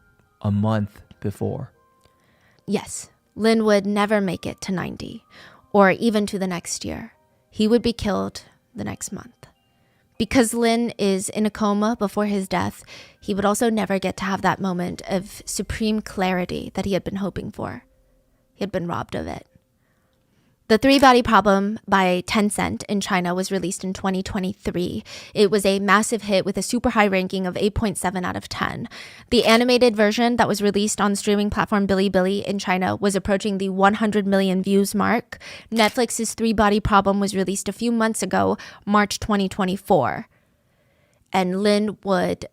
a month before. Yes, Lin would never make it to 90, or even to the next year. He would be killed the next month. Because Lin is in a coma before his death, he would also never get to have that moment of supreme clarity that he had been hoping for. He had been robbed of it. The 3-body problem by Tencent in China was released in 2023. It was a massive hit with a super high ranking of 8.7 out of 10. The animated version that was released on streaming platform Bilibili in China was approaching the 100 million views mark. Netflix's 3-body problem was released a few months ago, March 2024. And Lin would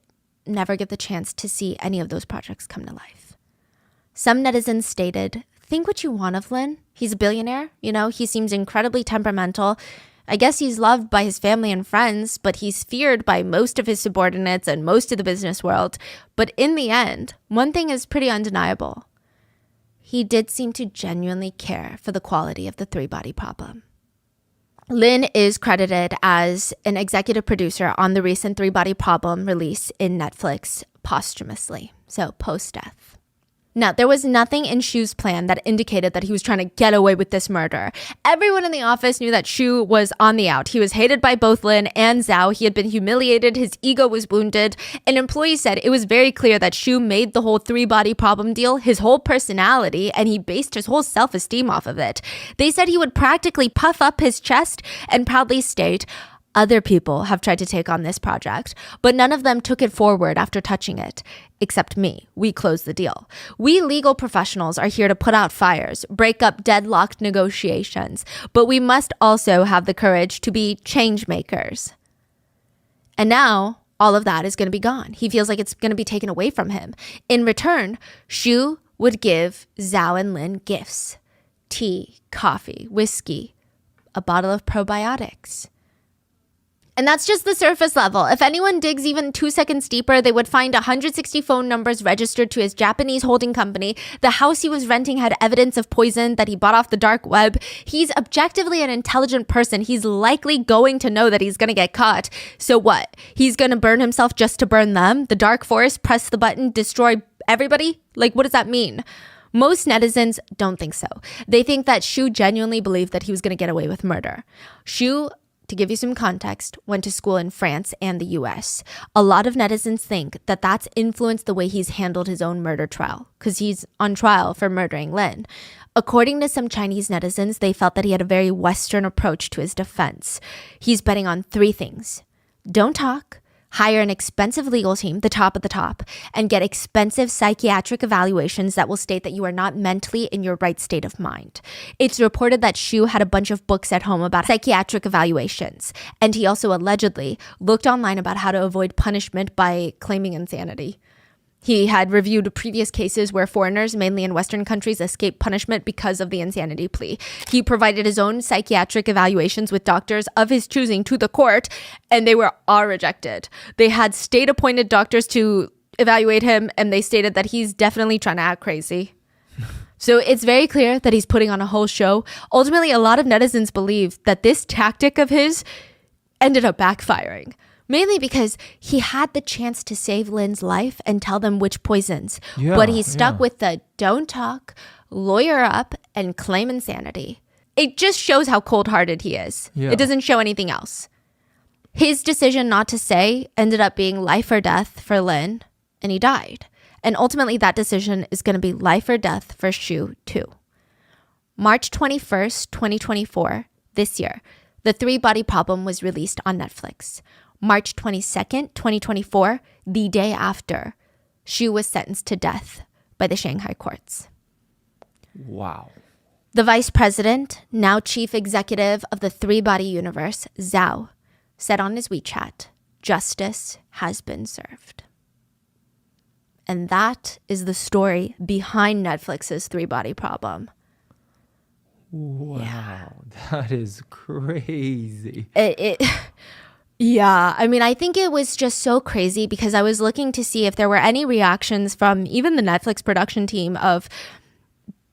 never get the chance to see any of those projects come to life. Some netizens stated, "Think what you want of Lin. He's a billionaire. He seems incredibly temperamental. I guess he's loved by his family and friends, but he's feared by most of his subordinates and most of the business world. But in the end, one thing is pretty undeniable. He did seem to genuinely care for the quality of the 3-body problem." Lin is credited as an executive producer on the recent 3-body problem release in Netflix posthumously, so post-death. Now, there was nothing in Shu's plan that indicated that he was trying to get away with this murder. Everyone in the office knew that Shu was on the out. He was hated by both Lin and Zhao. He had been humiliated. His ego was wounded. An employee said it was very clear that Shu made the whole three-body problem deal his whole personality, and he based his whole self-esteem off of it. They said he would practically puff up his chest and proudly state, "Other people have tried to take on this project, but none of them took it forward after touching it. Except me. We closed the deal. We legal professionals are here to put out fires, break up deadlocked negotiations, but we must also have the courage to be change makers." And now, all of that is going to be gone. He feels like it's going to be taken away from him. In return, Shu would give Zhao and Lin gifts: tea, coffee, whiskey, a bottle of probiotics. And that's just the surface level. If anyone digs even 2 seconds deeper, they would find 160 phone numbers registered to his Japanese holding company. The house he was renting had evidence of poison that he bought off the dark web. He's objectively an intelligent person. He's likely going to know that he's going to get caught. So what? He's going to burn himself just to burn them? The dark forest, press the button, destroy everybody? Like, what does that mean? Most netizens don't think so. They think that Shu genuinely believed that he was going to get away with murder. Shu, to give you some context, went to school in France and the US. A lot of netizens think that that's influenced the way he's handled his own murder trial, because he's on trial for murdering Lin. According to some Chinese netizens, they felt that he had a very Western approach to his defense. He's betting on 3 things: don't talk, hire an expensive legal team, the top of the top, and get expensive psychiatric evaluations that will state that you are not mentally in your right state of mind. It's reported that Shu had a bunch of books at home about psychiatric evaluations, and he also allegedly looked online about how to avoid punishment by claiming insanity. He had reviewed previous cases where foreigners, mainly in Western countries, escaped punishment because of the insanity plea. He provided his own psychiatric evaluations with doctors of his choosing to the court, and they were all rejected. They had state-appointed doctors to evaluate him, and they stated that he's definitely trying to act crazy. So it's very clear that he's putting on a whole show. Ultimately, a lot of netizens believe that this tactic of his ended up backfiring. Mainly because he had the chance to save Lin's life and tell them which poisons. But he stuck with the don't talk, lawyer up, and claim insanity. It just shows how cold-hearted he is. Yeah. It doesn't show anything else. His decision not to say ended up being life or death for Lin, and he died. And ultimately, that decision is going to be life or death for Shu, too. March 21st, 2024, this year, The Three-Body Problem was released on Netflix. March 22nd, 2024, the day after, Shu was sentenced to death by the Shanghai courts. Wow. The vice president, now chief executive of the Three-Body Universe, Zhao, said on his WeChat, "Justice has been served." And that is the story behind Netflix's Three-Body Problem. Wow, yeah. That is crazy. Yeah, I mean, I think it was just so crazy because I was looking to see if there were any reactions from even the Netflix production team of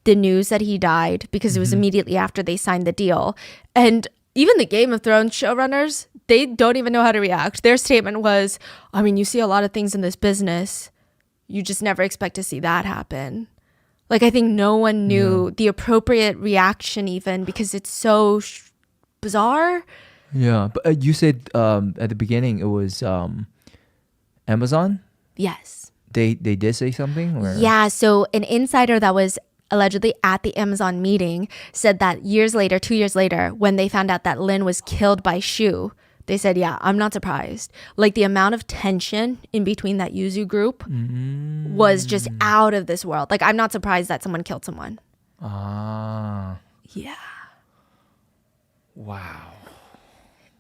the news that he died, because it was immediately after they signed the deal. And even the Game of Thrones showrunners, they don't even know how to react. Their statement was, I mean, you see a lot of things in this business. You just never expect to see that happen. Like, I think no one knew the appropriate reaction even because it's so bizarre. Yeah, but you said at the beginning it was Amazon? Yes. They did say something? Or? Yeah, so an insider that was allegedly at the Amazon meeting said that 2 years later, when they found out that Lin was killed by Shu, they said, yeah, I'm not surprised. Like, the amount of tension in between that Yuzu group was just out of this world. Like, I'm not surprised that someone killed someone. Ah. Yeah. Wow.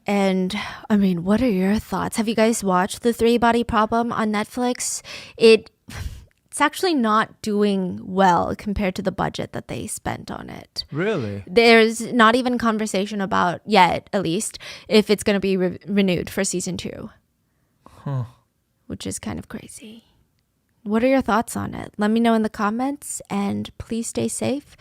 And I mean, what are your thoughts? Have you guys watched The Three-Body Problem on Netflix? It's actually not doing well compared to the budget that they spent on it. Really? There's not even conversation about, yet at least, if it's going to be renewed for season 2. Huh. Which is kind of crazy. What are your thoughts on it? Let me know in the comments, and please stay safe.